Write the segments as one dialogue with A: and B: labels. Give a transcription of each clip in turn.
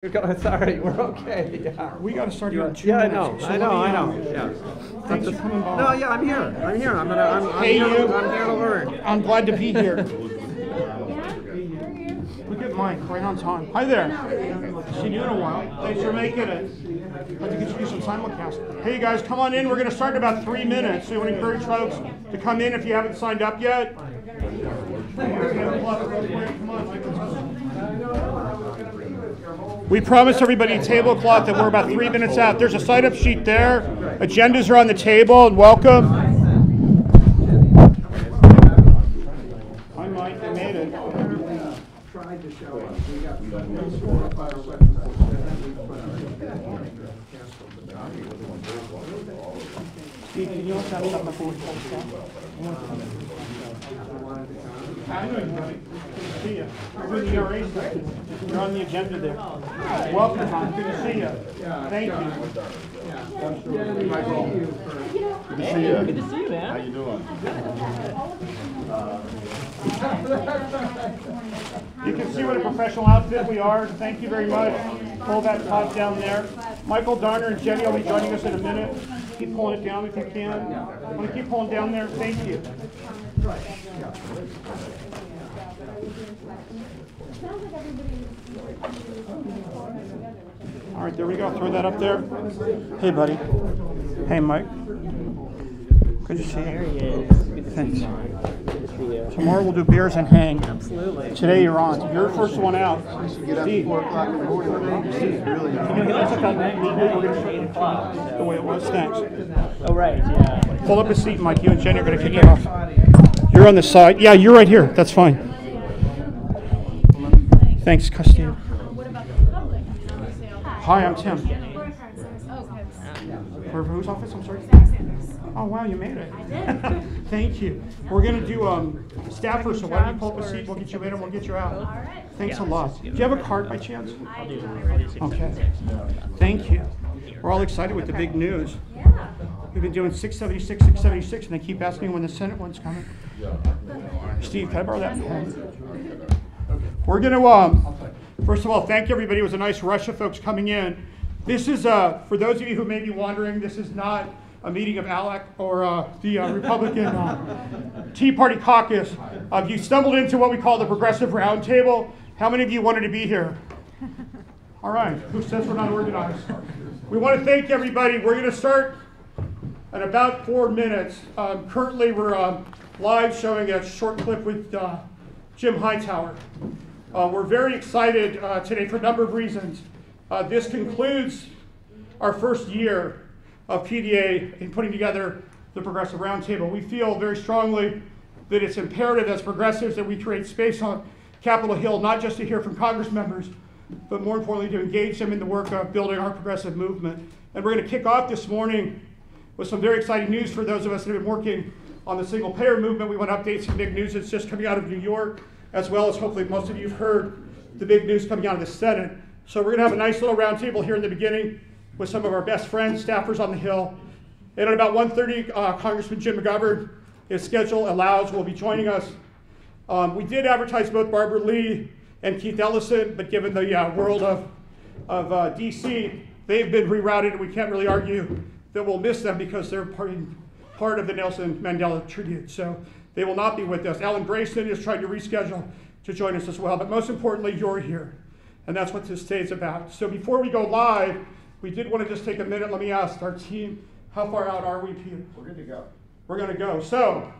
A: Sorry, we're okay. Yeah.
B: We got to start here in 2
A: Yeah,
B: minutes.
A: I know. Yeah.
B: Thanks for coming by.
A: No, yeah, I'm here. I'm here to learn.
B: I'm glad to be here. Look at Mike, right on time. Hi there. Seen you in a while. Thanks for making it. Glad to get you to do some simulcast. Hey guys, come on in. We're going to start in about 3 minutes. So we want to encourage folks to come in if you haven't signed up yet. Come on, Mike. We promised everybody a tablecloth and we're about 3 minutes out. There's a sign-up sheet there. Agendas are on the table, and welcome. Hi, Mike. You made it. Steve, can you also have something before we close down? I know you, buddy. Good to see you. You're in the ERA section. You're on the agenda there. Welcome, Tom. Good to see you. Thank you.
C: Good to see you.
D: Good to see you, man.
C: How you doing?
B: You can see what a professional outfit we are. Thank you very much. Pull that top down there. Michael Darner and Jenny will be joining us in a minute. Keep pulling it down if you can. Want to keep pulling down there? Thank you. All right, there we go. Throw that up there. Hey, buddy. Hey, Mike. Good to see you.
D: There he is. Good to
B: Thanks.
D: see you. Good to see you.
B: Tomorrow we'll do beers and hang.
D: Absolutely.
B: Today you're on. You're the first one out.
C: Get up at 4 o'clock in the morning. Really
D: You know, he also got that meeting we're going to 8 o'clock.
B: The way it was. Thanks.
D: Oh, right, yeah.
B: Pull up a seat, Mike. You and Jenny are going to kick it off. You're on the side. Yeah, you're right here. That's fine. Thanks, Custine. Hi, I'm Tim. For whose office? I'm sorry. Oh, wow, you made it. Thank you. We're going to do staffers, so why don't you pull up a seat? We'll get you in and we'll get you out. Thanks a lot. Do you have a card by chance?
D: I'll do
B: Okay. Thank you. We're all excited with the big news. We've been doing 676, 676, and they keep asking when the Senate one's coming. Steve, can I borrow that pen? We're going to, first of all, thank everybody. It was a nice rush of folks coming in. This is, for those of you who may be wondering, this is not a meeting of ALEC or the Republican Tea Party caucus. You stumbled into what we call the Progressive Roundtable. How many of you wanted to be here? All right. Who says we're not organized? We want to thank everybody. We're going to start in about 4 minutes. Currently, we're live showing a short clip with Jim Hightower. We're very excited today for a number of reasons. This concludes our first year of PDA in putting together the Progressive Roundtable. We feel very strongly that it's imperative as progressives that we create space on Capitol Hill, not just to hear from Congress members, but more importantly to engage them in the work of building our progressive movement. And we're going to kick off this morning with some very exciting news for those of us that have been working on the single payer movement. We want to update some big news that's just coming out of New York, as well as hopefully most of you have heard the big news coming out of the Senate. So we're going to have a nice little roundtable here in the beginning with some of our best friends, staffers on the Hill. And at about 1:30, Congressman Jim McGovern, his schedule allows, will be joining us. We did advertise both Barbara Lee and Keith Ellison, but given the world of DC, they've been rerouted, and we can't really argue that we'll miss them because they're part of the Nelson Mandela tribute. So they will not be with us. Alan Grayson is trying to reschedule to join us as well, but most importantly, you're here. And that's what this day is about. So before we go live, we did want to just take a minute. Let me ask our team, how far out are we, Peter?
C: We're good to go.
B: We're going to go. So,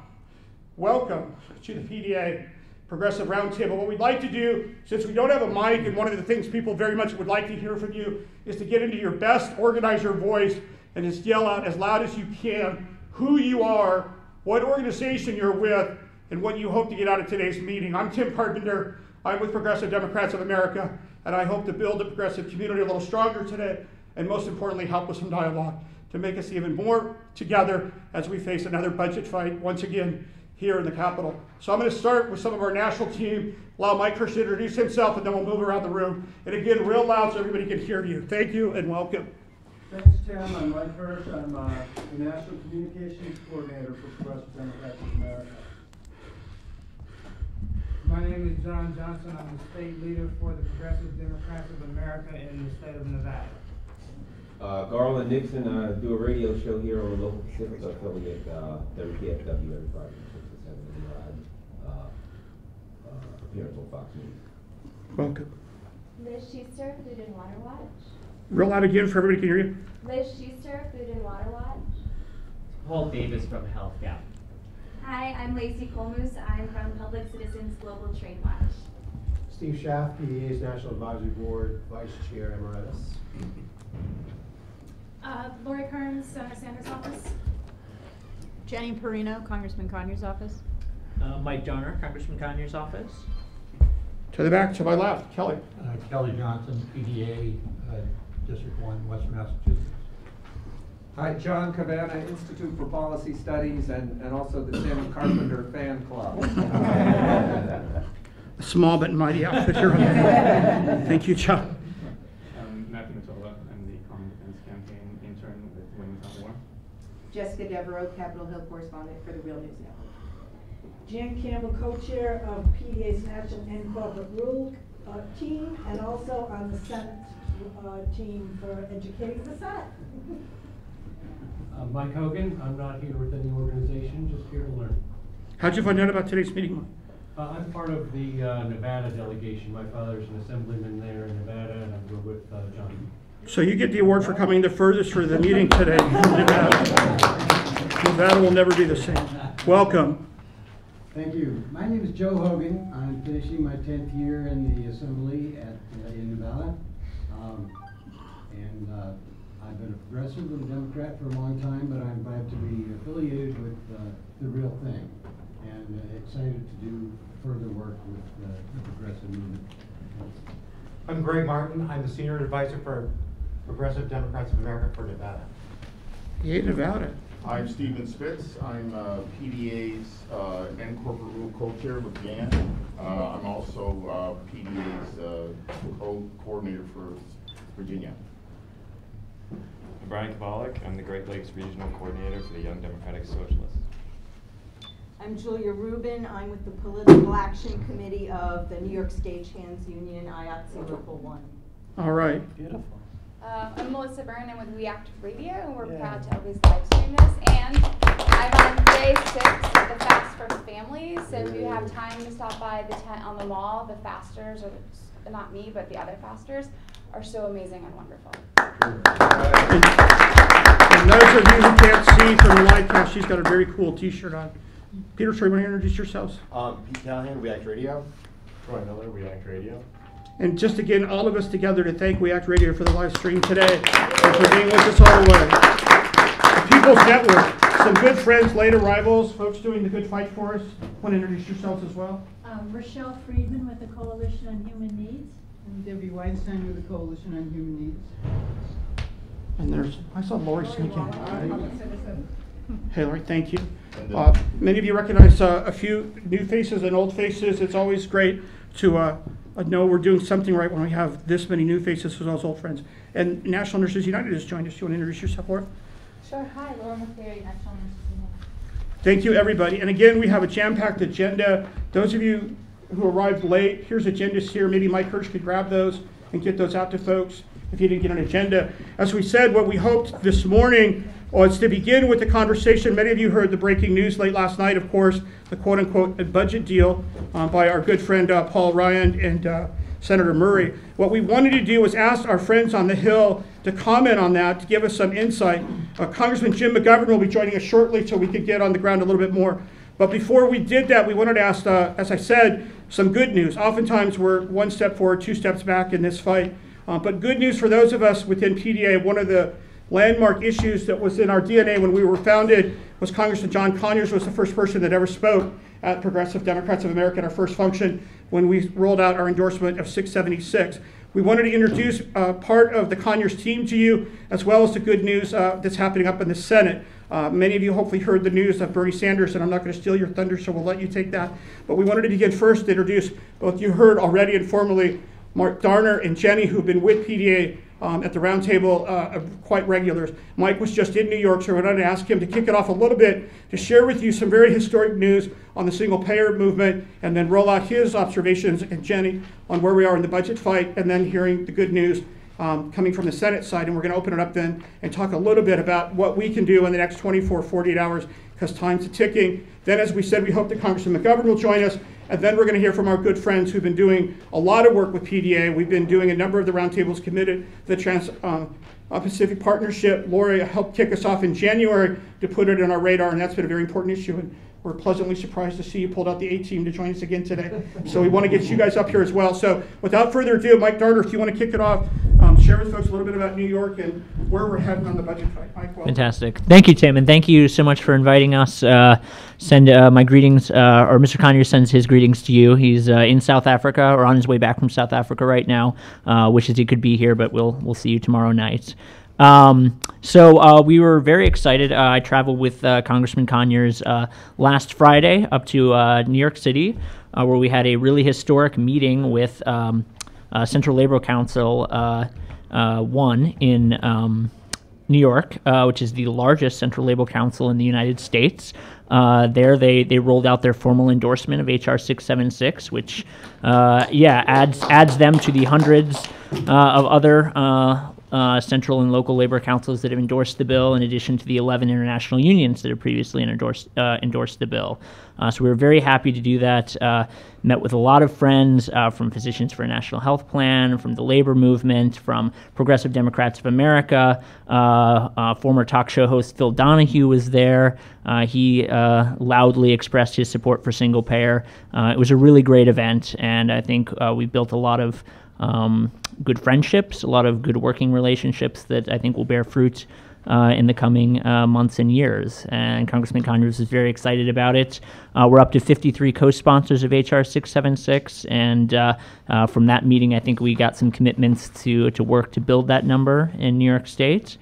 B: welcome to the PDA Progressive Roundtable. What we'd like to do, since we don't have a mic, and one of the things people very much would like to hear from you, is to get into your best organizer voice and just yell out as loud as you can who you are, what organization you're with, and what you hope to get out of today's meeting. I'm Tim Carpenter. I'm with Progressive Democrats of America, and I hope to build the progressive community a little stronger today, and most importantly, help with some dialogue to make us even more together as we face another budget fight once again here in the Capitol. So I'm going to start with some of our national team, allow Mike Hirsch to introduce himself, and then we'll move around the room. And again, real loud so everybody can hear you. Thank you and welcome.
E: Thanks, Tim. I'm Mike Hirsch. I'm the National Communications Coordinator for Progressive Democrats of America. My name is John Johnson. I'm the state leader for the Progressive Democrats of America in the state of Nevada.
F: Garland Nixon, I do a radio show here on the local Pacific affiliate, WPFW, every Friday from 6 to 7 in the appearance on Fox News.
B: Welcome.
G: Liz Schuster, Food and Water Watch.
B: Real loud again for everybody can hear you.
G: Liz Schuster, Food and Water Watch.
H: Paul Davis from Health Gap.
G: Hi, I'm Lacey Colmus. I'm from Public Citizens Global Trade Watch.
C: Steve Schaff, PDA's National Advisory Board, Vice Chair Emeritus.
I: Lori Kearns, Sanders' office.
J: Jenny Perino, Congressman Conyers' office.
D: Mike Joner, Congressman Conyers' office.
B: To the back, to my left, Kelly.
K: Kelly Johnson, PDA, District 1, Western Massachusetts.
L: Hi, John Cabana, Institute for Policy Studies, and also the Sam Carpenter Fan Club.
B: A small but mighty outfit here. Thank you, Chuck.
M: Matthew Matola, I'm the Common Defense Campaign intern with Women's on War.
N: Jessica Devereaux, Capitol Hill correspondent for the Real News Network.
O: Jan Campbell, co-chair of PDA's National and Corporate Rule team, and also on the Senate team for educating the Senate.
K: Mike Hogan, I'm not here with any organization, just here to learn.
B: How'd you find out about today's meeting, Mike?
K: I'm part of the Nevada delegation. My father's an assemblyman there in Nevada, and I'm with John.
B: So you get the award for coming the furthest for the meeting today. Nevada will never be the same. Welcome.
P: Thank you. My name is Joe Hogan. I'm finishing my 10th year in the Assembly in Nevada. I've been a progressive and a Democrat for a long time, but I'm glad to be affiliated with the real thing and excited to do further work with the progressive movement.
Q: I'm Greg Martin. I'm the Senior Advisor for Progressive Democrats of America for Nevada.
B: Yeah, Nevada.
R: I'm Stephen Spitz. I'm PDA's and Corporate Rule Co-Chair with Jan. I'm also PDA's Co-Coordinator for Virginia.
M: I'm Brian Kowalik. I'm the Great Lakes Regional Coordinator for the Young Democratic Socialists.
N: I'm Julia Rubin. I'm with the Political Action Committee of the New York Stagehands Union, IATSE Local 1.
B: All right.
D: Beautiful.
S: I'm Melissa Byrne. I'm with React Radio, and we're proud to always live stream this. And I'm on day 6 of the Fast for Families. So if you have time to stop by the tent on the wall, the fasters, or not me, but the other fasters, are so amazing and wonderful.
B: And those of you who can't see from the live cast, she's got a very cool T-shirt on. Peter, sorry, want to introduce yourselves?
Q: Pete Callahan, React Radio. Troy Miller, React Radio.
B: And just again, all of us together to thank React Radio for the live stream today and for being with us all the way. The People's Network, some good friends, late arrivals, folks doing the good fight for us. Want to introduce yourselves as well?
O: Rochelle Friedman with the Coalition on Human Needs.
N: I'm Debbie Weinstein with the Coalition on Human Needs.
B: And I saw Lori sneaking. Hey, Lori, thank you. Many of you recognize a few new faces and old faces. It's always great to know we're doing something right when we have this many new faces as well as old friends. And National Nurses United has joined us. You want to introduce yourself, Laura?
I: Sure. Hi, Laura McCleary, National Nurses United.
B: Thank you, everybody. And again, we have a jam-packed agenda. Those of you who arrived late, here's agendas here. Maybe Mike Hirsch could grab those and get those out to folks if you didn't get an agenda. As we said, what we hoped this morning was to begin with the conversation. Many of you heard the breaking news late last night, of course, the quote-unquote budget deal by our good friend Paul Ryan and Senator Murray. What we wanted to do was ask our friends on the Hill to comment on that, to give us some insight. Congressman Jim McGovern will be joining us shortly so we could get on the ground a little bit more. But before we did that, we wanted to ask, as I said, some good news. Oftentimes we're one step forward, 2 steps back in this fight. But good news for those of us within PDA. One of the landmark issues that was in our DNA when we were founded was Congressman John Conyers was the first person that ever spoke at Progressive Democrats of America in our first function when we rolled out our endorsement of 676. We wanted to introduce part of the Conyers team to you, as well as the good news that's happening up in the Senate. Many of you hopefully heard the news of Bernie Sanders, and I'm not going to steal your thunder, so we'll let you take that. But we wanted to begin first to introduce, both you heard already informally, Mark Darner and Jenny, who've been with PDA at the Roundtable quite regulars. Mike was just in New York, so we're going to ask him to kick it off a little bit to share with you some very historic news on the single payer movement, and then roll out his observations, and Jenny, on where we are in the budget fight, and then hearing the good news coming from the Senate side. And we're going to open it up then and talk a little bit about what we can do in the next 24, 48 hours, because time's ticking. Then, as we said, we hope that Congressman McGovern will join us. And then we're going to hear from our good friends who've been doing a lot of work with PDA. We've been doing a number of the roundtables committed to the Trans-Pacific Partnership. Lori helped kick us off in January to put it on our radar, and that's been a very important issue. And we're pleasantly surprised to see you pulled out the A-team to join us again today. So we want to get you guys up here as well. So without further ado, Mike Darner, if you want to kick it off, share with folks a little bit about New York and where we're heading on the budget fight. Mike, welcome.
D: Fantastic. Thank you, Tim, and thank you so much for inviting us. Send my greetings, or Mr. Conyers sends his greetings to you. He's in South Africa, or on his way back from South Africa right now. Wishes he could be here, but we'll see you tomorrow night. So we were very excited. I traveled with Congressman Conyers last Friday up to New York City, where we had a really historic meeting with Central Labor Council 1 in New York, which is the largest Central Labor Council in the United States. There they rolled out their formal endorsement of HR 676, which adds them to the hundreds of other central and local labor councils that have endorsed the bill, in addition to the 11 international unions that have previously endorsed the bill. So we were very happy to do that. Met with a lot of friends from Physicians for a National Health Plan, from the labor movement, from Progressive Democrats of America. Former talk show host Phil Donahue was there. He loudly expressed his support for single payer. It was a really great event, and I think we built a lot of good friendships, a lot of good working relationships that I think will bear fruit in the coming months and years. And Congressman Conyers is very excited about it. We're up to 53 co-sponsors of HR 676, and from that meeting, I think we got some commitments to work to build that number in New York State.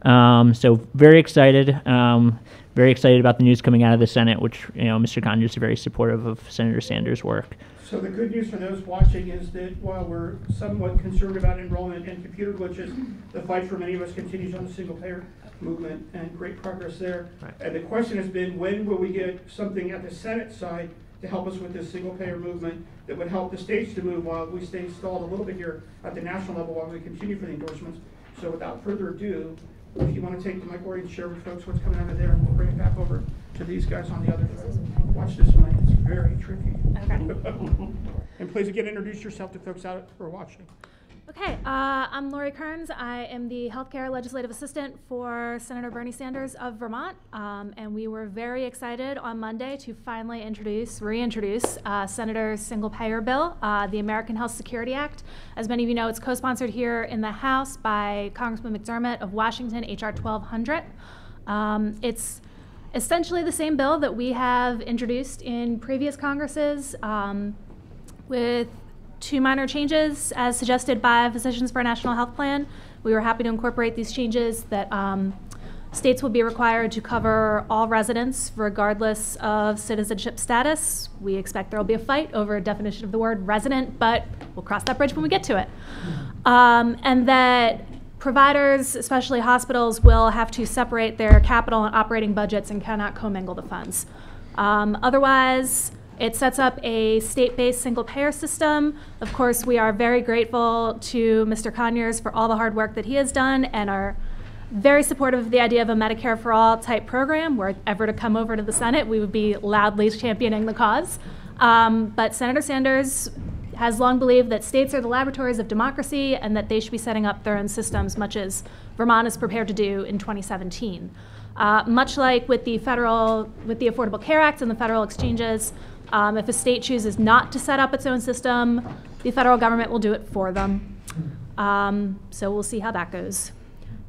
D: So very excited about the news coming out of the Senate, which Mr. Conyers is very supportive of Senator Sanders' work.
B: So the good news for those watching is that while we're somewhat concerned about enrollment and computer glitches, the fight for many of us continues on the single payer movement, and great progress there. Right. And the question has been, when will we get something at the Senate side to help us with this single payer movement that would help the states to move while we stay stalled a little bit here at the national level while we continue for the endorsements. So without further ado, if you want to take the mic, Lori, and share with folks what's coming out of there, and we'll bring it back over to these guys on the other side. Watch this one. It's very tricky. Okay. And please again, introduce yourself to folks out who are watching.
I: Okay, I'm Lori Kearns. I am the Healthcare Legislative Assistant for Senator Bernie Sanders of Vermont, and we were very excited on Monday to finally reintroduce Senator's single payer bill, the American Health Security Act. As many of you know, it's co-sponsored here in the House by Congressman McDermott of Washington, HR 1200. It's essentially the same bill that we have introduced in previous Congresses, with two minor changes as suggested by Physicians for a National Health Plan. We were happy to incorporate these changes that states will be required to cover all residents regardless of citizenship status. We expect there will be a fight over a definition of the word resident, but we'll cross that bridge when we get to it. And that providers, especially hospitals, will have to separate their capital and operating budgets and cannot commingle the funds. Otherwise, it sets up a state-based single-payer system. Of course, we are very grateful to Mr. Conyers for all the hard work that he has done and are very supportive of the idea of a Medicare for All type program. Were it ever to come over to the Senate, we would be loudly championing the cause. But Senator Sanders has long believed that states are the laboratories of democracy and that they should be setting up their own systems, much as Vermont is prepared to do in 2017. Much like with the Affordable Care Act and the federal exchanges, if a state chooses not to set up its own system, the federal government will do it for them. So we'll see how that goes.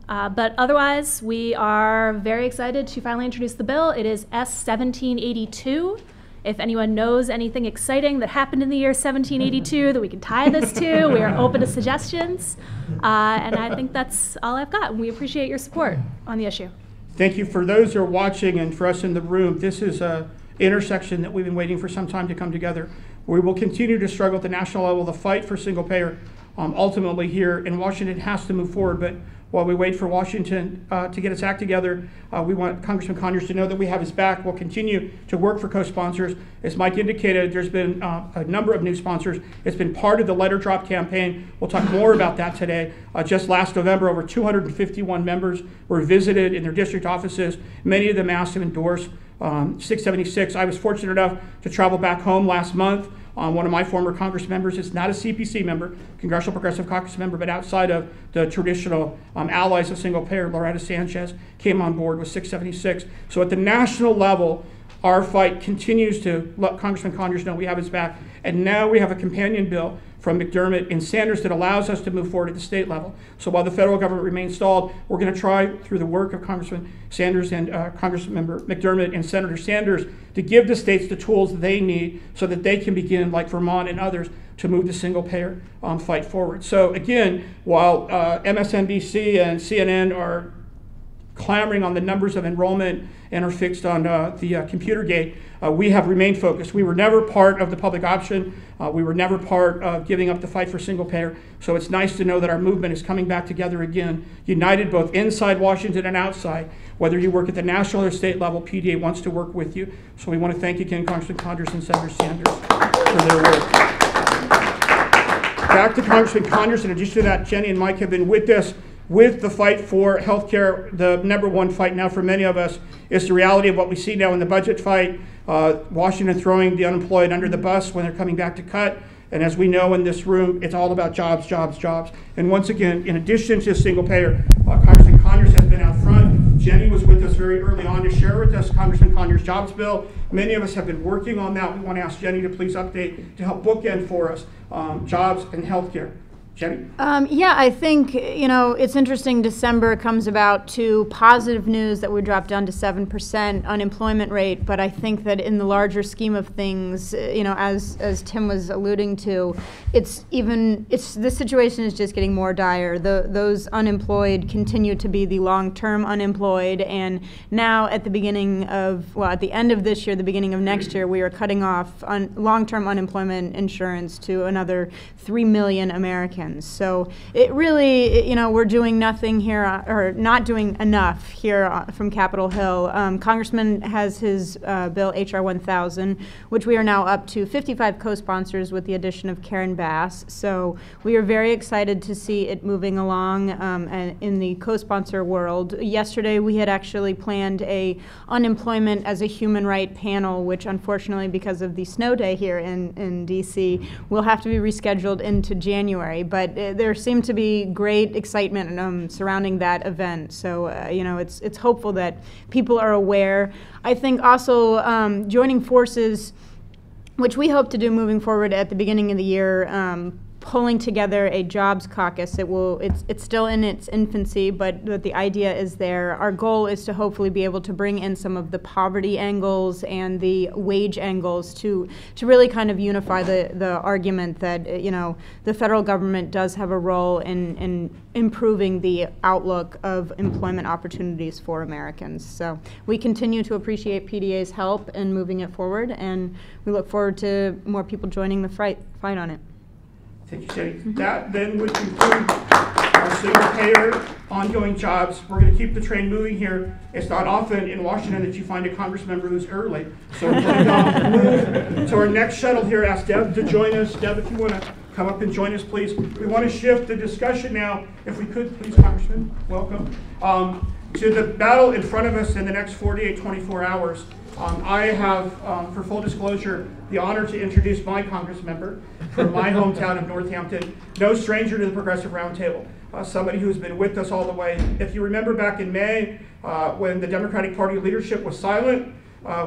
I: But otherwise, we are very excited to finally introduce the bill. It is S-1782. If anyone knows anything exciting that happened in the year 1782 that we can tie this to, we are open to suggestions. And I think that's all I've got. We appreciate your support on the issue.
B: Thank you. For those who are watching and for us in the room, this is a intersection that we've been waiting for some time to come together. We will continue to struggle at the national level. The fight for single payer ultimately here in Washington has to move forward, but while we wait for Washington to get its act together, we want Congressman Conyers to know that we have his back. We'll continue to work for co-sponsors. As Mike indicated, there's been a number of new sponsors. It's been part of the letter drop campaign. We'll talk more about that today. Just last November, over 251 members were visited in their district offices. Many of them asked to endorse 676. I was fortunate enough to travel back home last month. One of my former Congress members is not a CPC member, Congressional Progressive Caucus member, but outside of the traditional allies of single payer, Loretta Sanchez came on board with 676. So at the national level, our fight continues to let Congressman Conyers know we have his back. And now we have a companion bill from McDermott and Sanders that allows us to move forward at the state level. So while the federal government remains stalled, we're going to try through the work of Congressman Sanders and Congressmember McDermott and Senator Sanders to give the states the tools they need so that they can begin, like Vermont and others, to move the single payer fight forward. So again, while MSNBC and CNN are clamoring on the numbers of enrollment and are fixed on the computer gate, we have remained focused. We were never part of the public option. We were never part of giving up the fight for single payer. So it's nice to know that our movement is coming back together again, united both inside Washington and outside. Whether you work at the national or state level, PDA wants to work with you. So we want to thank again Congressman Conyers and Senator Sanders for their work. Back to Congressman Conyers. In addition to that, Jenny and Mike have been with us with the fight for health care. The number one fight now for many of us is the reality of what we see now in the budget fight. Washington throwing the unemployed under the bus when they're coming back to cut. And as we know in this room, it's all about jobs, jobs, jobs. And once again, in addition to single payer, Congressman Conyers has been out front. Jenny was with us very early on to share with us Congressman Conyers' jobs bill. Many of us have been working on that. We want to ask Jenny to please update to help bookend for us jobs and health care. Jenny?
J: Yeah, I think, it's interesting. December comes about to positive news that we dropped down to 7% unemployment rate. But I think that in the larger scheme of things, as Tim was alluding to, the situation is just getting more dire. Those unemployed continue to be the long-term unemployed. And now at the at the end of this year, the beginning of next year, we are cutting off long-term unemployment insurance to another 3 million Americans. So it really, we're doing nothing here, or not doing enough here from Capitol Hill. Congressman has his bill, H.R. 1000, which we are now up to 55 co-sponsors with the addition of Karen Bass. So we are very excited to see it moving along in the co-sponsor world. Yesterday, we had actually planned a unemployment as a human right panel, which unfortunately, because of the snow day here in D.C., will have to be rescheduled into January. But there seemed to be great excitement surrounding that event. So, it's hopeful that people are aware. I think also joining forces, which we hope to do moving forward at the beginning of the year, pulling together a jobs caucus. It's still in its infancy, but the idea is there. Our goal is to hopefully be able to bring in some of the poverty angles and the wage angles to really kind of unify the argument that the federal government does have a role in improving the outlook of employment opportunities for Americans. So we continue to appreciate PDA's help in moving it forward, and we look forward to more people joining the fight on it.
B: Thank you, Jenny. That then would conclude our single payer ongoing jobs. We're going to keep the train moving here. It's not often in Washington that you find a Congress member who's early. So we're going to move to our next shuttle here. Ask Deb to join us. Deb, if you want to come up and join us, please. We want to shift the discussion now, if we could, please, Congressman. Welcome. To the battle in front of us in the next 48, 24 hours. I have, for full disclosure, the honor to introduce my Congress member from my hometown of Northampton, no stranger to the Progressive Roundtable, somebody who's been with us all the way. If you remember back in May, when the Democratic Party leadership was silent,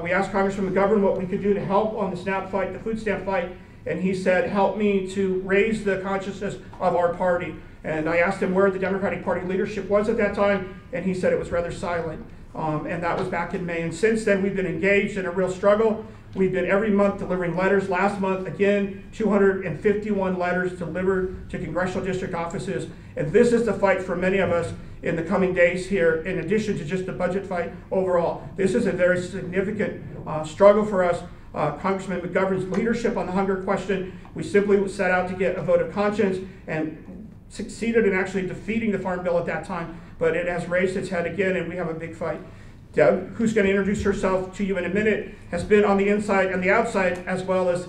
B: we asked Congressman McGovern what we could do to help on the SNAP fight, the food stamp fight, and he said, help me to raise the consciousness of our party. And I asked him where the Democratic Party leadership was at that time, and he said it was rather silent. And that was back in May. And since then, we've been engaged in a real struggle. We've been every month delivering letters. Last month, again, 251 letters delivered to congressional district offices. And this is the fight for many of us in the coming days here, in addition to just the budget fight overall. This is a very significant struggle for us. Congressman McGovern's leadership on the hunger question. We simply set out to get a vote of conscience and succeeded in actually defeating the Farm Bill at that time, but it has raised its head again, and we have a big fight. Deb, who's going to introduce herself to you in a minute, has been on the inside and the outside as well as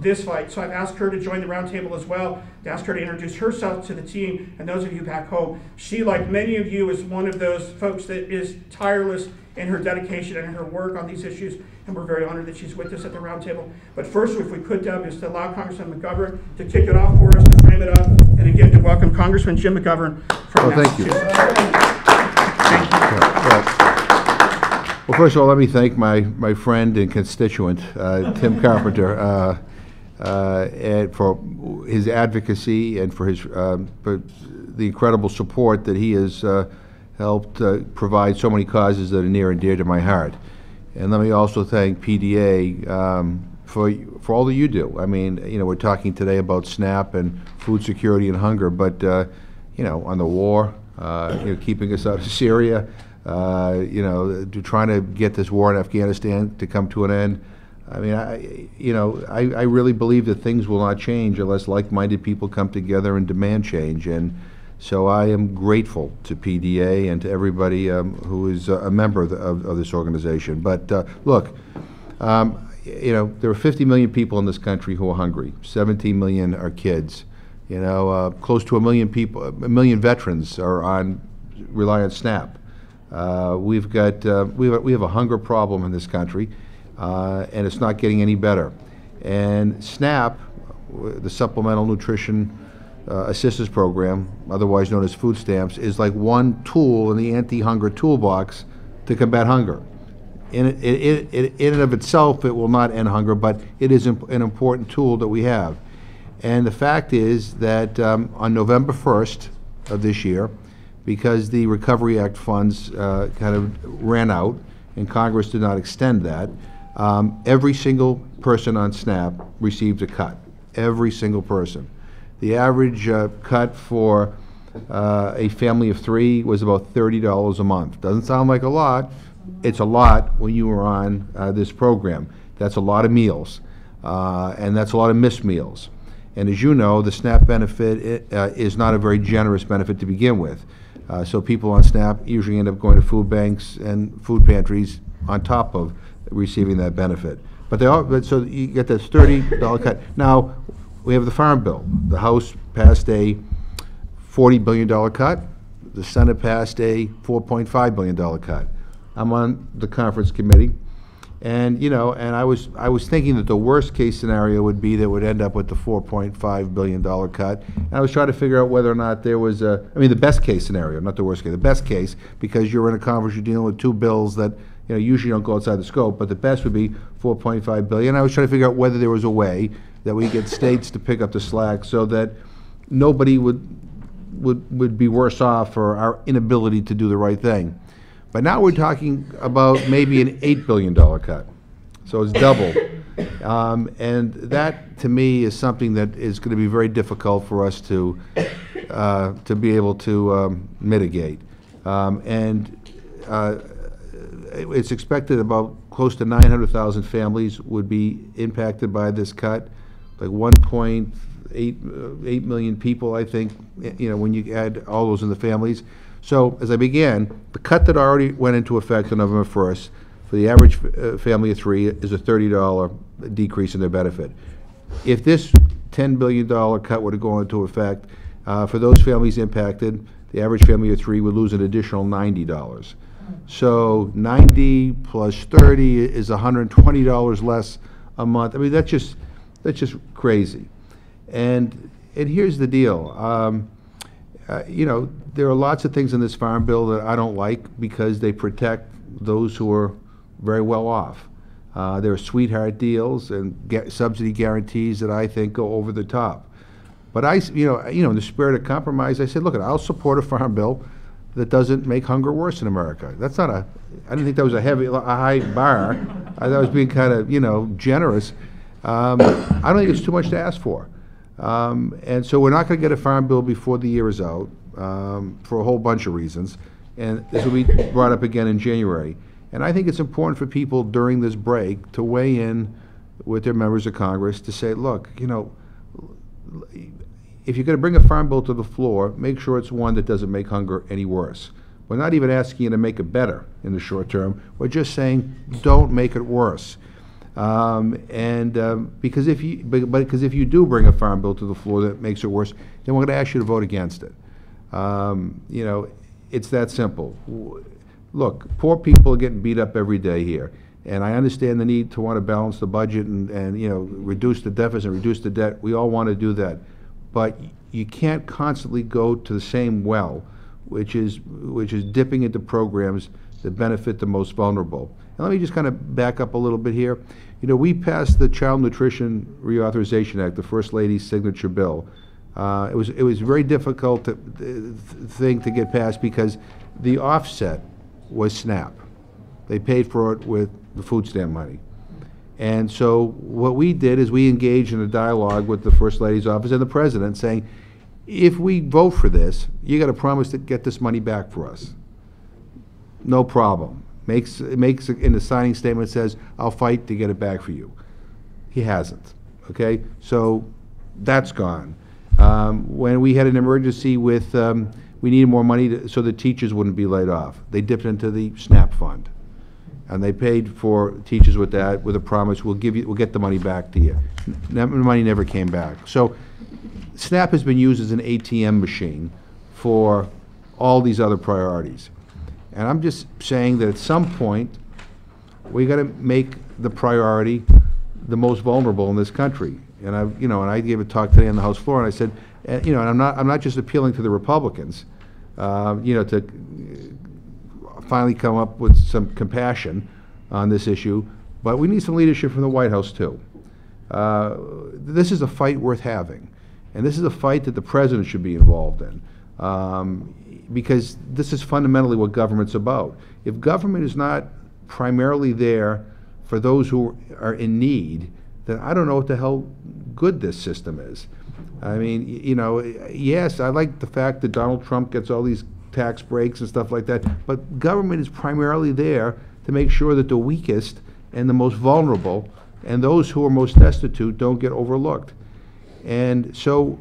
B: this fight. So I've asked her to join the roundtable as well, to ask her to introduce herself to the team and those of you back home. She, like many of you, is one of those folks that is tireless in her dedication and her work on these issues, and we're very honored that she's with us at the roundtable. But first, if we could, Deb, is to allow Congressman McGovern to kick it off for us, to frame it up, and again to welcome Congressman Jim McGovern from Massachusetts.
T: Thank you. Well, first of all, let me thank my friend and constituent, Tim Carpenter, and for his advocacy and for his for the incredible support that he has helped provide so many causes that are near and dear to my heart. And let me also thank PDA for all that you do. I mean, you know, we're talking today about SNAP and food security and hunger, but you know, on the war, you know, keeping us out of Syria. You know, trying to get this war in Afghanistan to come to an end. I mean, I really believe that things will not change unless like-minded people come together and demand change. And so I am grateful to PDA and to everybody who is a member of this organization. But look, you know, there are 50 million people in this country who are hungry. 17 million are kids. You know, close to 1 million people, 1 million veterans rely on SNAP. We have a hunger problem in this country, and it's not getting any better. And SNAP, the Supplemental Nutrition Assistance Program, otherwise known as food stamps, is like one tool in the anti-hunger toolbox to combat hunger. In and of itself, it will not end hunger, but it is an important tool that we have. And the fact is that on November 1st of this year, because the Recovery Act funds kind of ran out and Congress did not extend that, every single person on SNAP received a cut. Every single person. The average cut for a family of 3 was about $30 a month. Doesn't sound like a lot. It's a lot when you are on this program. That's a lot of meals, and that's a lot of missed meals. And as you know, the SNAP benefit is not a very generous benefit to begin with. So people on SNAP usually end up going to food banks and food pantries on top of receiving that benefit. But so you get this $30 cut. Now, we have the Farm Bill. The House passed a $40 billion cut. The Senate passed a $4.5 billion cut. I'm on the conference committee. And, you know, and I was thinking that the worst case scenario would be that would end up with the $4.5 billion cut. And I was trying to figure out whether or not there was the best case scenario, not the worst case, the best case, because you're in a conference, you're dealing with 2 bills that, you know, usually don't go outside the scope, but the best would be $4.5 billion. I was trying to figure out whether there was a way that we get states to pick up the slack so that nobody would be worse off for our inability to do the right thing. But now we're talking about maybe an $8 billion cut. So it's double. And that, to me, is something that is going to be very difficult for us to be able to mitigate. It's expected about close to 900,000 families would be impacted by this cut, like 1.8 million people, I think, you know, when you add all those in the families. So as I began, the cut that already went into effect on November 1st for the average family of 3 is a $30 decrease in their benefit. If this $10 billion cut were to go into effect, for those families impacted, the average family of 3 would lose an additional $90. So 90 plus 30 is $120 less a month. I mean, that's just crazy. And here's the deal. You know, there are lots of things in this Farm Bill that I don't like because they protect those who are very well off. There are sweetheart deals and subsidy guarantees that I think go over the top. But in the spirit of compromise, I said, look, I'll support a Farm Bill that doesn't make hunger worse in America. That's not I didn't think that was a high bar. I thought I was being kind of, you know, generous. I don't think it's too much to ask for. And so we're not going to get a Farm Bill before the year is out for a whole bunch of reasons. And this will be brought up again in January. And I think it's important for people during this break to weigh in with their members of Congress to say, look, you know, if you're going to bring a farm bill to the floor, make sure it's one that doesn't make hunger any worse. We're not even asking you to make it better in the short term. We're just saying don't make it worse. Because if you do bring a farm bill to the floor that makes it worse, then we're going to ask you to vote against it. You know, it's that simple. Look, poor people are getting beat up every day here, and I understand the need to want to balance the budget and you know, reduce the deficit, reduce the debt. We all want to do that, but you can't constantly go to the same well, which is dipping into programs that benefit the most vulnerable. And let me just kind of back up a little bit here. You know, we passed the Child Nutrition Reauthorization Act, the First Lady's signature bill. It was a very difficult thing to get passed because the offset was SNAP. They paid for it with the food stamp money. And so what we did is we engaged in a dialogue with the First Lady's office and the President saying, if we vote for this, you got to promise to get this money back for us. No problem. It makes in the signing statement says, I'll fight to get it back for you. He hasn't, okay? So that's gone. When we had an emergency with, we needed more money so the teachers wouldn't be laid off. They dipped into the SNAP fund. And they paid for teachers with that, with a promise, we'll get the money back to you. The money never came back. So SNAP has been used as an ATM machine for all these other priorities. And I'm just saying that at some point, we got to make the priority the most vulnerable in this country. And I gave a talk today on the House floor, and I said, you know, and I'm not just appealing to the Republicans, you know, to finally come up with some compassion on this issue, but we need some leadership from the White House too. This is a fight worth having, and this is a fight that the President should be involved in. Because this is fundamentally what government's about. If government is not primarily there for those who are in need, then I don't know what the hell good this system is. I mean, you know, yes, I like the fact that Donald Trump gets all these tax breaks and stuff like that, but government is primarily there to make sure that the weakest and the most vulnerable and those who are most destitute don't get overlooked. And so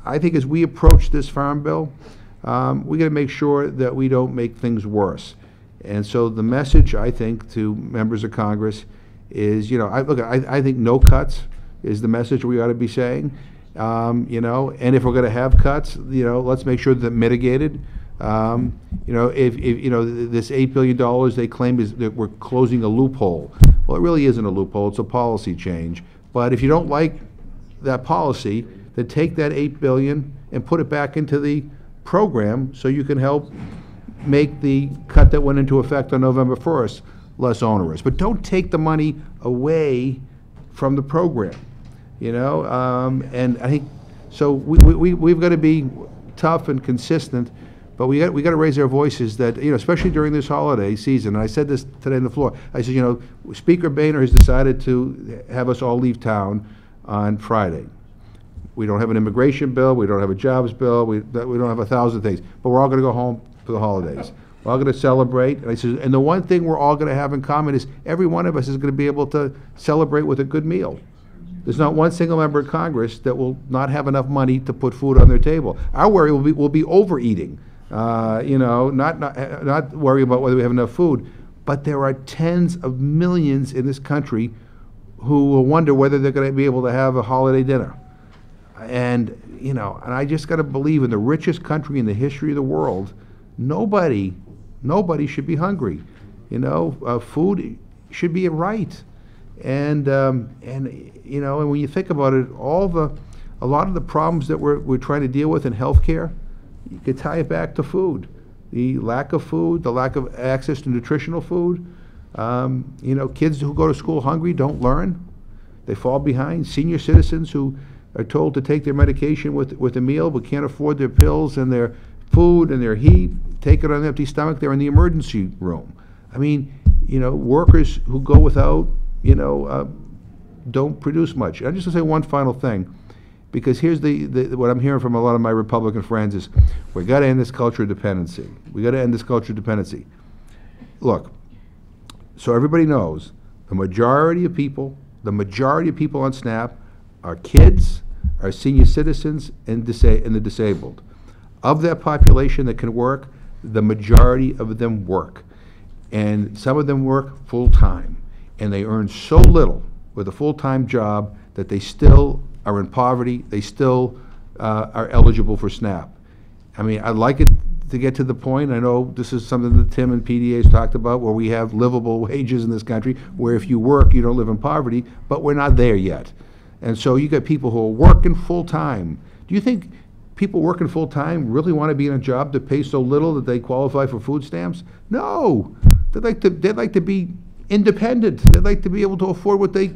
T: I think as we approach this farm bill, we got to make sure that we don't make things worse. And so the message, I think, to members of Congress is, you know, I think no cuts is the message we ought to be saying. You know, and if we're going to have cuts, you know, let's make sure that mitigated. You know, if you know, this $8 billion they claim is that we're closing a loophole. Well, it really isn't a loophole; it's a policy change. But if you don't like that policy, then take that $8 billion and put it back into the program so you can help make the cut that went into effect on November 1st less onerous. But don't take the money away from the program, you know? And I think, so we've got to be tough and consistent, but we got to raise our voices that, you know, especially during this holiday season, and I said this today on the floor, I said, you know, Speaker Boehner has decided to have us all leave town on Friday. We don't have an immigration bill, we don't have a jobs bill, we don't have 1,000 things, but we're all going to go home for the holidays. We're all going to celebrate, and I said, and the one thing we're all going to have in common is every one of us is going to be able to celebrate with a good meal. There's not one single member of Congress that will not have enough money to put food on their table. Our worry will be overeating, you know, not worry about whether we have enough food, but there are tens of millions in this country who will wonder whether they're going to be able to have a holiday dinner. And, you know, and I just got to believe in the richest country in the history of the world, nobody should be hungry. You know, food should be a right. And you know, and when you think about it, a lot of the problems that we're trying to deal with in healthcare, you could tie it back to food. The lack of food, the lack of access to nutritional food. You know, kids who go to school hungry don't learn. They fall behind. Senior citizens who are told to take their medication with a meal but can't afford their pills and their food and their heat, take it on an empty stomach, they're in the emergency room. I mean, you know, workers who go without, you know, don't produce much. I'm just going to say one final thing, because here's what I'm hearing from a lot of my Republican friends is, we got to end this culture of dependency. We got to end this culture of dependency. Look, so everybody knows, the majority of people The majority of people on SNAP are kids, are senior citizens, and the disabled. Of that population that can work, the majority of them work. And some of them work full-time. And they earn so little with a full-time job that they still are in poverty, they still are eligible for SNAP. I mean, I'd like it to get to the point, I know this is something that Tim and PDA's talked about, where we have livable wages in this country, where if you work, you don't live in poverty, but we're not there yet. And so you got people who are working full-time. Do you think people working full-time really want to be in a job that pays so little that they qualify for food stamps? No. They'd like to be independent. They'd like to be able to afford what they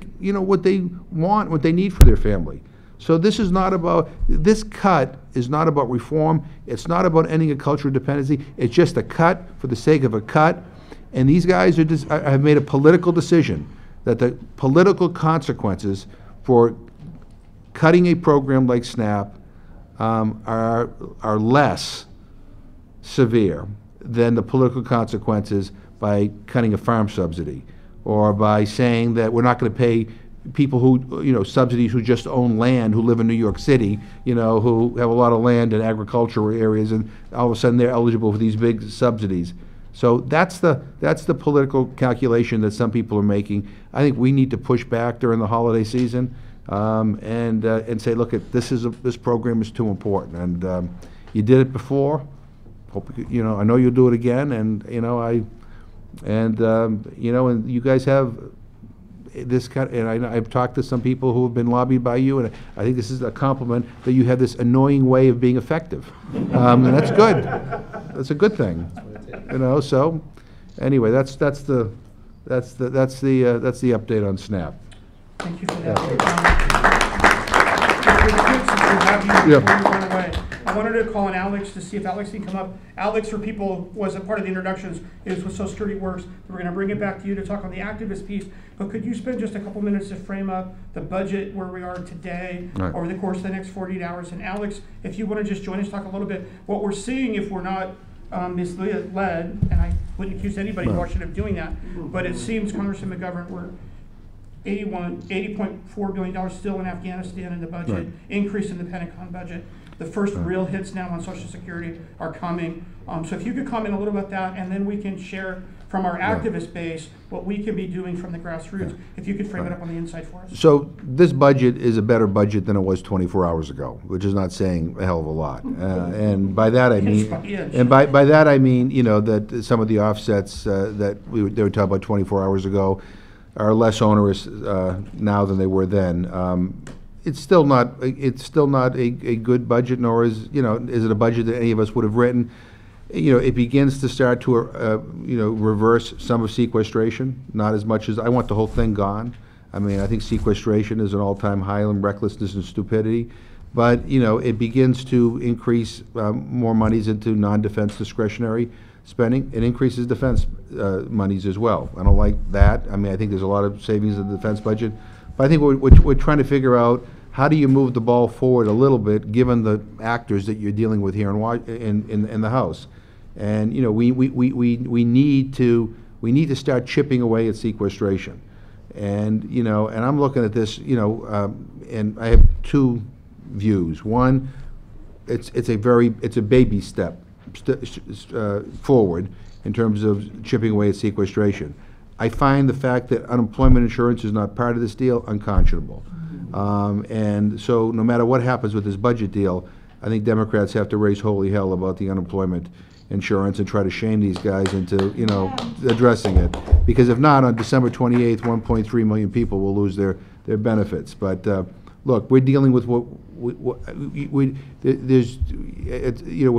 T: want, what they need for their family. So this cut is not about reform. It's not about ending a culture of dependency. It's just a cut for the sake of a cut. And these guys have made a political decision that the political consequences for cutting a program like SNAP are less severe than the political consequences by cutting a farm subsidy, or by saying that we're not going to pay people who, subsidies who just own land, who live in New York City, who have a lot of land in agricultural areas, and all of a sudden they're eligible for these big subsidies. So that's the political calculation that some people are making. I think we need to push back during the holiday season and say, look, this program is too important, and you did it before. Hope I know you'll do it again, and and you guys have this kind, and I've talked to some people who have been lobbied by you, and I think this is a compliment that you have this annoying way of being effective, and that's good. That's a good thing, So, anyway, that's the update on SNAP.
B: Thank you for that. I wanted to call on Alex to see if Alex can come up. Alex, for people, was a part of the introductions, is with Social Security Works. We're going to bring it back to you to talk on the activist piece, but could you spend just a couple minutes to frame up the budget where we are today over the course of the next 48 hours? And Alex, if you want to just join us, talk a little bit what we're seeing, if we're not misled, and I wouldn't accuse anybody in Washington of doing that, but it seems, Congressman McGovern, we're $80.4 billion still in Afghanistan in the budget, increase in the Pentagon budget. The first real hits now on Social Security are coming. So if you could comment a little about that, and then we can share from our activist base what we can be doing from the grassroots. If you could frame it up on the inside for us.
T: So this budget is a better budget than it was 24 hours ago, which is not saying a hell of a lot. And by that I mean, by that I mean, that some of the offsets that they were talking about 24 hours ago are less onerous now than they were then. It's still not a good budget, nor is it a budget that any of us would have written. It begins to start to reverse some of sequestration, not as much as I want the whole thing gone. I mean, I think sequestration is an all-time high in recklessness and stupidity, but it begins to increase more monies into non-defense discretionary spending. It increases defense monies as well. I don't like that. I mean, I think there's a lot of savings in the defense budget, but I think we're trying to figure out how do you move the ball forward a little bit, given the actors that you're dealing with here in the House, and we need to start chipping away at sequestration, and and I'm looking at this, and I have two views. One, it's a baby step forward in terms of chipping away at sequestration. I find the fact that unemployment insurance is not part of this deal unconscionable. And so no matter what happens with this budget deal, I think Democrats have to raise holy hell about the unemployment insurance and try to shame these guys into, addressing it. Because if not, on December 28th, 1.3 million people will lose their benefits. But look, we're dealing with we're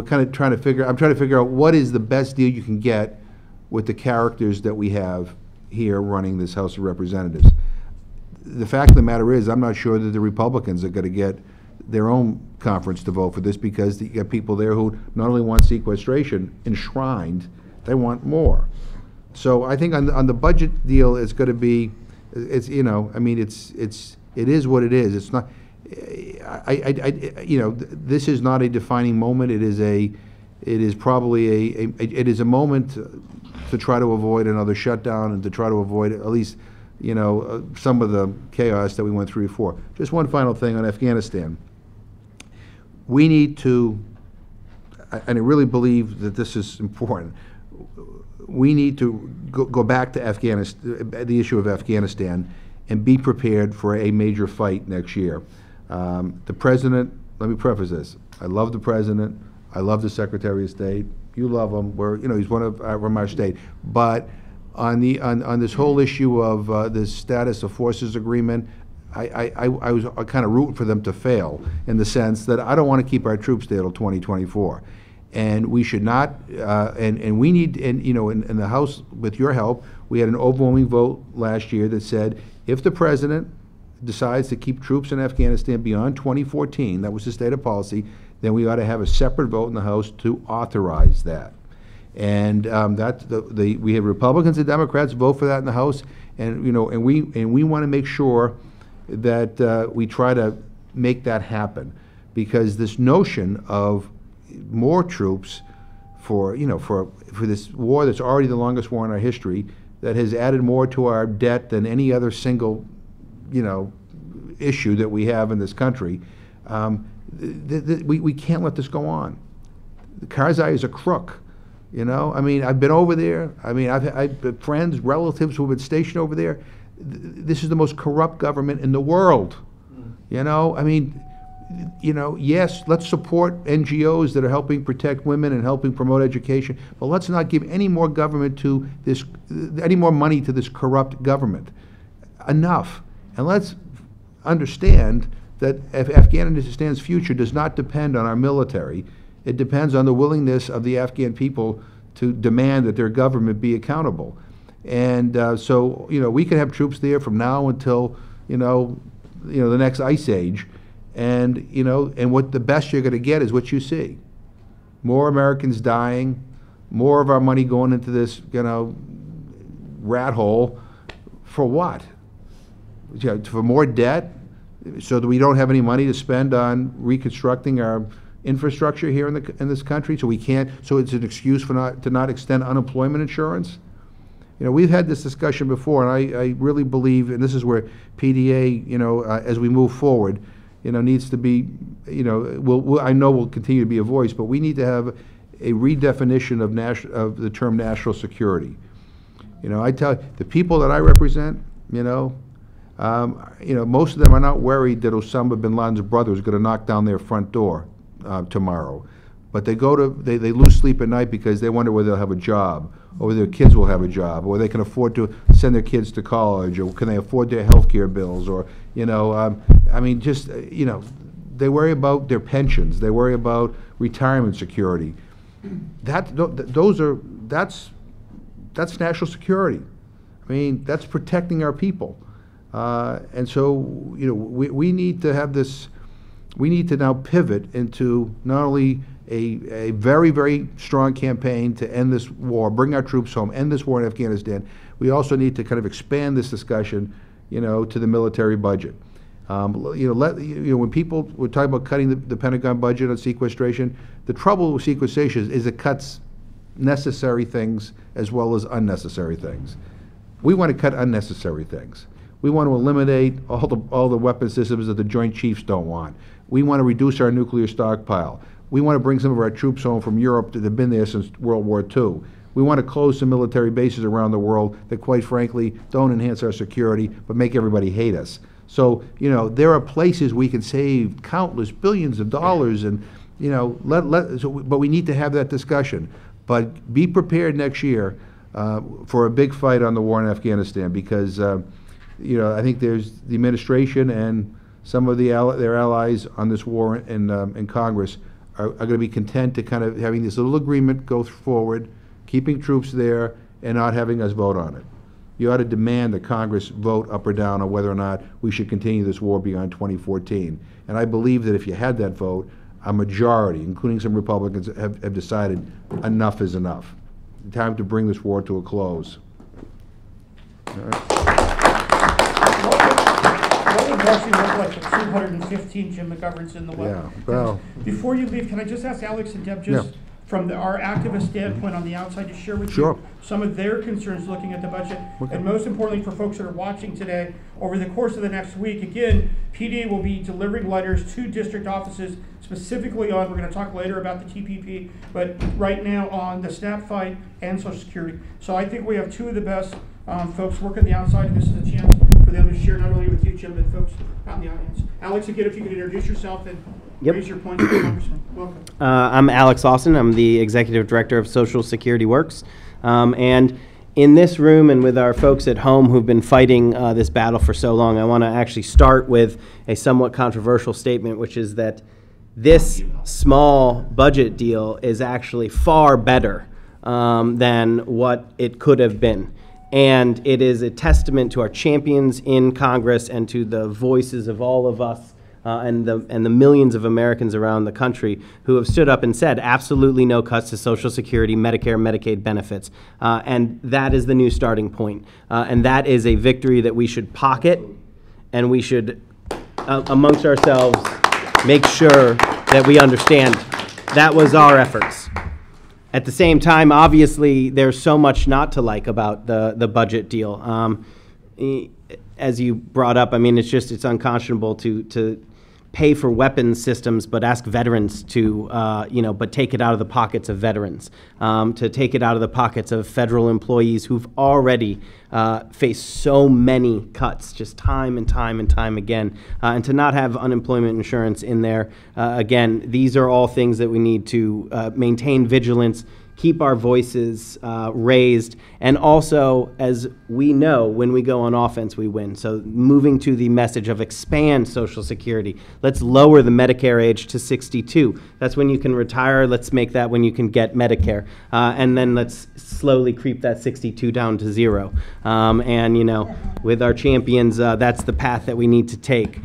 T: kind of trying to figure out what is the best deal you can get with the characters that we have here running this House of Representatives. The fact of the matter is, I'm not sure that the Republicans are going to get their own conference to vote for this, because you got people there who not only want sequestration enshrined, they want more. So I think on the budget deal, it's going to be, it is what it is. It's not, this is not a defining moment. It is probably it is a moment to try to avoid another shutdown and to try to avoid at least some of the chaos that we went through before. Just one final thing on Afghanistan. We need to, and I really believe that this is important, we need to go back to Afghanistan, the issue of Afghanistan, and be prepared for a major fight next year. The President, let me preface this, I love the President, I love the Secretary of State, you love him, he's one of from our state, but on this whole issue of this status of forces agreement, I was kind of rooting for them to fail, in the sense that I don't want to keep our troops there till 2024. And we should not, and we need, in the House, with your help, we had an overwhelming vote last year that said, if the President decides to keep troops in Afghanistan beyond 2014, that was the stated policy, then we ought to have a separate vote in the House to authorize that. And we had Republicans and Democrats vote for that in the House, and we want to make sure that we try to make that happen, because this notion of more troops for this war that's already the longest war in our history, that has added more to our debt than any other single issue that we have in this country. We can't let this go on. Karzai is a crook. I've been over there. I've friends, relatives who have been stationed over there. This is the most corrupt government in the world. Yes, let's support NGOs that are helping protect women and helping promote education, but let's not give any more money to this corrupt government. Enough. And let's understand that Afghanistan's future does not depend on our military. It depends on the willingness of the Afghan people to demand that their government be accountable. And so we can have troops there from now until the next ice age. And what the best you're going to get is what you see: more Americans dying, more of our money going into this rat hole. For what? For more debt, so that we don't have any money to spend on reconstructing our infrastructure here in this country. So we can't. So it's an excuse to not extend unemployment insurance. We've had this discussion before, and I really believe, and this is where PDA, as we move forward, needs to be, I know will continue to be a voice, but we need to have a redefinition of the term national security. I tell you, the people that I represent, most of them are not worried that Osama bin Laden's brother is going to knock down their front door tomorrow, but they lose sleep at night because they wonder whether they'll have a job, or whether their kids will have a job, or they can afford to send their kids to college, or can they afford their health care bills, or they worry about their pensions, they worry about retirement security. That's national security. That's protecting our people. And so we need to have this. We need to now pivot into not only a very, very strong campaign to end this war, bring our troops home, end this war in Afghanistan. We also need to kind of expand this discussion, to the military budget. When people were talking about cutting the Pentagon budget on sequestration, the trouble with sequestration is it cuts necessary things as well as unnecessary things. We want to cut unnecessary things. We want to eliminate all the weapon systems that the Joint Chiefs don't want. We want to reduce our nuclear stockpile. We want to bring some of our troops home from Europe that have been there since World War II. We want to close some military bases around the world that, quite frankly, don't enhance our security but make everybody hate us. So, there are places we can save countless billions of dollars, and, but we need to have that discussion. But be prepared next year for a big fight on the war in Afghanistan, because, I think there's the administration and some of their allies on this war in Congress are going to be content to kind of having this little agreement go forward, keeping troops there, and not having us vote on it. You ought to demand that Congress vote up or down on whether or not we should continue this war beyond 2014. And I believe that if you had that vote, a majority, including some Republicans, have decided enough is enough. Time to bring this war to a close. All right.
B: What would Washington look like with 215 Jim McGoverns in the West?
T: Yeah, well.
B: Before you leave, can I just ask Alex and Deb, from our activist standpoint on the outside to share with
T: Sure.
B: you some of their concerns looking at the budget.
T: Okay.
B: And most importantly for folks that are watching today, over the course of the next week, again, PDA will be delivering letters to district offices specifically on, we're going to talk later about the TPP, but right now on the SNAP fight and Social Security. So I think we have two of the best folks working the outside, and this is a chance for them to share not only with you, Jim, but folks out in the audience. Alex, again, if you could introduce yourself and raise your point to the Congressman. Welcome.
U: I'm Alex Austin. I'm the Executive Director of Social Security Works. And in this room and with our folks at home who've been fighting this battle for so long, I want to actually start with a somewhat controversial statement, which is that this small budget deal is actually far better than what it could have been. And it is a testament to our champions in Congress and to the voices of all of us and the millions of Americans around the country who have stood up and said absolutely no cuts to Social Security, Medicare, Medicaid benefits. And that is the new starting point. And that is a victory that we should pocket, and we should, amongst ourselves, make sure that we understand that was our efforts. At the same time, obviously, there's so much not to like about the budget deal. As you brought up, I mean, it's unconscionable to pay for weapons systems, but ask veterans to, but take it out of the pockets of veterans, to take it out of the pockets of federal employees who've already faced so many cuts, just time and time and time again, and to not have unemployment insurance in there. Again, these are all things that we need to maintain vigilance, keep our voices raised, and also, as we know, when we go on offense, we win. So moving to the message of expand Social Security. Let's lower the Medicare age to 62. That's when you can retire. Let's make that when you can get Medicare. And then let's slowly creep that 62 down to 0. With our champions, that's the path that we need to take.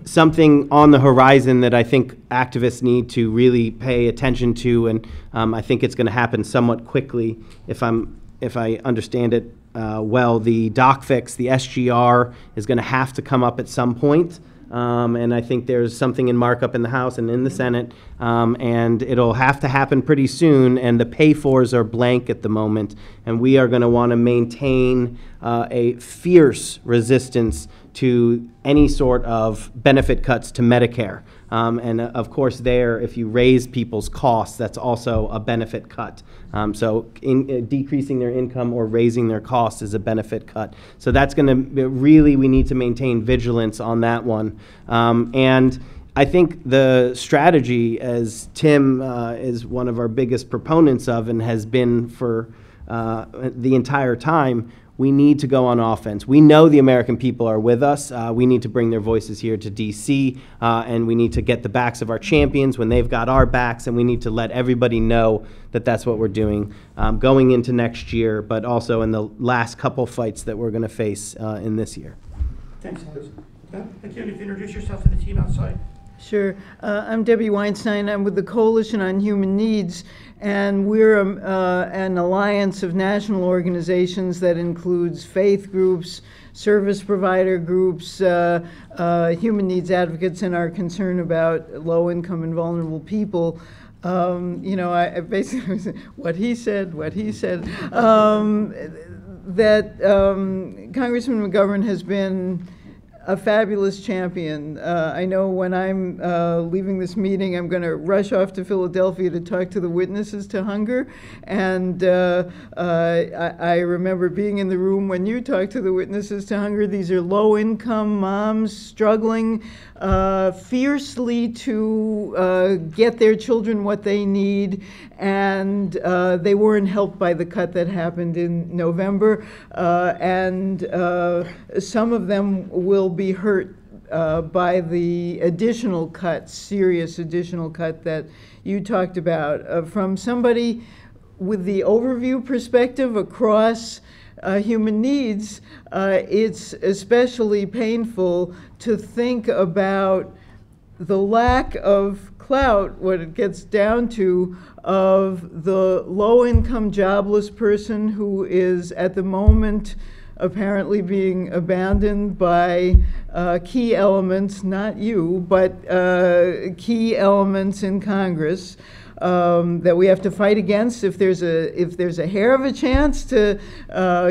U: Something on the horizon that I think activists need to really pay attention to, and I think it's going to happen somewhat quickly if I understand it well. The doc fix, the SGR, is going to have to come up at some point. And I think there's something in markup in the House and in the Senate, and it'll have to happen pretty soon, and the pay-fors are blank at the moment, and we are going to want to maintain a fierce resistance to any sort of benefit cuts to Medicare. And of course there, if you raise people's costs, that's also a benefit cut. So decreasing their income or raising their costs is a benefit cut. So that's going to really, we need to maintain vigilance on that one. And I think the strategy, as Tim is one of our biggest proponents of and has been for the entire time, we need to go on offense. We know the American people are with us. We need to bring their voices here to D.C., and we need to get the backs of our champions when they've got our backs, and we need to let everybody know that that's what we're doing going into next year, but also in the last couple fights that we're going to face in this year.
B: Thanks, Alex. Again, if you introduce yourself to the team outside.
V: Sure. I'm Debbie Weinstein. I'm with the Coalition on Human Needs, and we're an alliance of national organizations that includes faith groups, service provider groups, human needs advocates, and our concern about low-income and vulnerable people. I basically what he said, that Congressman McGovern has been a fabulous champion. I know when I'm leaving this meeting, I'm going to rush off to Philadelphia to talk to the witnesses to hunger. And I remember being in the room when you talked to the witnesses to hunger. These are low-income moms struggling fiercely to get their children what they need, and they weren't helped by the cut that happened in November, and some of them will be hurt by the additional cut, serious additional cut that you talked about. From somebody with the overview perspective across human needs, it's especially painful to think about the lack of clout, what it gets down to, of the low-income jobless person who is at the moment apparently being abandoned by key elements, not you, but key elements in Congress. that we have to fight against. If there's a hair of a chance to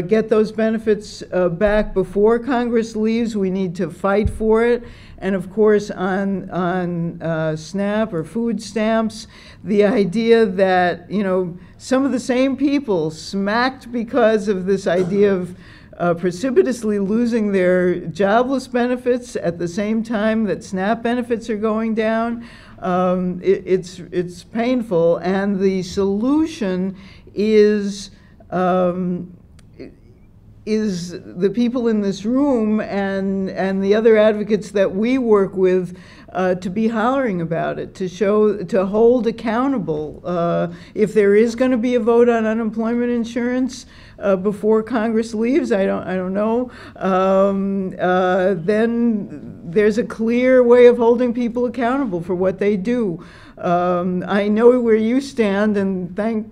V: get those benefits back before Congress leaves, we need to fight for it. And of course, on SNAP or food stamps, the idea that, you know, some of the same people smacked because of this idea of precipitously losing their jobless benefits at the same time that SNAP benefits are going down. It's painful, and the solution is the people in this room and the other advocates that we work with to be hollering about it, to hold accountable. If there is going to be a vote on unemployment insurance before Congress leaves, I don't know, then there's a clear way of holding people accountable for what they do. I know where you stand, and thank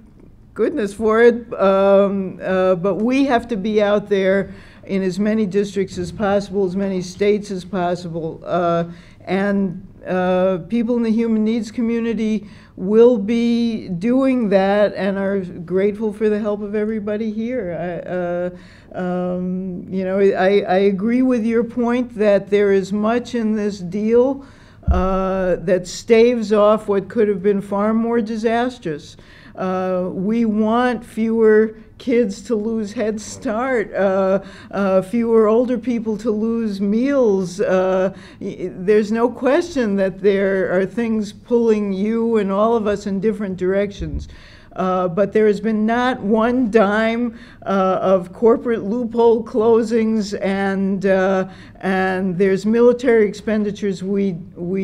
V: goodness for it, but we have to be out there in as many districts as possible, as many states as possible, and people in the human needs community will be doing that and are grateful for the help of everybody here. You know, I agree with your point that there is much in this deal that staves off what could have been far more disastrous. We want fewer kids to lose Head Start, fewer older people to lose meals. There's no question that there are things pulling you and all of us in different directions. But there has been not one dime of corporate loophole closings, and there's military expenditures we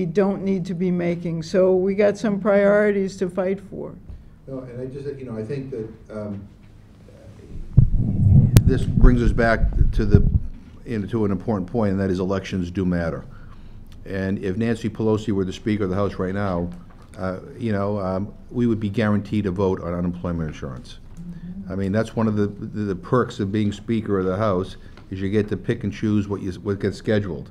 V: don't need to be making. So we got some priorities to fight for.
T: No, and I just, you know, I think that this brings us back to to an important point, and that is elections do matter. And if Nancy Pelosi were the Speaker of the House right now, you know, we would be guaranteed a vote on unemployment insurance. I mean, that's one of the perks of being Speaker of the House, is you get to pick and choose what gets scheduled.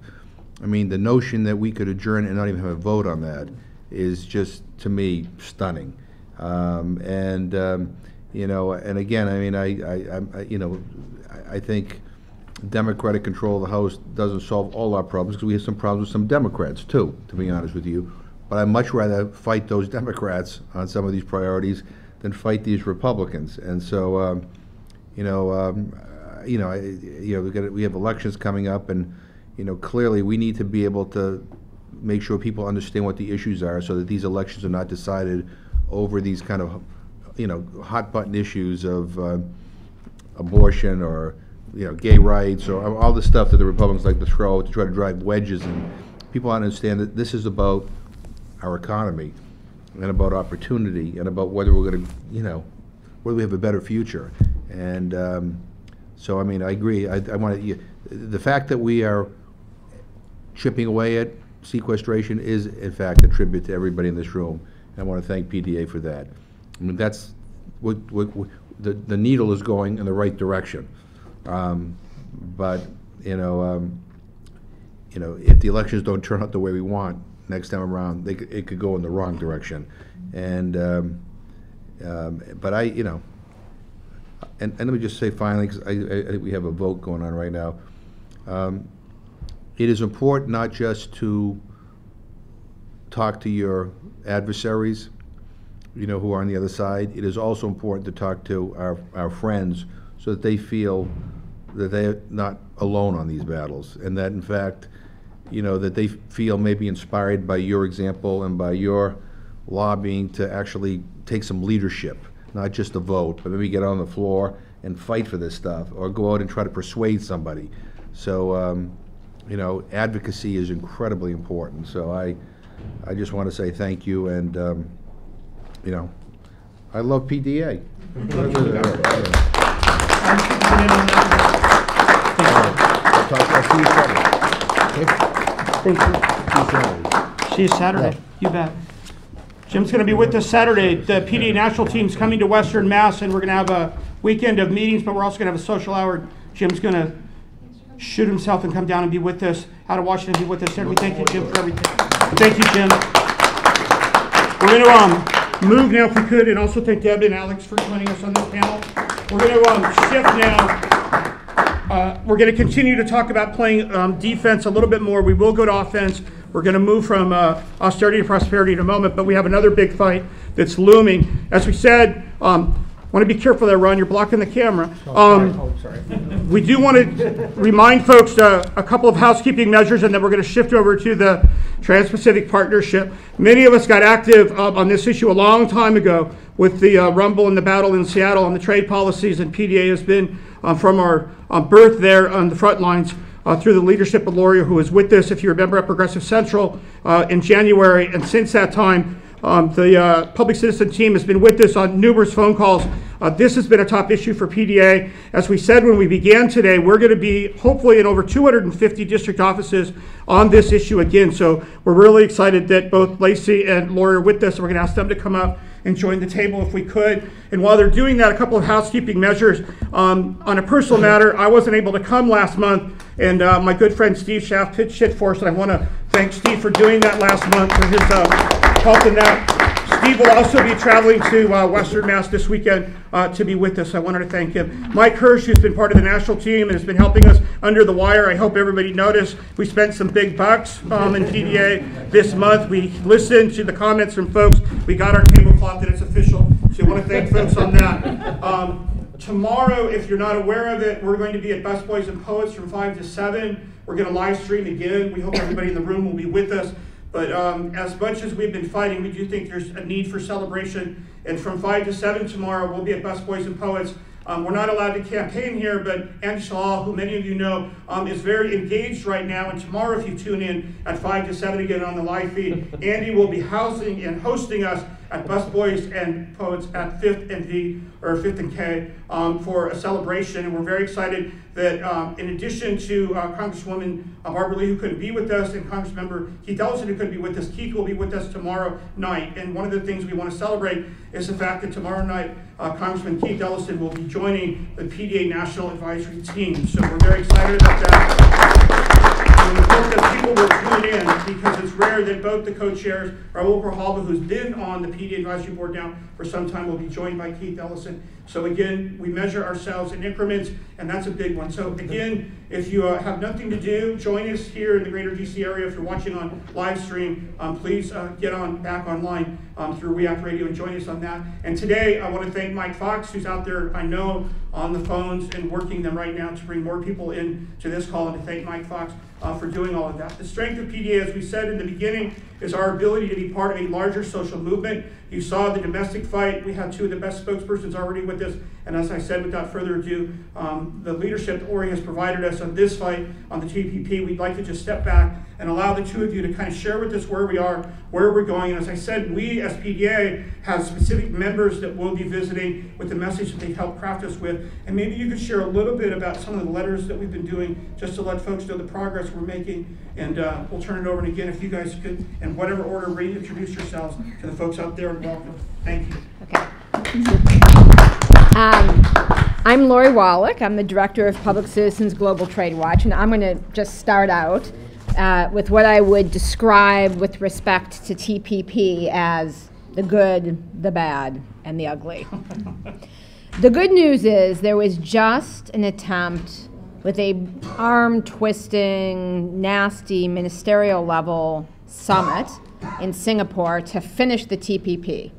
T: I mean, the notion that we could adjourn and not even have a vote on that is just, to me, stunning. You know, and again, I mean, I think Democratic control of the House doesn't solve all our problems, because we have some problems with some Democrats too, to be honest with you. But I'd much rather fight those Democrats on some of these priorities than fight these Republicans. And so, we have elections coming up, and you know, clearly we need to be able to make sure people understand what the issues are, so that these elections are not decided over these kind of, you know, hot button issues of abortion or, you know, gay rights, or all the stuff that the Republicans like to throw to try to drive wedges. And people understand that this is about our economy and about opportunity and about whether we're going to, you know, whether we have a better future. And so, I mean, I agree. I want to, the fact that we are chipping away at sequestration is, in fact, a tribute to everybody in this room. I want to thank PDA for that. I mean, that's the needle is going in the right direction. But you know, if the elections don't turn out the way we want next time around, it could go in the wrong direction. And but you know, and let me just say finally, because I think we have a vote going on right now. It is important not just to talk to your adversaries, you know, who are on the other side. It is also important to talk to our friends, so that they feel that they're not alone on these battles, and that in fact, you know, that they feel maybe inspired by your example and by your lobbying to actually take some leadership, not just a vote, but maybe get on the floor and fight for this stuff, or go out and try to persuade somebody. So, you know, advocacy is incredibly important. So I just want to say thank you, and you know, I love PDA.
B: I'll talk to you Saturday. See you Saturday. You bet. Jim's going to be with us Saturday. The PDA national team's coming to Western Mass, and we're going to have a weekend of meetings, but we're also going to have a social hour. Jim's going to shoot himself and come down and be with us out of Washington, be with us. And we thank you, Jim, for everything. Thank you, Jim. We're going to move now if we could, and also thank Deb and Alex for joining us on this panel. We're going to shift now. We're going to continue to talk about playing defense a little bit more. We will go to offense. We're going to move from austerity to prosperity in a moment, but we have another big fight that's looming. As we said, want to be careful there, Ron. You're blocking the camera. Sorry. We do want to remind folks a couple of housekeeping measures, and then we're going to shift over to the Trans-Pacific Partnership. Many of us got active on this issue a long time ago with the rumble and the battle in Seattle on the trade policies, and PDA has been from our birth there on the front lines through the leadership of Lori, who was with us, if you remember, at Progressive Central in January, and since that time, the public citizen team has been with us on numerous phone calls. This has been a top issue for PDA. As we said when we began today, we're going to be hopefully in over 250 district offices on this issue again. So we're really excited that both Lacey and Lori are with us. We're going to ask them to come up and join the table if we could. And while they're doing that, a couple of housekeeping measures. On a personal matter, I wasn't able to come last month, and my good friend Steve Schaff pitched it for us, and I want to thank Steve for doing that last month, for his help in that. Steve will also be traveling to Western Mass this weekend to be with us. I wanted to thank him. Mike Hirsch, who's been part of the national team and has been helping us under the wire. I hope everybody noticed we spent some big bucks in PDA this month. We listened to the comments from folks. We got our tablecloth and it's official. So I want to thank folks on that. Tomorrow, if you're not aware of it, we're going to be at Busboys and Poets from 5 to 7. We're going to live stream again. We hope everybody in the room will be with us. But as much as we've been fighting, we do think there's a need for celebration. And from 5 to 7 tomorrow, we'll be at Busboys and Poets. We're not allowed to campaign here, but Andy Shalal, who many of you know, is very engaged right now. And tomorrow, if you tune in at 5 to 7 again on the live feed, Andy will be housing and hosting us at Busboys and Poets at 5th and V, or 5th and K, for a celebration. And we're very excited that in addition to Congresswoman Barbara Lee, who couldn't be with us, and Congressmember Keith Ellison, who couldn't be with us, Keith will be with us tomorrow night. And one of the things we want to celebrate is the fact that tomorrow night, Congressman Keith Ellison will be joining the PDA National Advisory Team. So we're very excited about that. And we hope that people will tune in, because it's rare that both the co-chairs, Raul Grijalva, who's been on the PDA Advisory Board now for some time, will be joined by Keith Ellison. So again, we measure ourselves in increments, and that's a big one. So again, if you have nothing to do, join us here in the greater DC area. If you're watching on live stream, please get back online through React Radio and join us on that. And today, I want to thank Mike Fox, who's out there, I know, on the phones and working them right now to bring more people in to this call, and to thank Mike Fox for doing all of that. The strength of PDA, as we said in the beginning, is our ability to be part of a larger social movement. You saw the domestic fight. We had two of the best spokespersons already with us. And as I said, without further ado, the leadership that Ori has provided us on this fight on the TPP, we'd like to just step back and allow the two of you to kind of share with us where we are, where we're going. And as I said, we as PDA have specific members that will be visiting with the message that they've helped craft us with. And maybe you could share a little bit about some of the letters that we've been doing, just to let folks know the progress we're making. And we'll turn it over. And again, if you guys could, in whatever order, reintroduce yourselves to the folks out there, and welcome. Thank you.
A: Okay. I'm Lori Wallach. I'm the Director of Public Citizens Global Trade Watch, and I'm going to just start out with what I would describe with respect to TPP as the good, the bad, and the ugly. The good news is there was just an attempt with a arm-twisting, nasty, ministerial-level summit in Singapore to finish the TPP.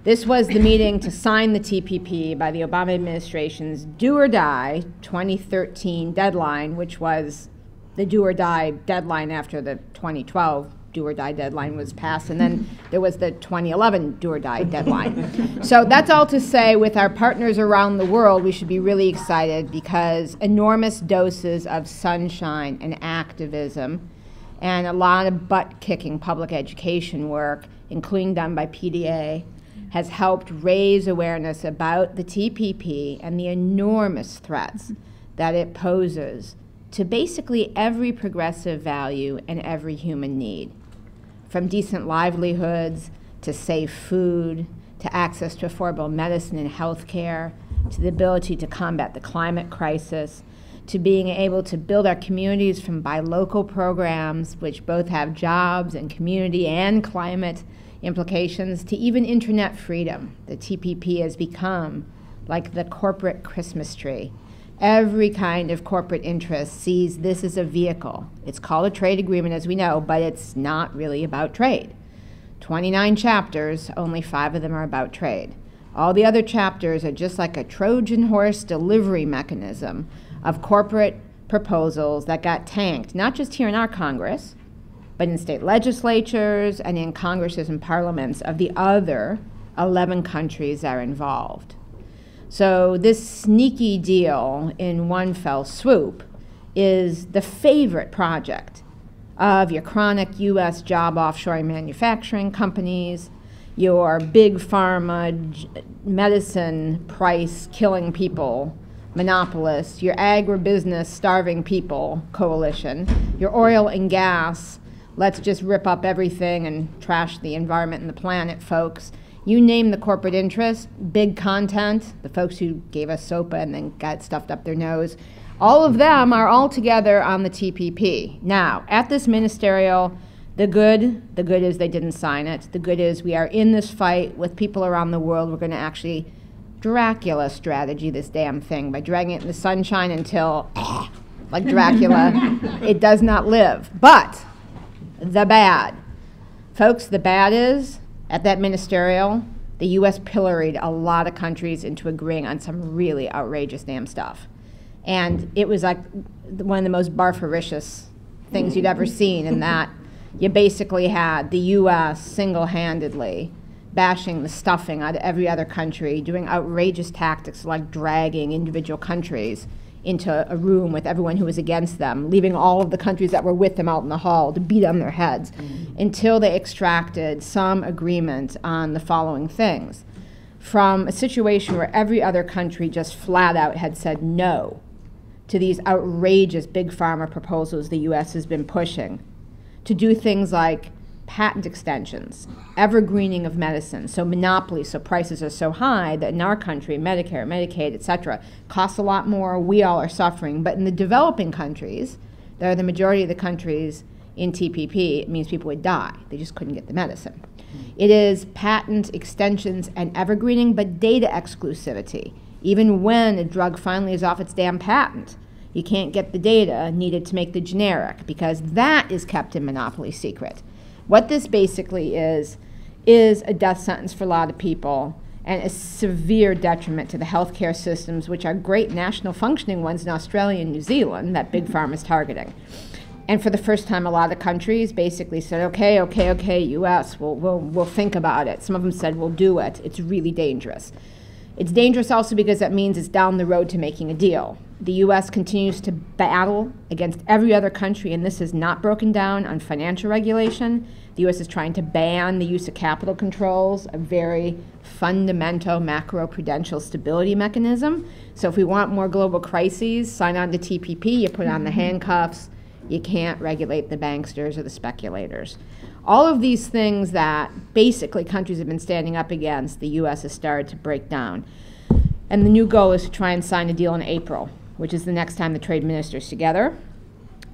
A: This was the meeting to sign the TPP by the Obama administration's do-or-die 2013 deadline, which was the do-or-die deadline after the 2012 do-or-die deadline was passed, and then there was the 2011 do-or-die deadline. So that's all to say, with our partners around the world, we should be really excited, because enormous doses of sunshine and activism and a lot of butt-kicking public education work, including done by PDA, has helped raise awareness about the TPP and the enormous threats that it poses to basically every progressive value and every human need, from decent livelihoods to safe food, to access to affordable medicine and health care, to the ability to combat the climate crisis, to being able to build our communities from buy local programs, which both have jobs and community and climate implications to even internet freedom. The TPP has become like the corporate Christmas tree. Every kind of corporate interest sees this as a vehicle. It's called a trade agreement, as we know, but it's not really about trade. 29 chapters, only 5 of them are about trade. All the other chapters are just like a Trojan horse delivery mechanism of corporate proposals that got tanked, not just here in our Congress, but in state legislatures and in Congresses and parliaments of the other 11 countries that are involved. So this sneaky deal in one fell swoop is the favorite project of your chronic U.S. job offshoring manufacturing companies, your big pharma medicine price killing people monopolists, your agribusiness starving people coalition, your oil and gas, let's just rip up everything and trash the environment and the planet folks. You name the corporate interest, big content, the folks who gave us SOPA and then got stuffed up their nose, all of them are all together on the TPP. Now, at this ministerial, the good is they didn't sign it. The good is we are in this fight with people around the world. We're going to actually Dracula strategy this damn thing by dragging it in the sunshine until, like Dracula, it does not live. But the bad. Folks, the bad is, at that ministerial, the U.S. pilloried a lot of countries into agreeing on some really outrageous damn stuff. And it was like one of the most barbaricious things you'd ever seen, in that you basically had the U.S. single-handedly bashing the stuffing out of every other country, doing outrageous tactics like dragging individual countries into a room with everyone who was against them, leaving all of the countries that were with them out in the hall to beat on their heads, until they extracted some agreement on the following things. From a situation where every other country just flat out had said no to these outrageous big pharma proposals the U.S. has been pushing, to do things like patent extensions, evergreening of medicine, so monopoly, so prices are so high that in our country, Medicare, Medicaid, et cetera, costs a lot more, we all are suffering. But in the developing countries, that are the majority of the countries in TPP, it means people would die. They just couldn't get the medicine. It is patent extensions and evergreening, but data exclusivity. Even when a drug finally is off its damn patent, you can't get the data needed to make the generic, because that is kept in monopoly secret. What this basically is a death sentence for a lot of people and a severe detriment to the healthcare systems, which are great national functioning ones in Australia and New Zealand that Big Pharma is targeting. And for the first time, a lot of countries basically said, okay, U.S., we'll think about it. Some of them said, we'll do it. It's really dangerous. It's dangerous also because that means it's down the road to making a deal. The U.S. continues to battle against every other country, and this has not broken down on financial regulation. The U.S. is trying to ban the use of capital controls, a very fundamental macro-prudential stability mechanism. So if we want more global crises, sign on to TPP, you put on the handcuffs, you can't regulate the banksters or the speculators. All of these things that basically countries have been standing up against, the U.S. has started to break down. And the new goal is to try and sign a deal in April, which is the next time the trade ministers together.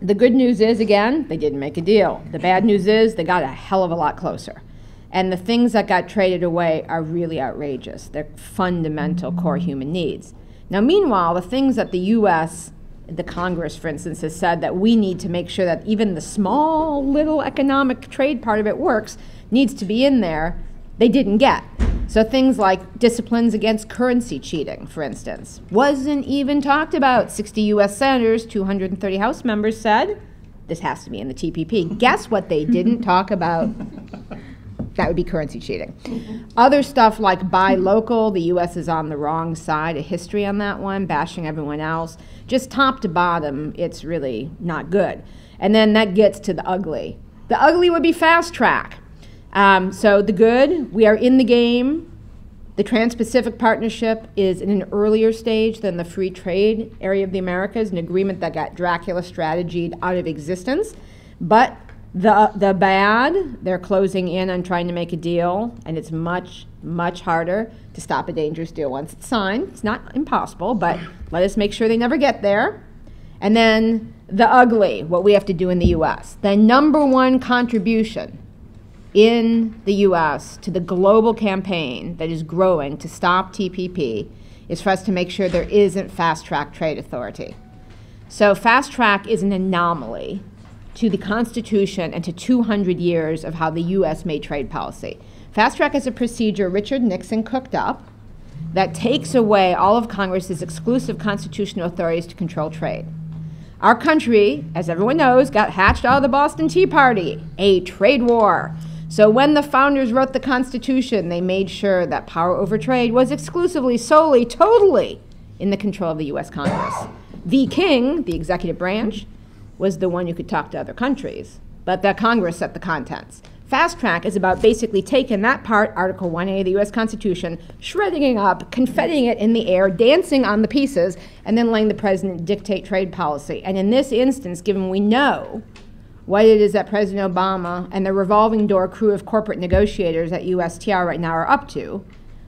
A: The good news is, again, they didn't make a deal. The bad news is they got a hell of a lot closer. And the things that got traded away are really outrageous. They're fundamental core human needs. Now, meanwhile, the things that the U.S., the Congress, for instance, has said that we need to make sure that even the small little economic trade part of it works, needs to be in there, they didn't get. So things like disciplines against currency cheating, for instance, wasn't even talked about. 60 U.S. senators, 230 House members said, this has to be in the TPP. Guess what they didn't talk about? That would be currency cheating. Other stuff like buy local, the U.S. is on the wrong side of history on that one, bashing everyone else. Just top to bottom, it's really not good. And then that gets to the ugly. The ugly would be fast track. So the good, we are in the game. The Trans-Pacific Partnership is in an earlier stage than the free trade area of the Americas, an agreement that got Dracula strategied out of existence. But the bad, they're closing in on trying to make a deal, and it's much, much harder to stop a dangerous deal once it's signed. It's not impossible, but let us make sure they never get there. And then the ugly, what we have to do in the U.S. The number one contribution in the U.S. to the global campaign that is growing to stop TPP is for us to make sure there isn't fast-track trade authority. So fast-track is an anomaly to the Constitution and to 200 years of how the U.S. made trade policy. Fast-track is a procedure Richard Nixon cooked up that takes away all of Congress's exclusive constitutional authorities to control trade. Our country, as everyone knows, got hatched out of the Boston Tea Party, a trade war. So when the founders wrote the Constitution, they made sure that power over trade was exclusively, solely, totally in the control of the U.S. Congress. The king, the executive branch, was the one who could talk to other countries, but the Congress set the contents. Fast track is about basically taking that part, Article 1A of the U.S. Constitution, shredding it up, confettiing it in the air, dancing on the pieces, and then letting the president dictate trade policy. And in this instance, given we know what it is that President Obama and the revolving door crew of corporate negotiators at USTR right now are up to,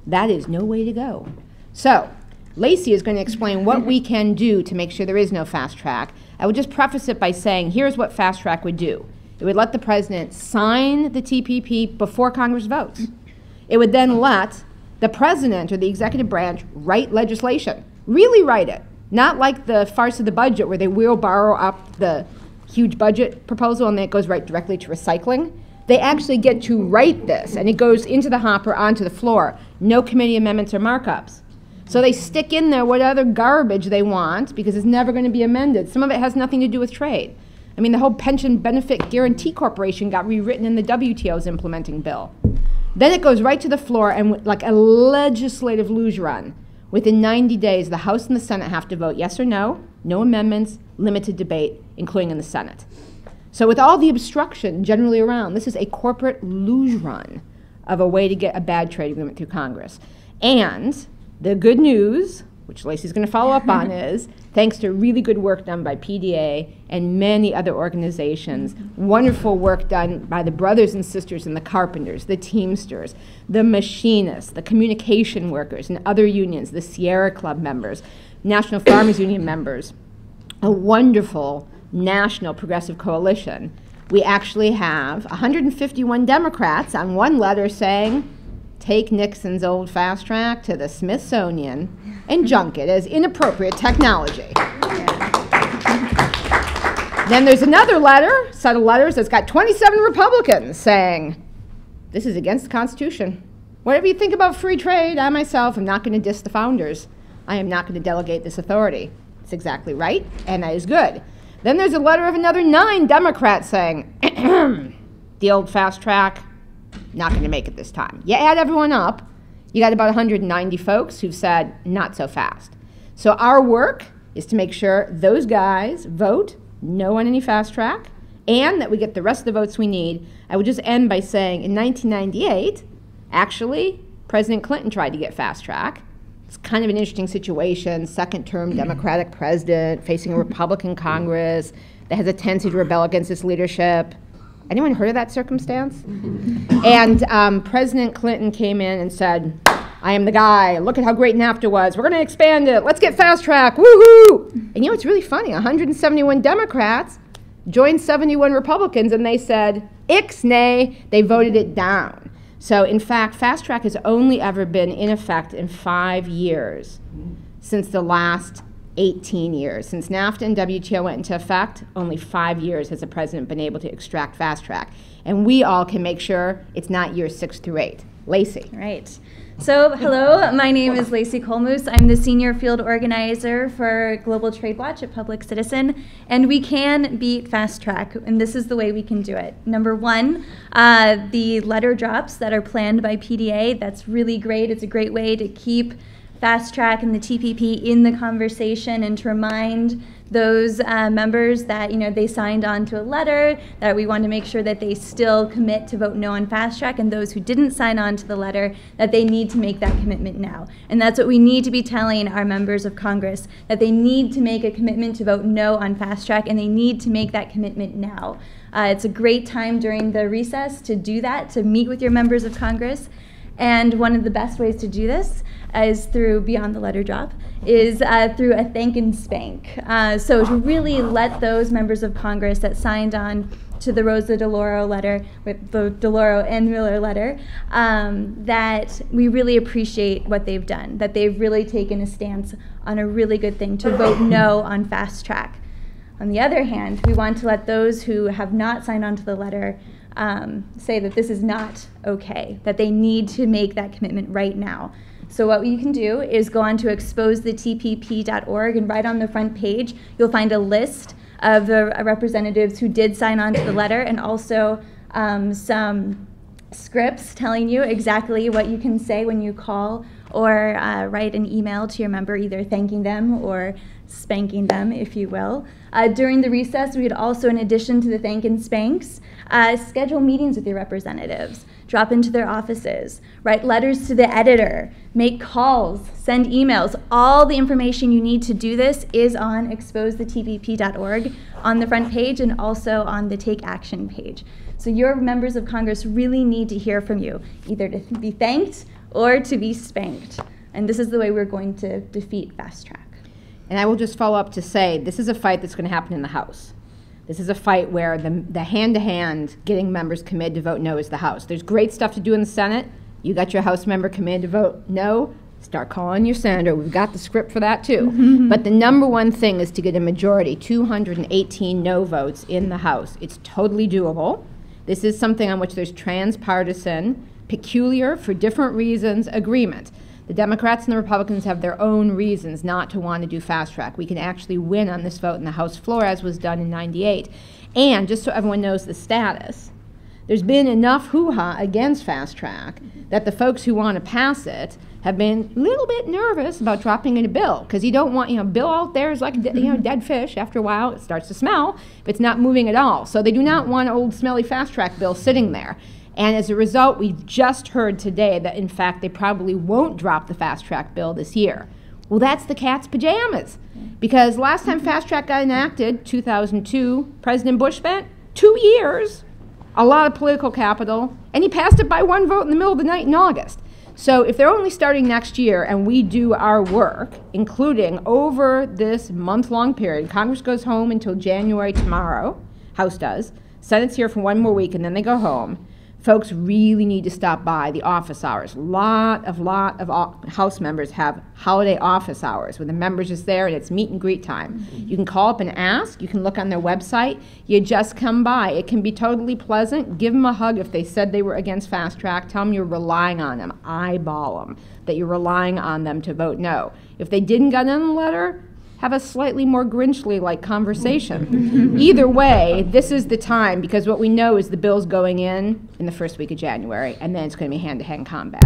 A: that is no way to go. So, Lacey is going to explain what we can do to make sure there is no fast track. I would just preface it by saying, here's what fast track would do. It would let the president sign the TPP before Congress votes. It would then let the president or the executive branch write legislation, really write it, not like the farce of the budget where they wheelbarrow up the huge budget proposal and then it goes right directly to recycling. They actually get to write this and it goes into the hopper onto the floor. No committee amendments or markups. So they stick in there what other garbage they want because it's never going to be amended. Some of it has nothing to do with trade. I mean, the whole Pension Benefit Guarantee Corporation got rewritten in the WTO's implementing bill. Then it goes right to the floor and like a legislative luge run. Within 90 days, the House and the Senate have to vote yes or no, no amendments, limited debate, including in the Senate. So with all the obstruction generally around, this is a corporate luge run of a way to get a bad trade agreement through Congress. And the good news, which Lacey's going to follow up on, is thanks to really good work done by PDA and many other organizations, wonderful work done by the brothers and sisters and the carpenters, the Teamsters, the machinists, the communication workers, and other unions, the Sierra Club members, National Farmers Union members, a wonderful national progressive coalition. We actually have 151 Democrats on one letter saying, take Nixon's old fast track to the Smithsonian and junk it as inappropriate technology. Then there's another letter, set of letters that's got 27 Republicans saying, this is against the Constitution. Whatever you think about free trade, I myself am not going to diss the founders. I am not going to delegate this authority. It's exactly right, and that is good. Then there's a letter of another 9 Democrats saying, the old fast track, not going to make it this time. You add everyone up, you got about 190 folks who've said, not so fast. So our work is to make sure those guys vote no on any fast track, and that we get the rest of the votes we need. I would just end by saying, in 1998, actually, President Clinton tried to get fast track. It's kind of an interesting situation, second-term Democratic president facing a Republican Congress that has a tendency to rebel against its leadership. Anyone heard of that circumstance? And President Clinton came in and said, I am the guy. Look at how great NAFTA was. We're going to expand it. Let's get fast track. Woohoo! And you know what's really funny? 171 Democrats joined 71 Republicans, and they said, ixnay. They voted it down. So, in fact, fast track has only ever been in effect in 5 years since the last 18 years. Since NAFTA and WTO went into effect, only 5 years has the president been able to extract fast track. And we all can make sure it's not years 6 through 8. Lacey.
E: Right. So, hello, my name is Lacey Colmoose. I'm the Senior Field Organizer for Global Trade Watch at Public Citizen, and we can beat fast track, and this is the way we can do it. Number one, the letter drops that are planned by PDA, that's really great. It's a great way to keep fast track and the TPP in the conversation and to remind those members that, you know, they signed on to a letter, that we want to make sure that they still commit to vote no on fast track, and those who didn't sign on to the letter, that they need to make that commitment now. And that's what we need to be telling our members of Congress, that they need to make a commitment to vote no on fast track, and they need to make that commitment now. It's a great time during the recess to do that, to meet with your members of Congress. And one of the best ways to do this is through, beyond the letter drop, is through a thank and spank. So to really let those members of Congress that signed on to the Rosa DeLauro letter, with the DeLauro and Miller letter, that we really appreciate what they've done, that they've really taken a stance on a really good thing to vote no on fast track. On the other hand, we want to let those who have not signed on to the letter say that this is not okay, that they need to make that commitment right now. So what you can do is go on to exposethetpp.org, and right on the front page, you'll find a list of the representatives who did sign on to the letter, and also some scripts telling you exactly what you can say when you call or write an email to your member, either thanking them or spanking them, if you will. During the recess, we'd also, in addition to the thank and spanks, schedule meetings with your representatives, drop into their offices, write letters to the editor, make calls, send emails. All the information you need to do this is on exposethetpp.org on the front page and also on the Take Action page. So your members of Congress really need to hear from you, either to be thanked or to be spanked. And this is the way we're going to defeat fast track.
A: And I will just follow up to say, this is a fight that's going to happen in the House. This is a fight where the hand-to-hand getting members committed to vote no is the House. There's great stuff to do in the Senate. You got your House member committed to vote no, start calling your senator. We've got the script for that too. But the number one thing is to get a majority, 218 no votes in the House. It's totally doable. This is something on which there's transpartisan, peculiar, for different reasons, agreement. The Democrats and the Republicans have their own reasons not to want to do fast track. We can actually win on this vote in the House floor, as was done in '98. And just so everyone knows the status, there's been enough hoo-ha against fast track that the folks who want to pass it have been a little bit nervous about dropping in a bill, because you don't want, bill out there is like a dead fish. After a while, it starts to smell if it's not moving at all. So they do not want an old smelly fast track bill sitting there. And as a result, we just heard today that, in fact, they probably won't drop the fast track bill this year. Well, that's the cat's pajamas. Because last time fast track got enacted, 2002, President Bush spent 2 years, a lot of political capital, and he passed it by one vote in the middle of the night in August. So if they're only starting next year and we do our work, including over this month-long period, Congress goes home until January tomorrow, House does, Senate's here for one more week, and then they go home. Folks really need to stop by the office hours. Lot of House members have holiday office hours where the members is there and it's meet and greet time. You can call up and ask. You can look on their website. You just come by. It can be totally pleasant. Give them a hug if they said they were against fast track. Tell them you're relying on them. Eyeball them, that you're relying on them to vote no. If they didn't get in the letter, have a slightly more Grinchly-like conversation. Either way, this is the time, because what we know is the bill's going in the first week of January, and then it's going to be hand-to-hand combat.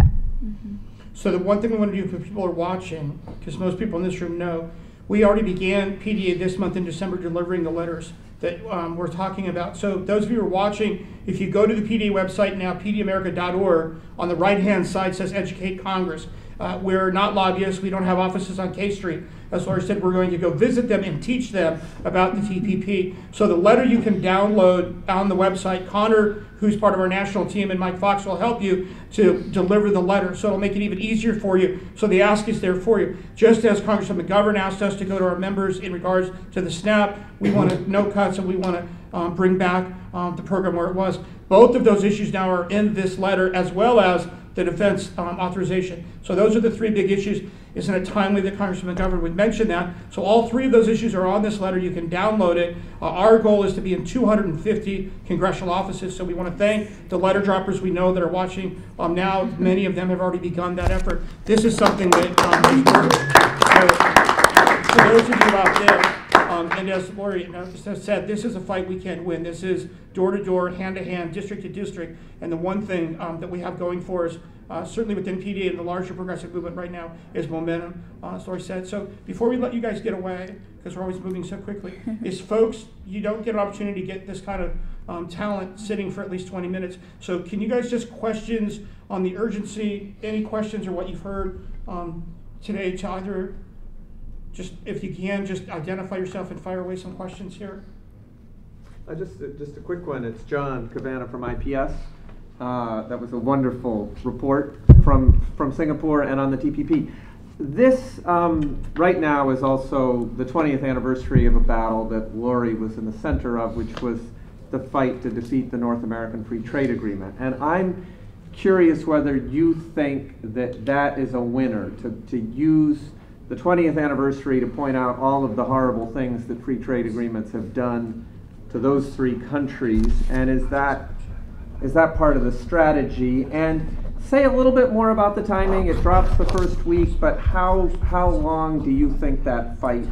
B: So the one thing we want to do for people who are watching, because most people in this room know, we already began PDA this month in December delivering the letters that we're talking about. So those of you who are watching, if you go to the PDA website now, pdamerica.org, on the right-hand side says Educate Congress. We're not lobbyists. We don't have offices on K Street. As Laura said, we're going to go visit them and teach them about the TPP. So the letter you can download on the website. Connor, who's part of our national team, and Mike Fox will help you to deliver the letter. So it'll make it even easier for you. So the ask is there for you. Just as Congressman McGovern asked us to go to our members in regards to the SNAP, we want to no cuts and we want to bring back the program where it was. Both of those issues now are in this letter, as well as the defense authorization. So those are the three big issues. Isn't it timely that Congressman McGovern would mention that? So all three of those issues are on this letter. You can download it. Our goal is to be in 250 congressional offices. So we want to thank the letter droppers we know that are watching now. Many of them have already begun that effort. This is something that is working. So for those of you out there, and as Lori said, this is a fight we can't win. This is door-to-door, hand-to-hand, district-to-district. And the one thing that we have going for us, certainly within PDA and the larger progressive movement right now, is momentum, as Lori said. So before we let you guys get away, because we're always moving so quickly, is folks, you don't get an opportunity to get this kind of talent sitting for at least 20 minutes. So can you guys just questions on the urgency, any questions or what you've heard today to either, just if you can, just identify yourself and fire away some questions here.
L: Just a quick one. It's John Cabana from IPS. That was a wonderful report from Singapore and on the TPP. This right now is also the 20th anniversary of a battle that Lori was in the center of, which was the fight to defeat the North American Free Trade Agreement. And I'm curious whether you think that that is a winner, to use the 20th anniversary to point out all of the horrible things that free trade agreements have done to those three countries, and is that part of the strategy? And say a little bit more about the timing. It drops the first week, but how long do you think that fight,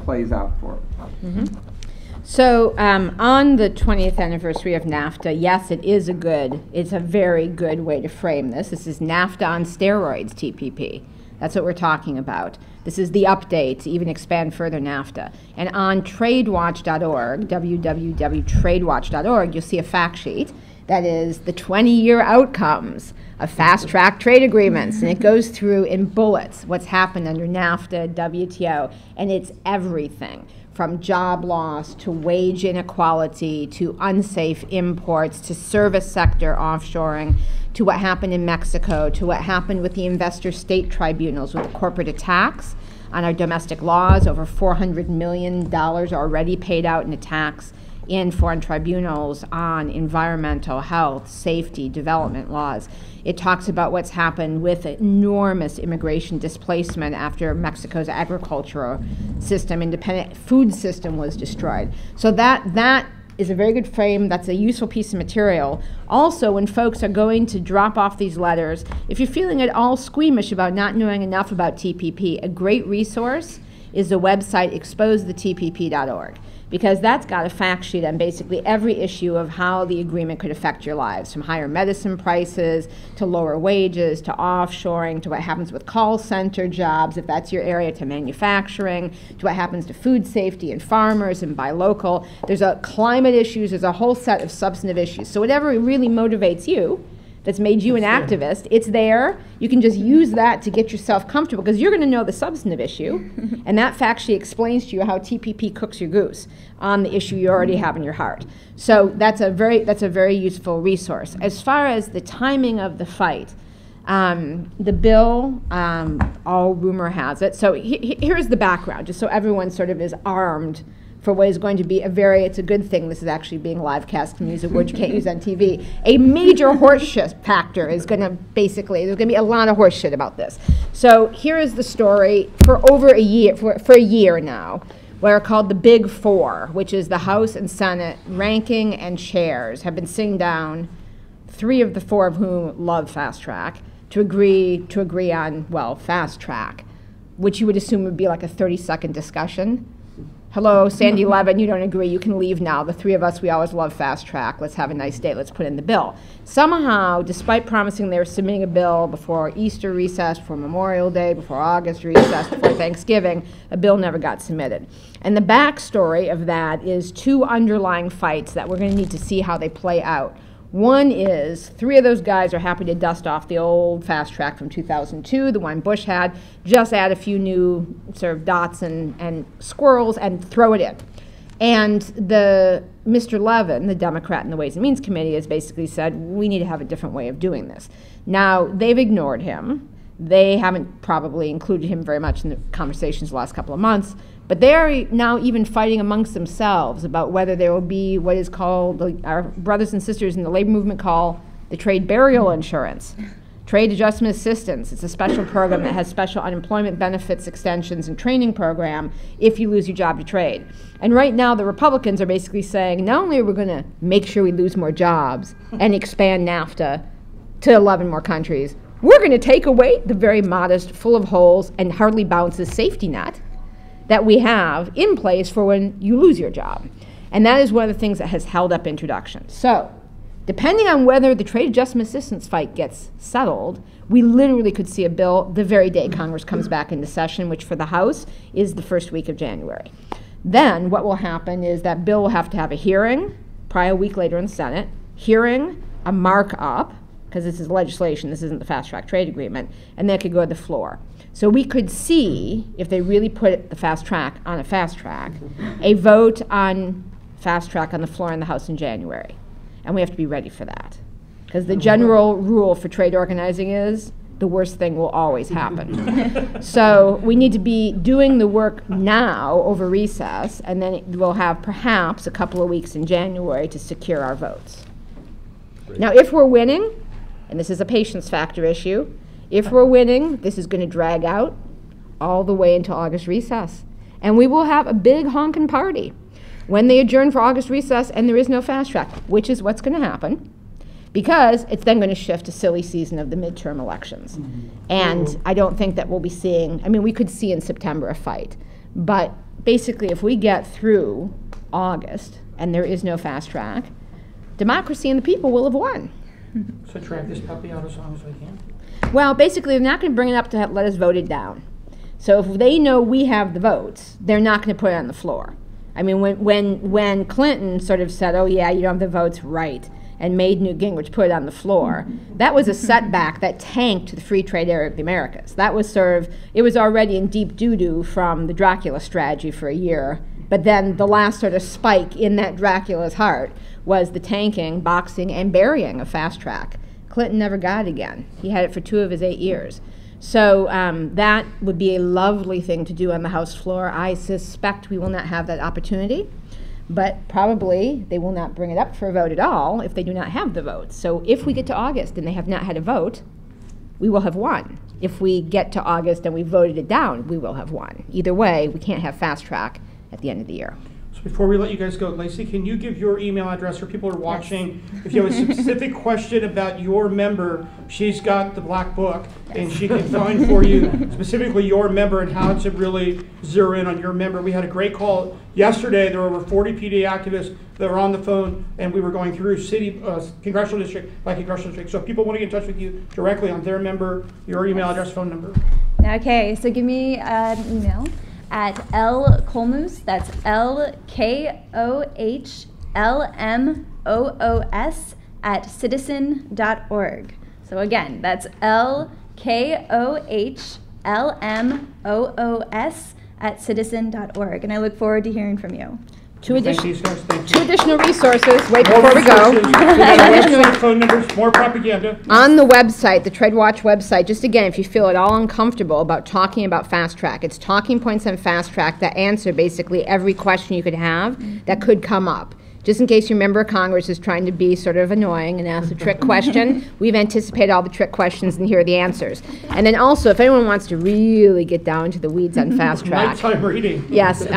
L: plays out for?
A: Mm-hmm. So on the 20th anniversary of NAFTA, yes, it's a very good way to frame this. This is NAFTA on steroids, TPP. That's what we're talking about. This is the update to even expand further NAFTA. And on tradewatch.org, www.tradewatch.org, you'll see a fact sheet that is the 20-year outcomes of fast-track trade agreements. And it goes through in bullets what's happened under NAFTA, WTO, and it's everything from job loss to wage inequality to unsafe imports to service sector offshoring to what happened in Mexico, to what happened with the investor state tribunals with the corporate attacks on our domestic laws, over $400 million already paid out in attacks in foreign tribunals on environmental, health, safety, development laws. It talks about what's happened with enormous immigration displacement after Mexico's agricultural system, independent food system was destroyed. So that is a very good frame. That's a useful piece of material. Also, when folks are going to drop off these letters, if you're feeling at all squeamish about not knowing enough about TPP, a great resource is the website exposethetpp.org, because that's got a fact sheet on basically every issue of how the agreement could affect your lives, from higher medicine prices to lower wages to offshoring to what happens with call center jobs, if that's your area, to manufacturing, to what happens to food safety and farmers and buy local. There's climate issues, there's a whole set of substantive issues. So whatever really motivates you, that's made you an activist, it's there. You can just use that to get yourself comfortable, because you're going to know the substantive issue, and that fact sheet explains to you how TPP cooks your goose on the issue you already have in your heart. So that's a very useful resource. As far as the timing of the fight, the bill, all rumor has it. So here's the background, just so everyone sort of is armed for what is going to be it's a good thing this is actually being live cast, and use a word you can't use on TV. A major horseshit factor is going to there's going to be a lot of horseshit about this. So here is the story for over a year, for a year now, what are called the Big Four, which is the House and Senate ranking and chairs, have been sitting down, 3 of the 4 of whom love fast track, to agree on, fast track, which you would assume would be like a 30-second discussion. Hello, Sandy Levin, you don't agree, you can leave now. The 3 of us, we always love fast track. Let's have a nice day, let's put in the bill. Somehow, despite promising they were submitting a bill before Easter recess, before Memorial Day, before August recess, before Thanksgiving, a bill never got submitted. And the backstory of that is 2 underlying fights that we're going to need to see how they play out. One is 3 of those guys are happy to dust off the old fast track from 2002, the one Bush had, just add a few new sort of dots and squirrels and throw it in. And Mr. Levin, the Democrat in the Ways and Means Committee, has basically said, we need to have a different way of doing this. Now, they've ignored him. They haven't probably included him very much in the conversations the last couple of months. But they're now even fighting amongst themselves about whether there will be what is called, our brothers and sisters in the labor movement call, the trade burial insurance, trade adjustment assistance. It's a special program that has special unemployment benefits, extensions, and training program if you lose your job to trade. And right now the Republicans are basically saying, not only are we going to make sure we lose more jobs and expand NAFTA to 11 more countries, we're going to take away the very modest, full of holes, and hardly bounces safety net that we have in place for when you lose your job. And that is one of the things that has held up introduction. So, depending on whether the trade adjustment assistance fight gets settled, we literally could see a bill the very day Congress comes back into session, which for the House is the first week of January. Then what will happen is that bill will have to have a hearing, probably a week later in the Senate, hearing, a markup, because this is legislation, this isn't the fast track trade agreement, and then it could go to the floor. So we could see, if they really put the fast track on a fast track, a vote on fast track on the floor in the House in January. And we have to be ready for that. Because the general rule for trade organizing is the worst thing will always happen. So we need to be doing the work now over recess, and then we'll have perhaps a couple of weeks in January to secure our votes. Great. Now, if we're winning, and this is a patience factor issue, if we're winning, this is going to drag out all the way into August recess. And we will have a big honkin' party when they adjourn for August recess and there is no fast track, which is what's going to happen, because it's then going to shift to silly season of the midterm elections. And I don't think that we'll be seeing, I mean, we could see in September a fight, but basically if we get through August and there is no fast track, democracy and the people will have won.
B: So drag this puppy out as long as we can.
A: Well, basically they're not going to bring it up to let us vote it down. So if they know we have the votes, they're not going to put it on the floor. I mean, when Clinton sort of said, oh yeah, you don't have the votes, right, and made Newt Gingrich put it on the floor, that was a setback that tanked the free trade area of the Americas. That was sort of, it was already in deep doo-doo from the Dracula strategy for a year, but then the last sort of spike in that Dracula's heart was the tanking, boxing, and burying of fast track. Clinton never got it again. He had it for 2 of his 8 years. So that would be a lovely thing to do on the House floor. I suspect we will not have that opportunity, but probably they will not bring it up for a vote at all if they do not have the votes. So if we get to August and they have not had a vote, we will have won. If we get to August and we voted it down, we will have won. Either way, we can't have fast track at the end of the year.
B: So before we let you guys go, Lacey, can you give your email address for people who are watching? Yes. If you have a specific question about your member, she's got the black book, and she can find for you specifically your member and how to really zero in on your member. We had a great call yesterday. There were over 40 PDA activists that were on the phone, and we were going through city, congressional district by congressional district. So if people want to get in touch with you directly on their member, your email address, phone number.
E: Okay, so give me an email at lkolmoos, that's LKOHLMOOS @citizen.org. So again, that's LKOHLMOOS @citizen.org. And I look forward to hearing from you.
A: Two additional resources. Wait before we go.
B: Phone numbers, more propaganda.
A: On the website, the TradeWatch website, just again, if you feel at all uncomfortable about talking about fast track, it's talking points on fast track that answer basically every question you could have that could come up. Just in case your member of Congress is trying to be sort of annoying and ask a trick question, we've anticipated all the trick questions and here are the answers. And then also, if anyone wants to really get down into the weeds on fast track.
B: Nighttime reading.
A: Yes,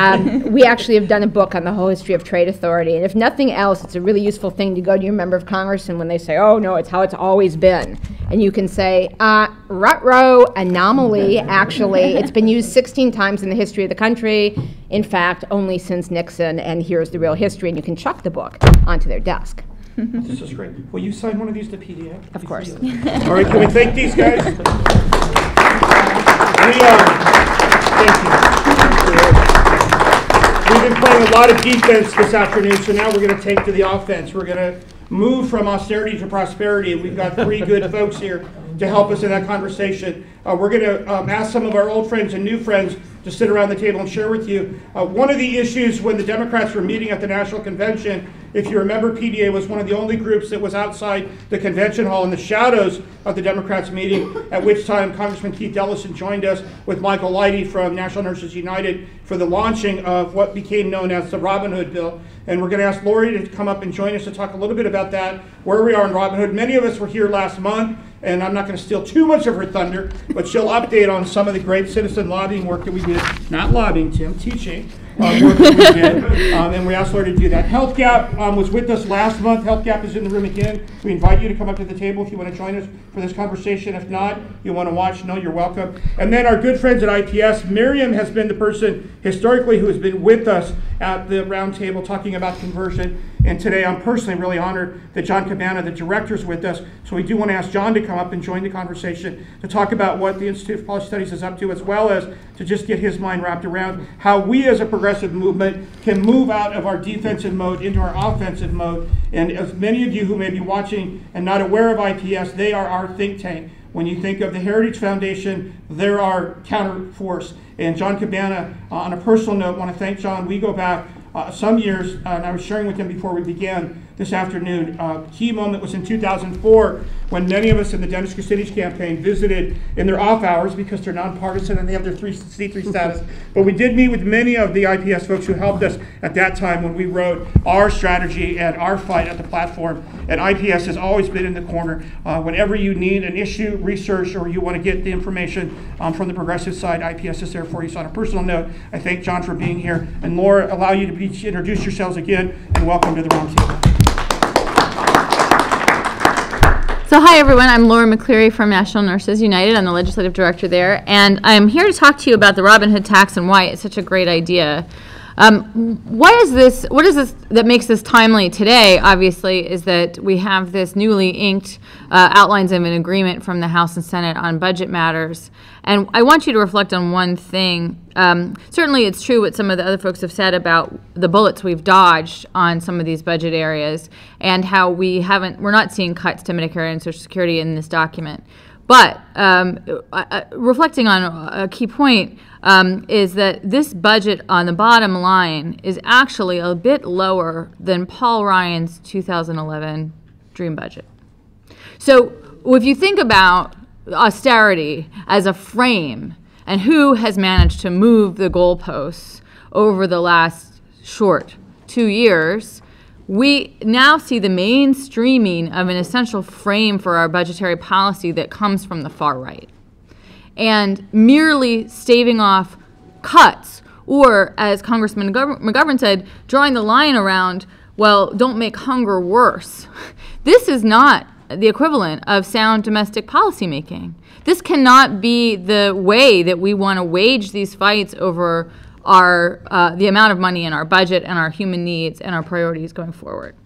A: we actually have done a book on the whole history of trade authority. And if nothing else, it's a really useful thing to go to your member of Congress and when they say, oh no, it's how it's always been. And you can say, ruh-roh, anomaly, actually. It's been used 16 times in the history of the country. In fact, only since Nixon, and here's the real history, and you can chuck the book onto their desk.
B: This is great. Will you sign one of these to PDA?
A: Of course.
B: All right, can we thank these guys? Thank you. We've been playing a lot of defense this afternoon, so now we're going to take to the offense. We're going to move from austerity to prosperity, and we've got 3 good folks here to help us in that conversation. We're going to ask some of our old friends and new friends to sit around the table and share with you. One of the issues when the Democrats were meeting at the National Convention, if you remember, PDA was one of the only groups that was outside the convention hall in the shadows of the Democrats meeting, at which time Congressman Keith Ellison joined us with Michael Leidy from National Nurses United for the launching of what became known as the Robin Hood bill. And we're going to ask Lori to come up and join us to talk a little bit about that, where we are in Robin Hood. Many of us were here last month, and I'm not going to steal too much of her thunder, but she'll update on some of the great citizen lobbying work that we did. Not lobbying, Tim, teaching. Work that we did, and we asked Lori to do that. Health Gap was with us last month. Health Gap is in the room again. We invite you to come up to the table if you want to join us for this conversation. If not, you want to watch, no, you're welcome. And then our good friends at IPS, Miriam has been the person historically who has been with us at the roundtable talking about conversion. And today I'm personally really honored that John Cabana, the director, is with us. So we do want to ask John to come up and join the conversation to talk about what the Institute of Policy Studies is up to, as well as to just get his mind wrapped around how we as a progressive movement can move out of our defensive mode into our offensive mode. And as many of you who may be watching and not aware of IPS, they are our think tank. When you think of the Heritage Foundation, they're our counter force. And John Cabana, on a personal note, want to thank John. We go back some years, and I was sharing with him before we began this afternoon. Key moment was in 2004 when many of us in the Dennis Kucinich campaign visited in their off hours because they're nonpartisan and they have their C3 status. But we did meet with many of the IPS folks who helped us at that time when we wrote our strategy and our fight at the platform. And IPS has always been in the corner. Whenever you need an issue researched or you want to get the information from the progressive side, IPS is there for you. So on a personal note, I thank John for being here. And Laura, allow you to introduce yourselves again, and welcome to the roundtable.
F: So hi everyone, I'm Laura McCleary from National Nurses United. I'm the legislative director there, and I'm here to talk to you about the Robin Hood tax and why it's such a great idea. What is this that makes this timely today, obviously, is that we have this newly inked outlines of an agreement from the House and Senate on budget matters. And I want you to reflect on one thing. Certainly it's true what some of the other folks have said about the bullets we've dodged on some of these budget areas and how we're not seeing cuts to Medicare and Social Security in this document. But reflecting on a key point is that this budget on the bottom line is actually a bit lower than Paul Ryan's 2011 dream budget. So if you think about austerity as a frame and who has managed to move the goalposts over the last short 2 years, we now see the mainstreaming of an essential frame for our budgetary policy that comes from the far right. And merely staving off cuts, or as Congressman McGovern said, drawing the line around, well, don't make hunger worse. This is not the equivalent of sound domestic policy making. This cannot be the way that we want to wage these fights over the amount of money in our budget and our human needs and our priorities going forward.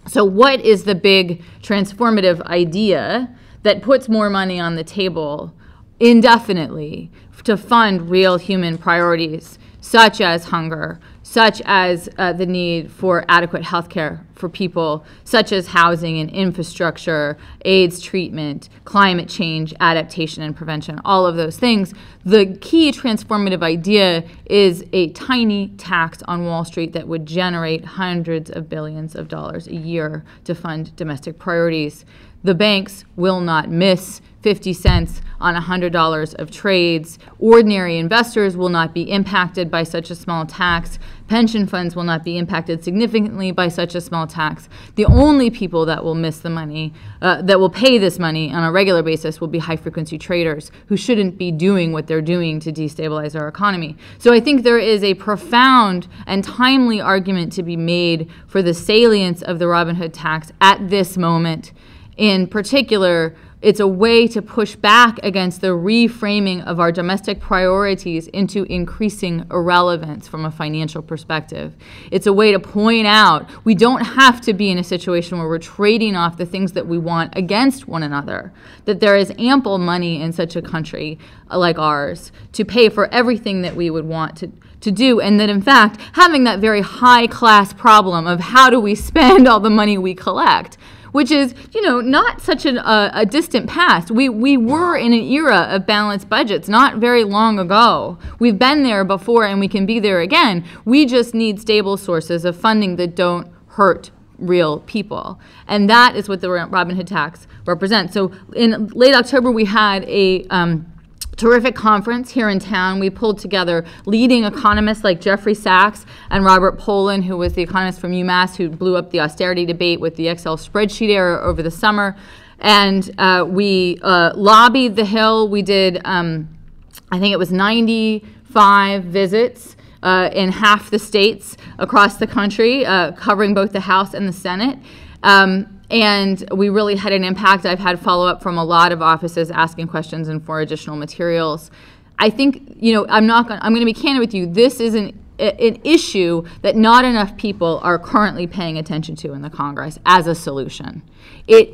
F: So what is the big transformative idea that puts more money on the table indefinitely to fund real human priorities such as hunger, such as the need for adequate health care for people, such as housing and infrastructure, AIDS treatment, climate change, adaptation and prevention, all of those things? The key transformative idea is a tiny tax on Wall Street that would generate hundreds of billions of dollars a year to fund domestic priorities. The banks will not miss 50 cents on $100 of trades. Ordinary investors will not be impacted by such a small tax. Pension funds will not be impacted significantly by such a small tax. The only people that will miss the money, that will pay this money on a regular basis, will be high-frequency traders who shouldn't be doing what they're doing to destabilize our economy. So I think there is a profound and timely argument to be made for the salience of the Robin Hood tax at this moment. In particular, it's a way to push back against the reframing of our domestic priorities into increasing irrelevance from a financial perspective. It's a way to point out we don't have to be in a situation where we're trading off the things that we want against one another, that there is ample money in such a country like ours to pay for everything that we would want to do, and that in fact, having that very high-class problem of how do we spend all the money we collect, which is, not such a distant past. We were in an era of balanced budgets not very long ago. We've been there before and we can be there again. We just need stable sources of funding that don't hurt real people. And that is what the Robin Hood tax represents. So in late October, we had a terrific conference here in town. We pulled together leading economists like Jeffrey Sachs and Robert Pollin, who was the economist from UMass who blew up the austerity debate with the Excel spreadsheet era over the summer. And we lobbied the Hill. We did, I think it was 95 visits in half the states across the country, covering both the House and the Senate. And we really had an impact. I've had follow-up from a lot of offices asking questions and for additional materials. I think, I'm going to be candid with you. This is an issue that not enough people are currently paying attention to in the Congress as a solution.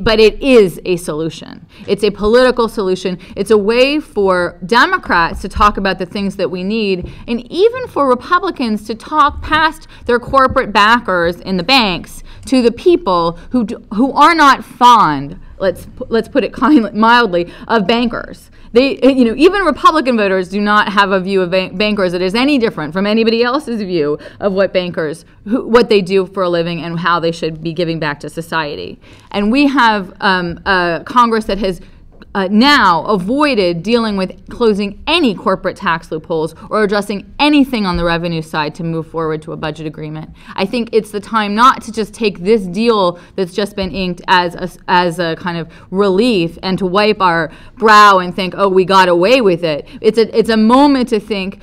F: But it is a solution. It's a political solution. It's a way for Democrats to talk about the things that we need, and even for Republicans to talk past their corporate backers in the banks to the people who are not fond let's put it mildly, of bankers. They, even Republican voters do not have a view of bankers that is any different from anybody else's view of what bankers, what they do for a living and how they should be giving back to society. And we have a Congress that has now avoided dealing with closing any corporate tax loopholes or addressing anything on the revenue side to move forward to a budget agreement. I think it's the time not to just take this deal that's just been inked as a kind of relief and to wipe our brow and think, oh, we got away with it. It's a moment to think,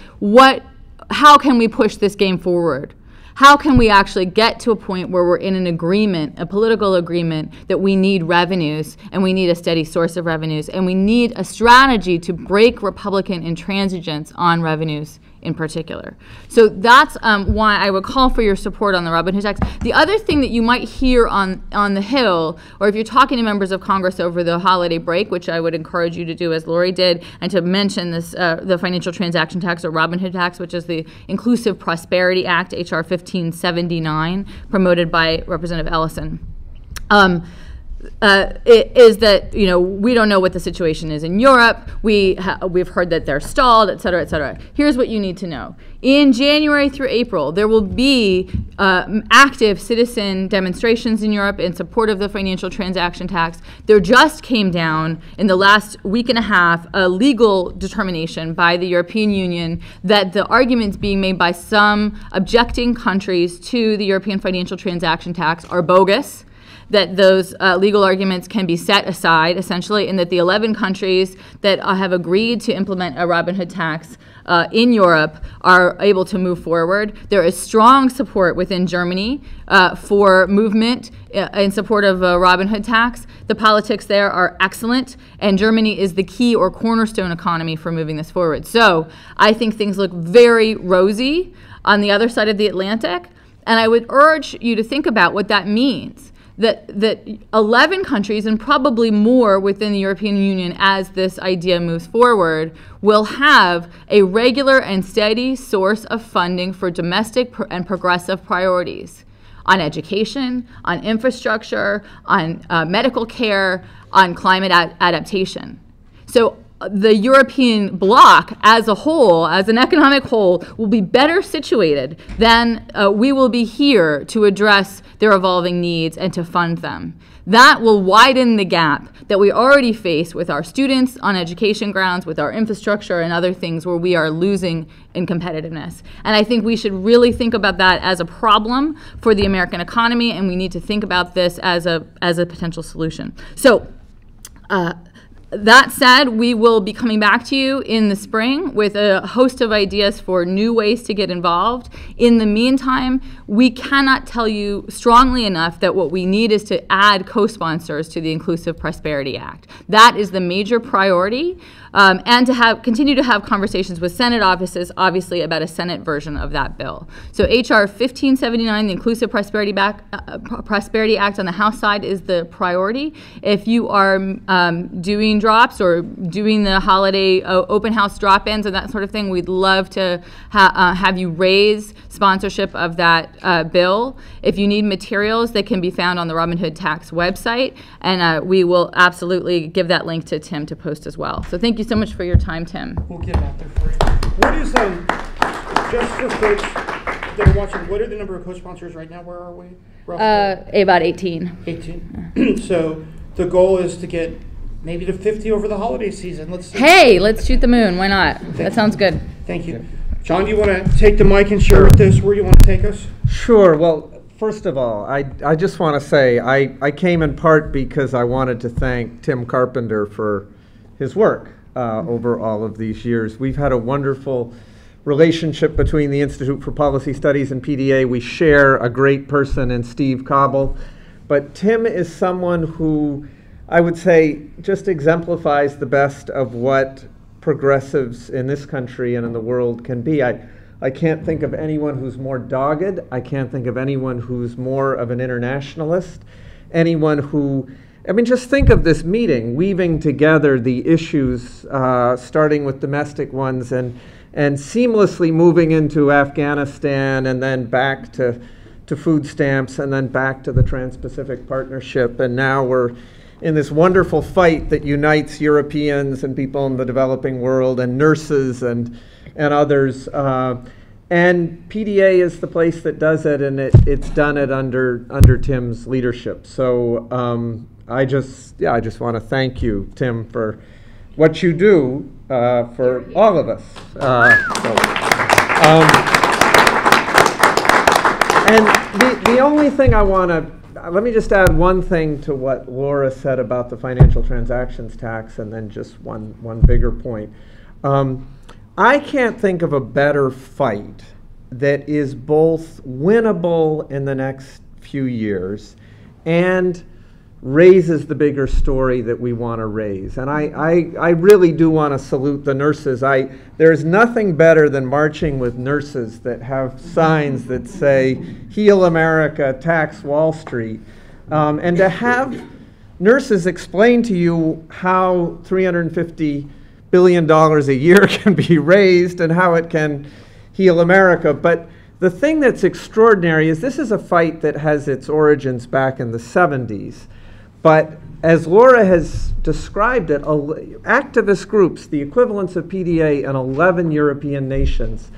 F: how can we push this game forward? How can we actually get to a point where we're in an agreement, a political agreement, that we need revenues and we need a steady source of revenues and we need a strategy to break Republican intransigence on revenues in particular. So that's why I would call for your support on the Robin Hood tax. The other thing that you might hear on the Hill, or if you're talking to members of Congress over the holiday break, which I would encourage you to do as Lori did, and to mention this, the financial transaction tax or Robin Hood tax, which is the Inclusive Prosperity Act, HR 1579, promoted by Representative Ellison. Is that, we don't know what the situation is in Europe. We've heard that they're stalled, et cetera, et cetera. Here's what you need to know. In January through April, there will be active citizen demonstrations in Europe in support of the financial transaction tax. There just came down in the last week and a half a legal determination by the European Union that the arguments being made by some objecting countries to the European financial transaction tax are bogus, that those legal arguments can be set aside, essentially, and that the 11 countries that have agreed to implement a Robin Hood tax in Europe are able to move forward. There is strong support within Germany for movement in support of a Robin Hood tax. The politics there are excellent, and Germany is the key or cornerstone economy for moving this forward. So I think things look very rosy on the other side of the Atlantic, and I would urge you to think about what that means. That 11 countries, and probably more within the European Union as this idea moves forward, will have a regular and steady source of funding for domestic and progressive priorities on education, on infrastructure, on medical care, on climate adaptation. So the European bloc as a whole, as an economic whole, will be better situated than we will be here to address their evolving needs and to fund them. That will widen the gap that we already face with our students on education grounds, with our infrastructure and other things where we are losing in competitiveness. And I think we should really think about that as a problem for the American economy, and we need to think about this as a potential solution. So, that said, we will be coming back to you in the spring with a host of ideas for new ways to get involved. In the meantime, we cannot tell you strongly enough that what we need is to add co-sponsors to the Inclusive Prosperity Act. That is the major priority, and to continue to have conversations with Senate offices, obviously, about a Senate version of that bill. So HR 1579, the Inclusive Prosperity Act on the House side, is the priority. If you are doing drops or doing the holiday open house drop-ins and that sort of thing, we'd love to have you raise sponsorship of that bill. If you need materials, they can be found on the Robin Hood Tax website, and we will absolutely give that link to Tim to post as well. So thank you so much for your time, Tim.
B: We'll get out there for you. What is, just for folks that are watching, what are the number of co-sponsors right now? Where are we?
F: About 18.
B: 18. So the goal is to get maybe to 50 over the holiday season. Let's
F: shoot the moon. Why not? That sounds good.
B: Thank you. John, do you want to take the mic and share with us where you want to take us?
L: Sure. Well, first of all, I just want to say I came in part because I wanted to thank Tim Carpenter for his work over all of these years. We've had a wonderful relationship between the Institute for Policy Studies and PDA. We share a great person in Steve Cobble. But Tim is someone who I would say just exemplifies the best of what progressives in this country and in the world can be. I can't think of anyone who's more dogged. I can't think of anyone who's more of an internationalist. Anyone who, just think of this meeting, weaving together the issues, starting with domestic ones and seamlessly moving into Afghanistan and then back to food stamps and then back to the Trans-Pacific Partnership. And now we're in this wonderful fight that unites Europeans and people in the developing world and nurses and others. And PDA is the place that does it, and it's done it under Tim's leadership. So I just want to thank you, Tim, for what you do for all of us. And the only thing I want to, let me just add one thing to what Laura said about the financial transactions tax, and then just one bigger point. I can't think of a better fight that is both winnable in the next few years and raises the bigger story that we want to raise. And I really do want to salute the nurses. There's nothing better than marching with nurses that have signs that say, "Heal America, tax Wall Street." And to have nurses explain to you how $350 billion a year can be raised and how it can heal America. But the thing that's extraordinary is this is a fight that has its origins back in the 70s. But as Laura has described it, activist groups, the equivalents of PDA in 11 European nations,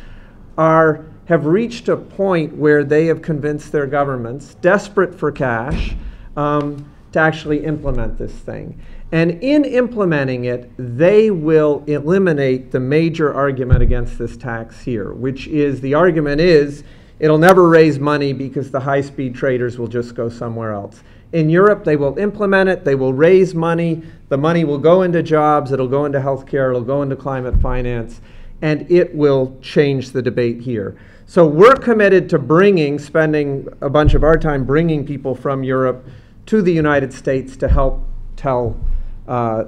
L: have reached a point where they have convinced their governments, desperate for cash, to actually implement this thing. And in implementing it, they will eliminate the major argument against this tax here, which is, the argument is, it'll never raise money because the high-speed traders will just go somewhere else. In Europe, they will implement it, they will raise money, the money will go into jobs, it'll go into healthcare, it'll go into climate finance, and it will change the debate here. So we're committed to spending a bunch of our time bringing people from Europe to the United States to help tell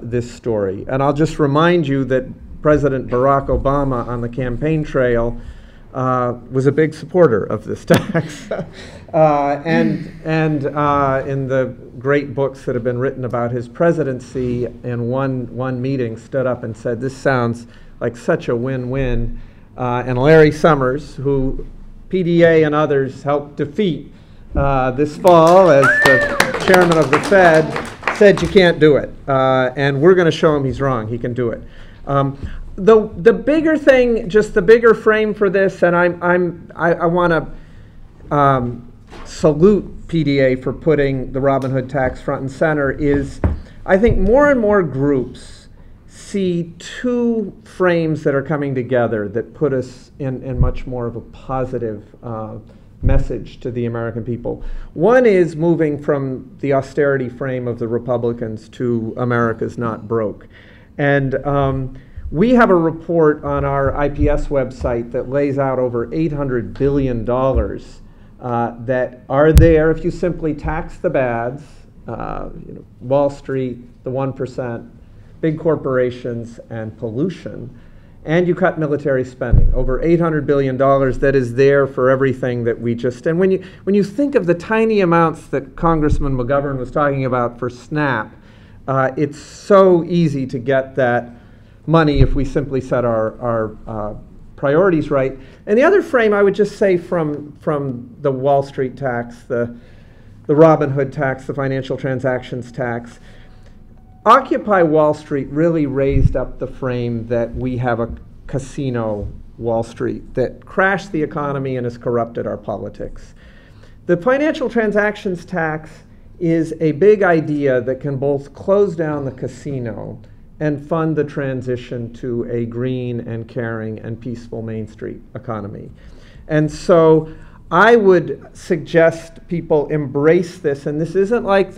L: this story. And I'll just remind you that President Barack Obama on the campaign trail was a big supporter of this tax. And in the great books that have been written about his presidency, in one meeting stood up and said, "This sounds like such a win-win." And Larry Summers, who PDA and others helped defeat this fall as the chairman of the Fed, said you can't do it. And we're going to show him he's wrong. He can do it. The bigger thing, just the bigger frame for this, and I want to salute PDA for putting the Robin Hood tax front and center, is I think more and more groups see two frames that are coming together that put us in much more of a positive message to the American people. One is moving from the austerity frame of the Republicans to America's not broke. And we have a report on our IPS website that lays out over $800 billion that are there if you simply tax the bads, Wall Street, the 1%, big corporations, and pollution, and you cut military spending. Over $800 billion that is there for everything that we just, and when you think of the tiny amounts that Congressman McGovern was talking about for SNAP, it's so easy to get that money if we simply set our priorities right. And the other frame, I would just say, from the Wall Street tax, the Robin Hood tax, the financial transactions tax, Occupy Wall Street really raised up the frame that we have a casino Wall Street that crashed the economy and has corrupted our politics. The financial transactions tax is a big idea that can both close down the casino and fund the transition to a green and caring and peaceful Main Street economy. And so I would suggest people embrace this, and this isn't like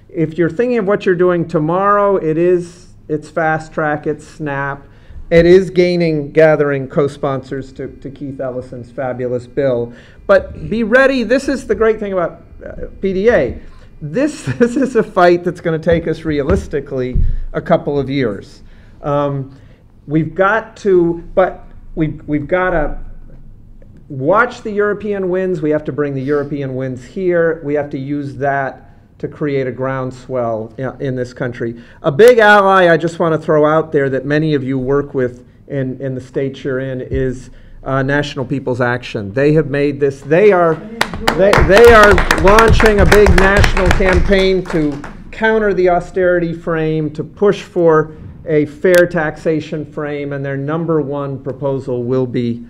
L: if you're thinking of what you're doing tomorrow, it's fast track, it's SNAP, it is gathering co-sponsors to Keith Ellison's fabulous bill. But be ready, this is the great thing about PDA. This is a fight that's going to take us realistically a couple of years. We've got to watch the European wins. We have to bring the European wins here. We have to use that to create a groundswell in this country. A big ally I just want to throw out there that many of you work with in the states you're in is National People's Action. They have made this, they are launching a big national campaign to counter the austerity frame, to push for a fair taxation frame, and their number one proposal will be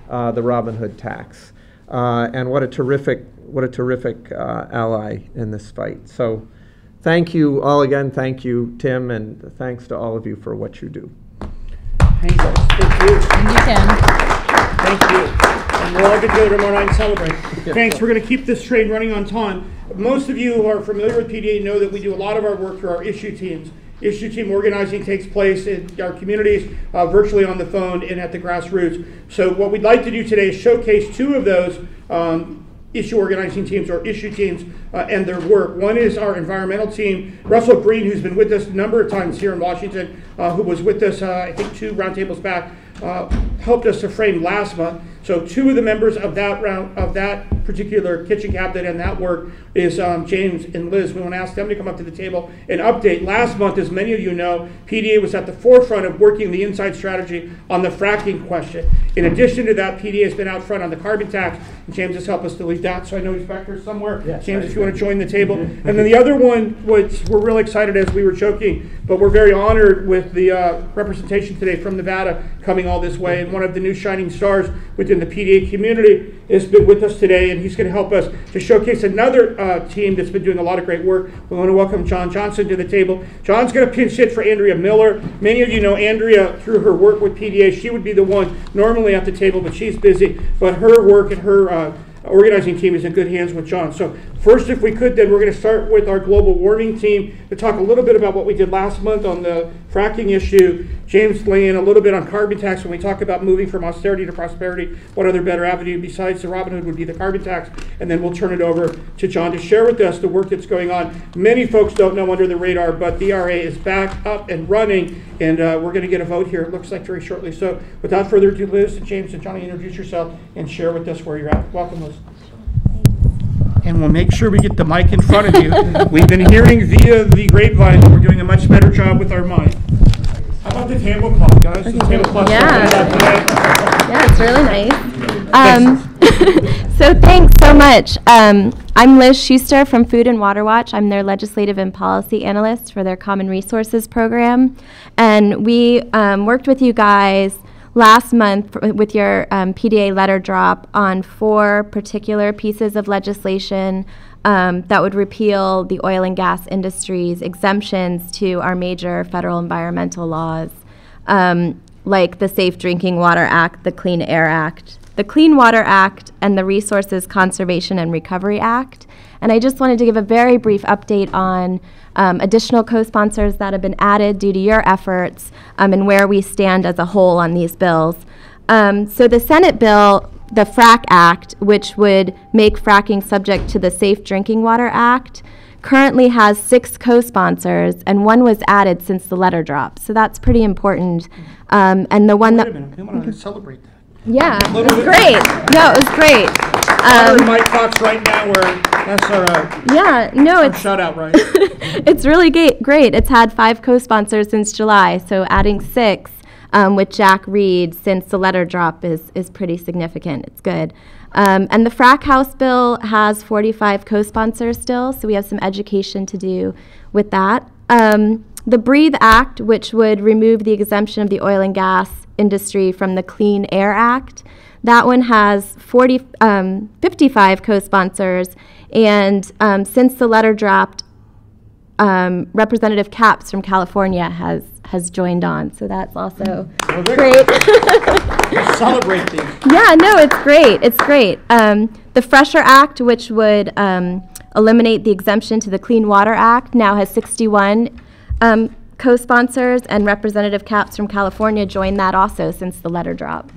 L: the Robin Hood tax. And what a terrific ally in this fight. So thank you all again. Thank you, Tim, and thanks to all of you for what you do.
B: Thank you.
F: Thank you, Tim.
B: Thank you. And we're all going to go tomorrow night and celebrate. Thanks. We're going to keep this train running on time. Most of you who are familiar with PDA know that we do a lot of our work through our issue teams. Issue team organizing takes place in our communities, virtually on the phone and at the grassroots. So what we'd like to do today is showcase two of those issue organizing teams or issue teams and their work. One is our environmental team. Russell Green, who's been with us a number of times here in Washington, who was with us, I think 2 roundtables back, helped us to frame last month. So 2 of the members of that particular kitchen cabinet and that work is James and Liz. We want to ask them to come up to the table and update. Last month, as many of you know, PDA was at the forefront of working the inside strategy on the fracking question. In addition to that, PDA has been out front on the carbon tax, and James has helped us to lead that. So I know he's back there somewhere. Yes, James, if you want to join the table. And then the other one, which we're really excited as we were joking, but we're very honored with the representation today from Nevada coming all this way. And one of the new shining stars within the PDA community has been with us today, and he's going to help us to showcase another team that's been doing a lot of great work. We want to welcome John Johnson to the table. John's going to pinch hit for Andrea Miller. Many of you know Andrea through her work with PDA. She would be the one normally at the table, but she's busy. But her work and her organizing team is in good hands with John. So first, if we could, then we're going to start with our global warming team to talk a little bit about what we did last month on the fracking issue. James lay in a little bit on carbon tax when we talk about moving from austerity to prosperity. What other better avenue besides the Robin Hood would be the carbon tax? And then we'll turn it over to John to share with us the work that's going on. Many folks don't know under the radar, but the ERA is back up and running, and we're going to get a vote here, it looks like very shortly. So without further ado, Liz and James and Johnny, introduce yourself and share with us where you're at. Welcome, Liz. And we'll make sure we get the mic in front of you. We've been hearing via the grapevine that we're doing a much better job with our mic. How about the tablecloth, guys? The tablecloth.
G: Yeah, it's really nice. So thanks so much. I'm Liz Schuster from Food and Water Watch. I'm their legislative and policy analyst for their Common Resources program. And we worked with you guys last month with your PDA letter drop on 4 particular pieces of legislation that would repeal the oil and gas industry's exemptions to our major federal environmental laws, like the Safe Drinking Water Act, the Clean Air Act, the Clean Water Act, and the Resources Conservation and Recovery Act. And I just wanted to give a very brief update on additional co-sponsors that have been added due to your efforts and where we stand as a whole on these bills. So the Senate bill, the FRAC Act, which would make fracking subject to the Safe Drinking Water Act, currently has 6 co-sponsors, and 1 was added since the letter drop. So that's pretty important. And the one that...
B: Wait a minute, we want to celebrate that.
G: Yeah, it was great. No, it was great.
B: Mike Fox right now, where that's our
G: yeah, no, it's
B: shout out, right?
G: It's really great. It's had 5 co-sponsors since July, so adding 6 with Jack Reed since the letter drop is pretty significant. It's good. And the FRAC House bill has 45 co-sponsors still, so we have some education to do with that. The Breathe Act, which would remove the exemption of the oil and gas industry from the Clean Air Act, that one has 55 co-sponsors, and since the letter dropped, Representative Capps from California has joined on, so that's also great.
B: Celebrate these.
G: Yeah, no, it's great. It's great. The Fresher Act, which would eliminate the exemption to the Clean Water Act, now has 61 co-sponsors, and Representative Capps from California joined that also since the letter drop.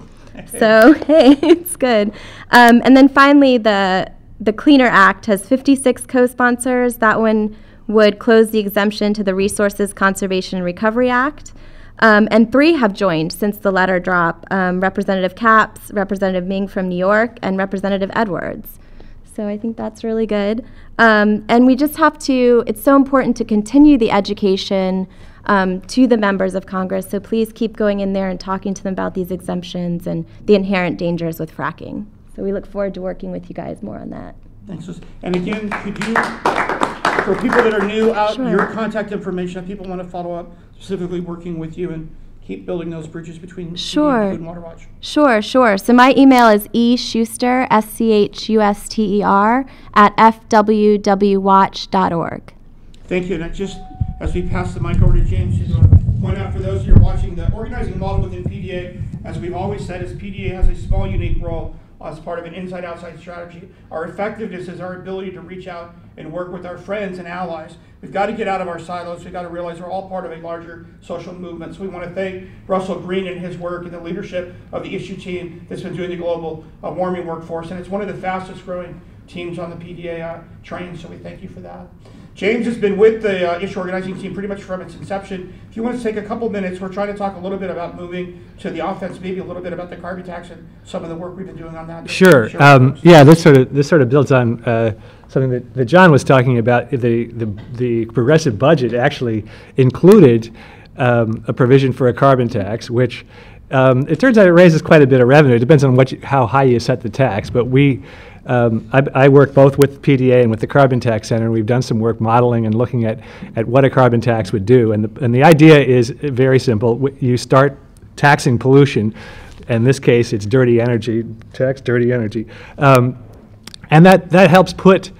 G: So, hey, it's good. And then finally, the Cleaner Act has 56 co-sponsors. That one would close the exemption to the Resources Conservation and Recovery Act. And 3 have joined since the letter drop, Representative Capps, Representative Ming from New York, and Representative Edwards. So I think that's really good. And we just have to, it's so important to continue the education to the members of Congress, so please keep going in there and talking to them about these exemptions and the inherent dangers with fracking. So we look forward to working with you guys more on that.
B: Thanks. And again, could For people that are new out,
G: Sure.
B: your contact information, if people want to follow up, specifically working with you and keep building those bridges between
G: Sure.
B: Food and Water Watch.
G: Sure. So my email is eschuster, SCHUSTER, at fwwwatch.org.
B: Thank you. And just as we pass the mic over to James, just want to point out for those who are watching, the organizing model within PDA, as we've always said, is PDA has a small, unique role as part of an inside-outside strategy. Our effectiveness is our ability to reach out and work with our friends and allies. We've got to get out of our silos. We've got to realize we're all part of a larger social movement. So we want to thank Russell Green and his work and the leadership of the issue team that's been doing the global warming workforce. And it's one of the fastest growing teams on the PDA train, so we thank you for that. James has been with the issue organizing team pretty much from its inception. If you want to take a couple minutes, we're trying to talk a little bit about moving to the offense, maybe a little bit about the carbon tax and some of the work we've been doing on that.
C: Sure. Yeah, this sort of builds on something that John was talking about. The progressive budget actually included a provision for a carbon tax, which it turns out it raises quite a bit of revenue. It depends on how high you set the tax, but I work both with PDA and with the Carbon Tax Center, and we've done some work modeling and looking at what a carbon tax would do. And the idea is very simple. You start taxing pollution. In this case, it's dirty energy, tax dirty energy. And that helps put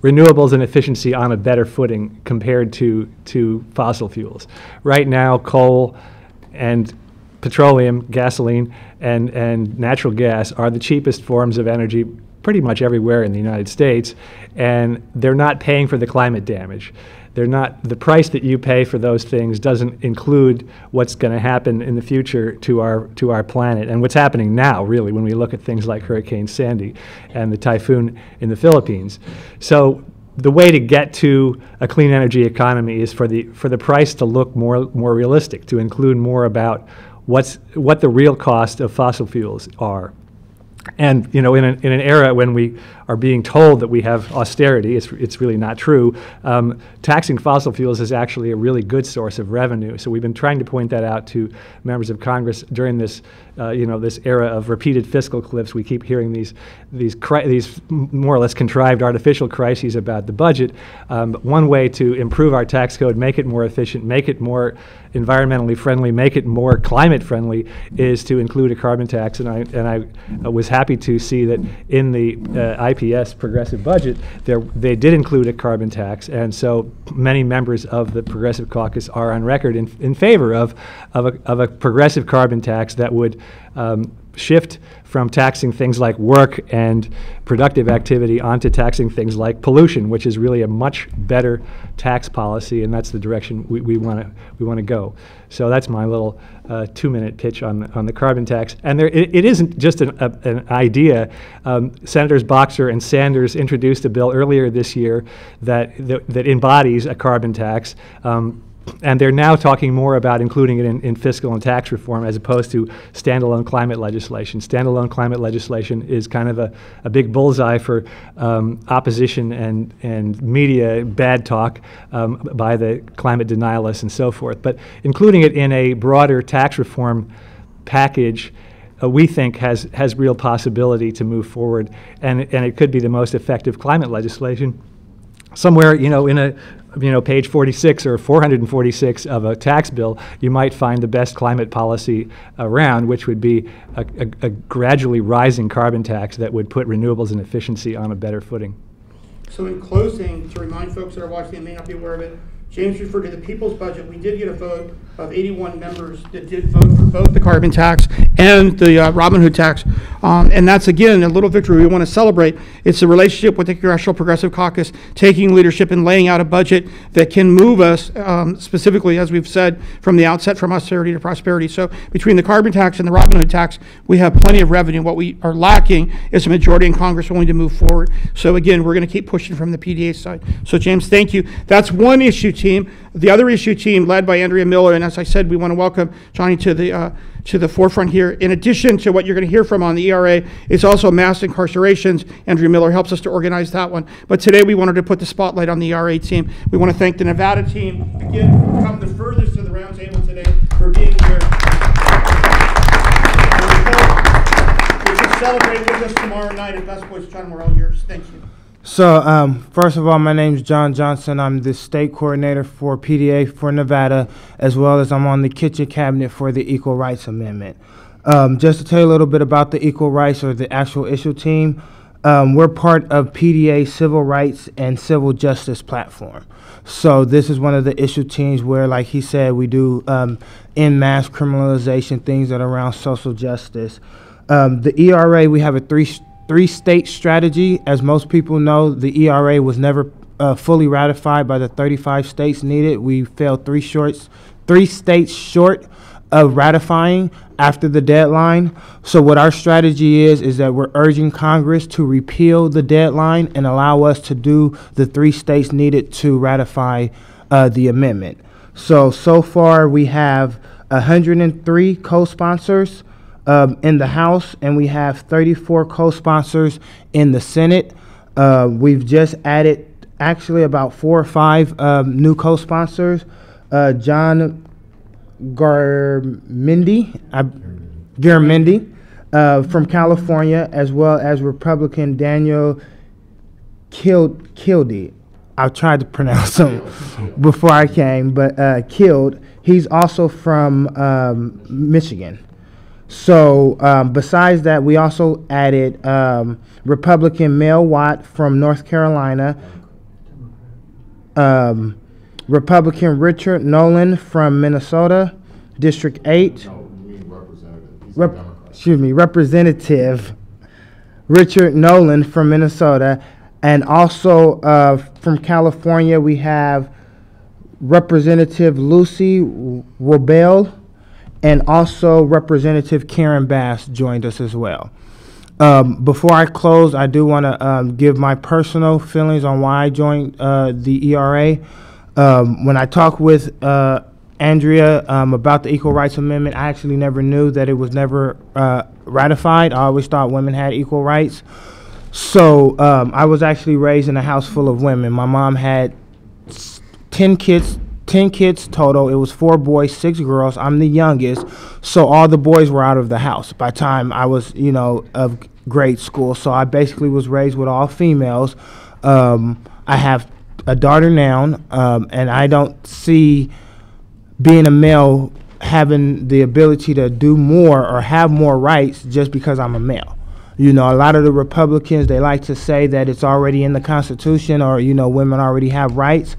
C: renewables and efficiency on a better footing compared to fossil fuels. Right now, coal and petroleum, gasoline, and natural gas are the cheapest forms of energy pretty much everywhere in the United States, and they're not paying for the climate damage. They're not, the price that you pay for those things doesn't include what's going to happen in the future to our planet, and what's happening now, really, when we look at things like Hurricane Sandy and the typhoon in the Philippines. So the way to get to a clean energy economy is for the price to look more realistic, to include more about what the real cost of fossil fuels are. And in an era when we are being told that we have austerity, it's really not true. Taxing fossil fuels is actually a really good source of revenue. So we've been trying to point that out to members of Congress during this this era of repeated fiscal cliffs. We keep hearing these more or less contrived artificial crises about the budget. One way to improve our tax code, make it more efficient, make it more environmentally friendly, make it more climate friendly, is to include a carbon tax. And I was happy to see that in the IPS progressive budget, they did include a carbon tax, and so many members of the Progressive Caucus are on record in favor of a progressive carbon tax that would shift from taxing things like work and productive activity onto taxing things like pollution, which is really a much better tax policy, and that's the direction we want to go. So that's my little 2-minute pitch on the carbon tax. And it isn't just an idea. Senators Boxer and Sanders introduced a bill earlier this year that embodies a carbon tax. And they're now talking more about including it in fiscal and tax reform as opposed to standalone climate legislation. Standalone climate legislation is kind of a big bullseye for opposition and media bad talk by the climate denialists and so forth. But including it in a broader tax reform package we think has real possibility to move forward, and it could be the most effective climate legislation. Somewhere, in a page 46 or 446 of a tax bill, you might find the best climate policy around, which would be a gradually rising carbon tax that would put renewables and efficiency on a better footing.
B: So in closing, to remind folks that are watching and may not be aware of it, James referred to the people's budget. We did get a vote of 81 members that did vote for both the carbon tax and the Robin Hood tax. And that's, again, a little victory we want to celebrate. It's a relationship with the Congressional Progressive Caucus, taking leadership and laying out a budget that can move us, specifically, as we've said, from the outset, from austerity to prosperity. So between the carbon tax and the Robin Hood tax, we have plenty of revenue. What we are lacking is a majority in Congress willing to move forward. So again, we're going to keep pushing from the PDA side. So James, thank you. That's one issue team. The other issue team, led by Andrea Miller, and as I said, we want to welcome Johnny to the forefront here. In addition to what you're going to hear from on the ERA, it's also mass incarcerations. Andrea Miller helps us to organize that one. But today we wanted to put the spotlight on the ERA team. We want to thank the Nevada team, again, who come the furthest to the roundtable today, for being here. And we hope you can celebrate with us tomorrow night at Best Boys John. We're all yours. Thank you.
H: So, first of all, my name is John Johnson. I'm the state coordinator for PDA for Nevada, as well as I'm on the kitchen cabinet for the Equal Rights Amendment. Just to tell you a little bit about the Equal Rights or the actual issue team, we're part of PDA's Civil Rights and Civil Justice platform. So this is one of the issue teams where, like he said, we do en masse criminalization, things that are around social justice. The ERA, we have a three-state strategy. As most people know, the ERA was never fully ratified by the 35 states needed. We fell three states short of ratifying after the deadline. So what our strategy is that we're urging Congress to repeal the deadline and allow us to do the 3 states needed to ratify the amendment. So far we have 103 co-sponsors in the House, and we have 34 co-sponsors in the Senate. We've just added actually about 4 or 5 new co-sponsors. John Garamendi from California, as well as Republican Daniel Kildee. I tried to pronounce him before I came, but Killed. He's also from Michigan. So besides that, we also added Republican Mel Watt from North Carolina, Republican Richard Nolan from Minnesota, District 8. Representative Richard Nolan from Minnesota. And also from California, we have Representative Lucy Robel, and also Representative Karen Bass joined us as well. Before I close, I do want to give my personal feelings on why I joined the ERA. When I talked with Andrea about the Equal Rights Amendment, I actually never knew that it was never ratified. I always thought women had equal rights. So I was actually raised in a house full of women. My mom had 10 kids total. It was 4 boys, 6 girls. I'm the youngest. So all the boys were out of the house by the time I was, of grade school. So I basically was raised with all females. I have a daughter now, and I don't see being a male having the ability to do more or have more rights just because I'm a male. A lot of the Republicans, they like to say that it's already in the Constitution, or, women already have rights.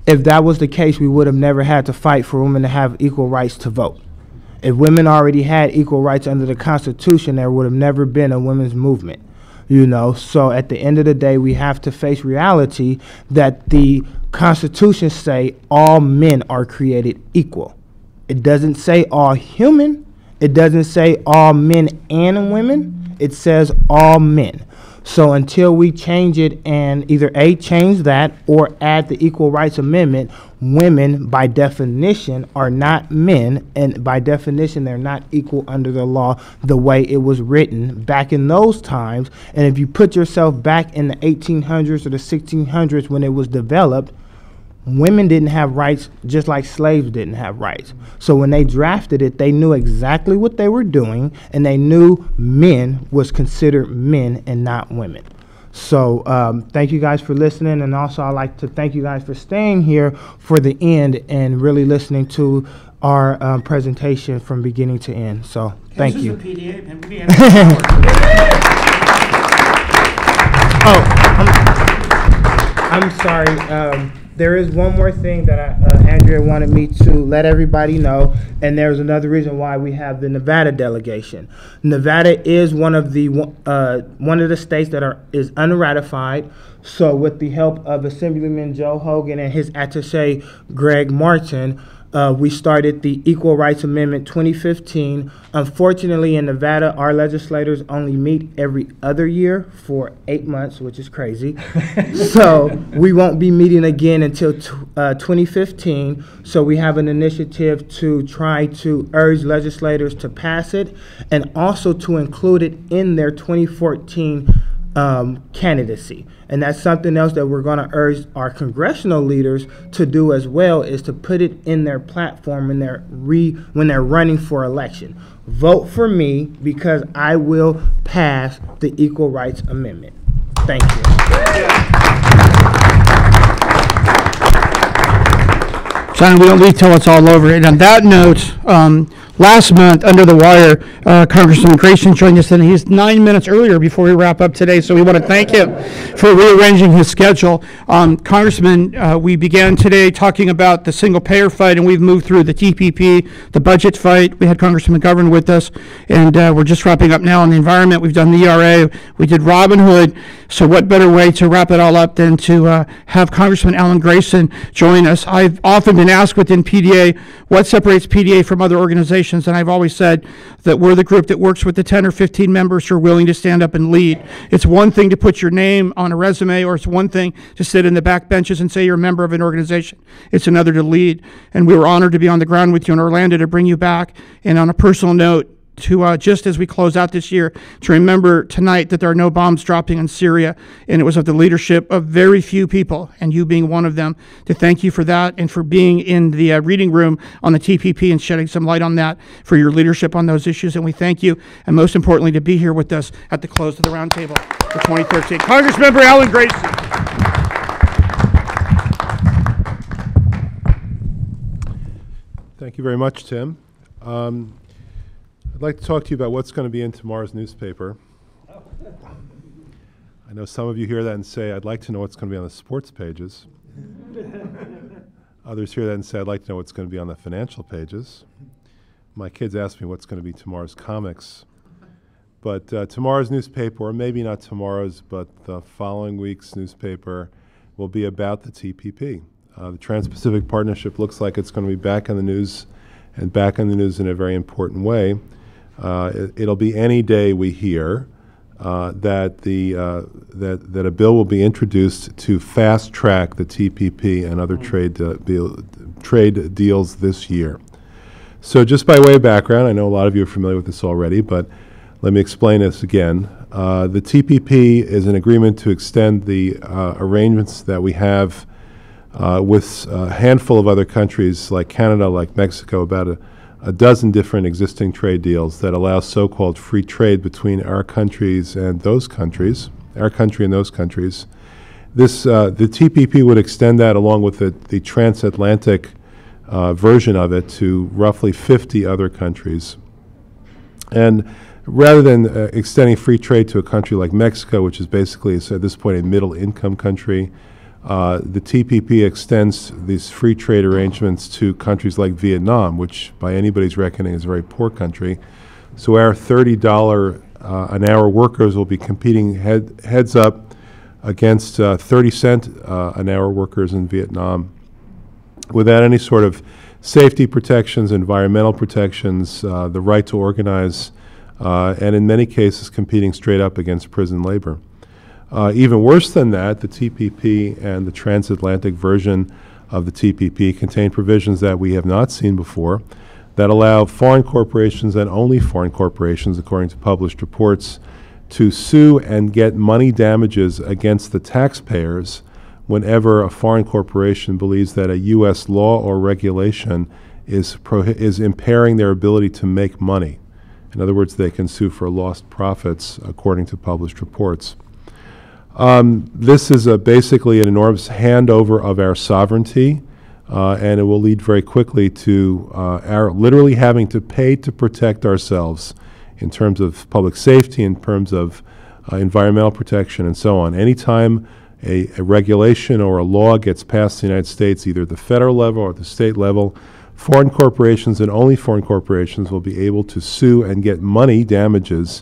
H: If that was the case, we would have never had to fight for women to have equal rights to vote. If women already had equal rights under the Constitution, there would have never been a women's movement. So at the end of the day, we have to face reality that the Constitution say all men are created equal. It doesn't say all human. It doesn't say all men and women. It says all men. So until we change it and either A, change that or add the Equal Rights Amendment, women by definition are not men, and by definition they're not equal under the law the way it was written back in those times. And if you put yourself back in the 1800s or the 1600s when it was developed, women didn't have rights just like slaves didn't have rights. So when they drafted it, they knew exactly what they were doing, and they knew men was considered men and not women. So thank you guys for listening, and also I'd like to thank you guys for staying here for the end and really listening to our presentation from beginning to end. So thank you.
B: This is the PDA, and we have
H: I'm sorry. There is one more thing that Andrea wanted me to let everybody know, and there's another reason why we have the Nevada delegation. Nevada is one of the states that is unratified. So with the help of Assemblyman Joe Hogan and his attaché Greg Martin, we started the Equal Rights Amendment 2015. Unfortunately, in Nevada, our legislators only meet every other year for 8 months, which is crazy. So we won't be meeting again until 2015. So we have an initiative to try to urge legislators to pass it and also to include it in their 2014 candidacy. And that's something else that we're going to urge our congressional leaders to do as well, is to put it in their platform when they're running for election. Vote for me because I will pass the Equal Rights Amendment.
B: Thank you. John, we don't leave till it's all over. And on that note, last month, under the wire, Congressman Grayson joined us, and he's 9 minutes earlier before we wrap up today, so we want to thank him for rearranging his schedule. Congressman, we began today talking about the single-payer fight, and we've moved through the TPP, the budget fight. We had Congressman McGovern with us, and we're just wrapping up now on the environment. We've done the ERA. We did Robin Hood. So what better way to wrap it all up than to have Congressman Alan Grayson join us? I've often been asked within PDA what separates PDA from other organizations, and I've always said that we're the group that works with the 10 or 15 members who are willing to stand up and lead. It's one thing to put your name on a resume, or it's one thing to sit in the back benches and say you're a member of an organization. It's another to lead, and we were honored to be on the ground with you in Orlando to bring you back. And on a personal note, to just as we close out this year, to remember tonight that there are no bombs dropping in Syria, and it was of the leadership of very few people, and you being one of them, to thank you for that and for being in the reading room on the TPP and shedding some light on that, for your leadership on those issues, and we thank you, and most importantly, to be here with us at the close of the roundtable for 2013. Congressmember Alan Grayson.
K: Thank you very much, Tim. I'd like to talk to you about what's going to be in tomorrow's newspaper. I know some of you hear that and say, I'd like to know what's going to be on the sports pages. Others hear that and say, I'd like to know what's going to be on the financial pages. My kids ask me what's going to be tomorrow's comics. But tomorrow's newspaper, or maybe not tomorrow's, but the following week's newspaper, will be about the TPP. The Trans-Pacific Partnership looks like it's going to be back in the news, and back in the news in a very important way. It'll be any day we hear that a bill will be introduced to fast track the TPP and other trade deals this year. So just by way of background, I know a lot of you are familiar with this already, but let me explain this again. The TPP is an agreement to extend the arrangements that we have with a handful of other countries like Canada, like Mexico, about a dozen different existing trade deals that allow so-called free trade between our countries and those countries, our country and those countries. This, the TPP would extend that along with the transatlantic version of it to roughly 50 other countries. And rather than extending free trade to a country like Mexico, which is basically, at this point, a middle-income country, the TPP extends these free trade arrangements to countries like Vietnam, which by anybody's reckoning is a very poor country. So our $30 an hour workers will be competing heads up against 30-cent an hour workers in Vietnam without any sort of safety protections, environmental protections, the right to organize, and in many cases competing straight up against prison labor. Even worse than that, the TPP and the transatlantic version of the TPP contain provisions that we have not seen before that allow foreign corporations, and only foreign corporations, according to published reports, to sue and get money damages against the taxpayers whenever a foreign corporation believes that a U.S. law or regulation is impairing their ability to make money. In other words, they can sue for lost profits, according to published reports. This is basically an enormous handover of our sovereignty, and it will lead very quickly to our literally having to pay to protect ourselves in terms of public safety, in terms of environmental protection, and so on. Anytime a regulation or a law gets passed in the United States, either at the federal level or at the state level, foreign corporations and only foreign corporations will be able to sue and get money damages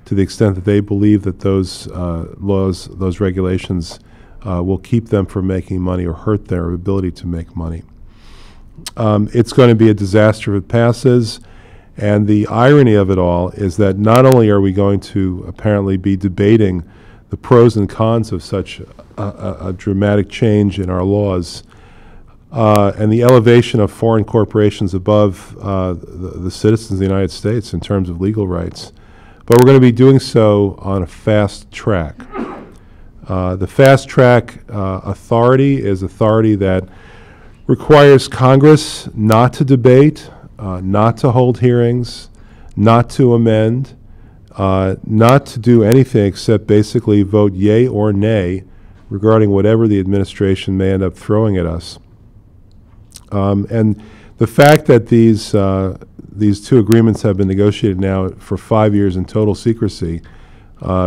K: to the extent that they believe that those laws, those regulations will keep them from making money or hurt their ability to make money. It's going to be a disaster if it passes, and the irony of it all is that not only are we going to apparently be debating the pros and cons of such a dramatic change in our laws and the elevation of foreign corporations above the citizens of the United States in terms of legal rights, but we're going to be doing so on a fast track. The fast track authority is authority that requires Congress not to debate, not to hold hearings, not to amend, not to do anything except basically vote yay or nay regarding whatever the administration may end up throwing at us. And the fact that these two agreements have been negotiated now for 5 years in total secrecy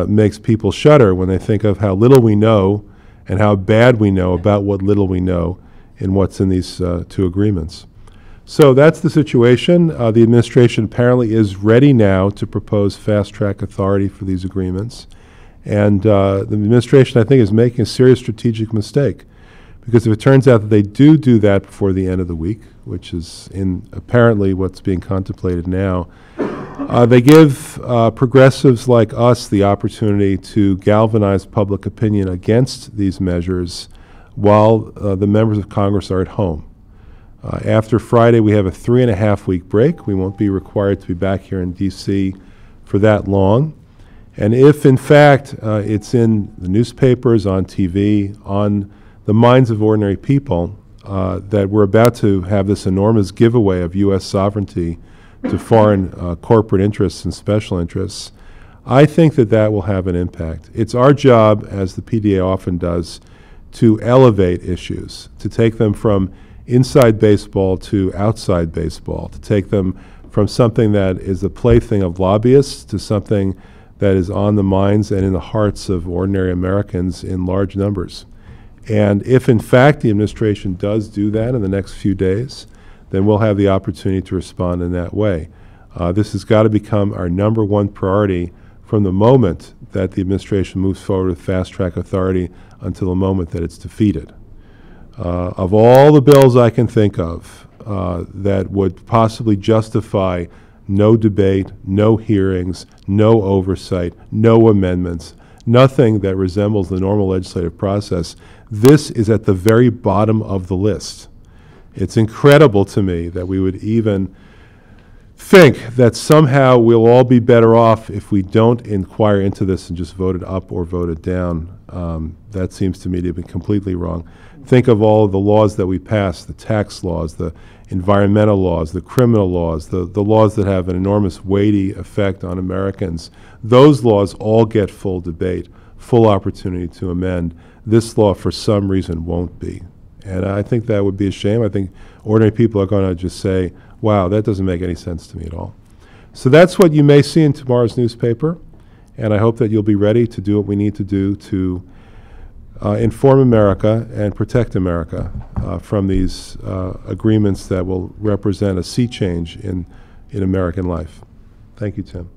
K: makes people shudder when they think of how little we know and how bad we know about what little we know in what's in these two agreements. So that's the situation. The administration apparently is ready now to propose fast-track authority for these agreements. And the administration, I think, is making a serious strategic mistake. Because if it turns out that they do that before the end of the week, which is in apparently what's being contemplated now, they give progressives like us the opportunity to galvanize public opinion against these measures while the members of Congress are at home. After Friday, we have a 3.5-week break. We won't be required to be back here in D.C. for that long. And if, in fact, it's in the newspapers, on TV, on the minds of ordinary people, that we're about to have this enormous giveaway of U.S. sovereignty to foreign corporate interests and special interests, I think that that will have an impact. It's our job, as the PDA often does, to elevate issues, to take them from inside baseball to outside baseball, to take them from something that is the plaything of lobbyists to something that is on the minds and in the hearts of ordinary Americans in large numbers. And if, in fact, the administration does do that in the next few days, then we'll have the opportunity to respond in that way. This has got to become our #1 priority from the moment that the administration moves forward with fast-track authority until the moment that it's defeated. Of all the bills I can think of that would possibly justify no debate, no hearings, no oversight, no amendments, nothing that resembles the normal legislative process, this is at the very bottom of the list. It's incredible to me that we would even think that somehow we'll all be better off if we don't inquire into this and just vote it up or vote it down. That seems to me to be completely wrong. Think of all of the laws that we pass, the tax laws, the environmental laws, the criminal laws, the laws that have an enormous weighty effect on Americans. Those laws all get full debate, full opportunity to amend. This law, for some reason, won't be. And I think that would be a shame. I think ordinary people are going to just say, wow, that doesn't make any sense to me at all. So that's what you may see in tomorrow's newspaper. And I hope that you'll be ready to do what we need to do to inform America and protect America from these agreements that will represent a sea change in American life. Thank you, Tim.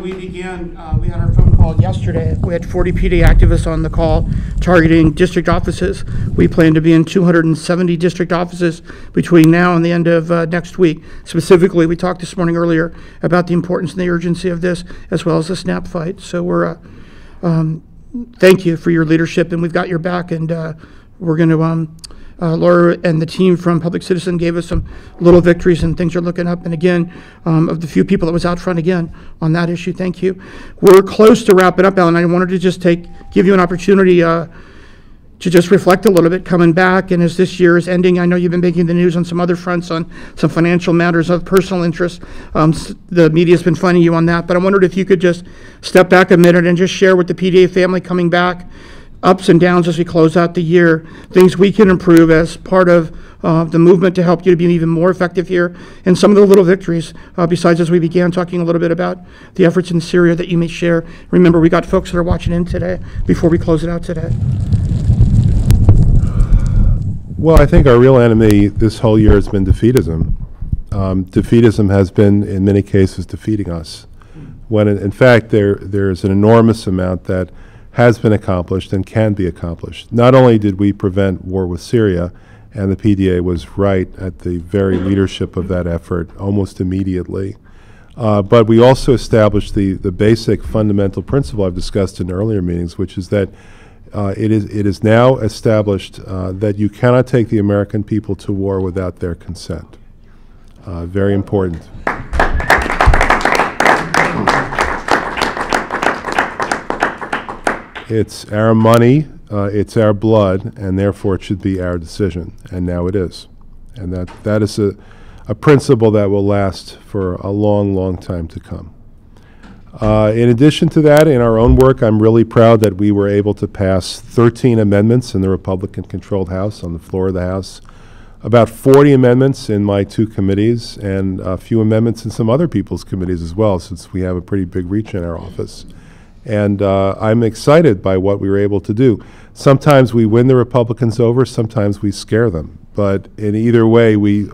B: We had our phone call yesterday. We had 40 PD activists on the call targeting district offices. We plan to be in 270 district offices between now and the end of next week. Specifically, we talked this morning earlier about the importance and the urgency of this, as well as the SNAP fight. So we're, thank you for your leadership, and we've got your back, and we're going to, Laura and the team from Public Citizen gave us some little victories, and things are looking up. And again, of the few people that was out front again on that issue, thank you. We're close to wrapping up, Alan. I wanted to just give you an opportunity to just reflect a little bit coming back. And as this year is ending, I know you've been making the news on some other fronts on some financial matters of personal interest. The media's been finding you on that. But I wondered if you could just step back a minute and just share with the PDA family coming back, ups and downs as we close out the year, things we can improve as part of the movement to help you to be even more effective here, and some of the little victories, besides, as we began talking a little bit about the efforts in Syria that you may share. Remember, we got folks that are watching in today before we close it out today.
K: Well, I think our real enemy this whole year has been defeatism. Defeatism has been, in many cases, defeating us. When, in fact, there's an enormous amount that has been accomplished and can be accomplished. Not only did we prevent war with Syria, and the PDA was right at the very leadership of that effort almost immediately, but we also established the basic fundamental principle I've discussed in earlier meetings, which is that it is now established that you cannot take the American people to war without their consent. Very important. It's our money, it's our blood, and therefore it should be our decision, and now it is. And that is a principle that will last for a long, long time to come. In addition to that, in our own work, I'm really proud that we were able to pass 13 amendments in the Republican-controlled House, on the floor of the House, about 40 amendments in my 2 committees, and a few amendments in some other people's committees as well, since we have a pretty big reach in our office. And I'm excited by what we were able to do. Sometimes we win the Republicans over, sometimes we scare them. But in either way, we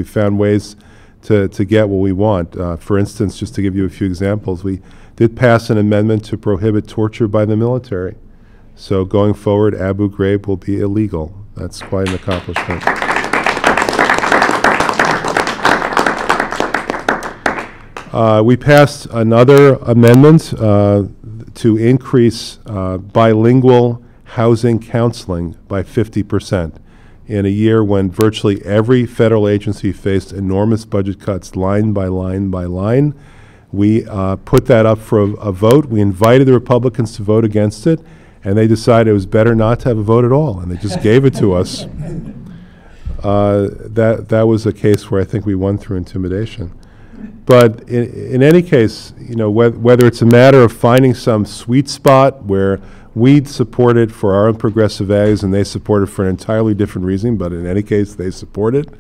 K: found ways to get what we want. For instance, just to give you a few examples, we did pass an amendment to prohibit torture by the military. So going forward, Abu Ghraib will be illegal. That's quite an accomplishment. We passed another amendment to increase bilingual housing counseling by 50% in a year when virtually every federal agency faced enormous budget cuts line by line by line. We put that up for a vote. We invited the Republicans to vote against it, and they decided it was better not to have a vote at all, and they just gave it to us. That was a case where I think we won through intimidation. But in any case, you know, whether it's a matter of finding some sweet spot where we support it for our own progressive values and they support it for an entirely different reason, but in any case they support it,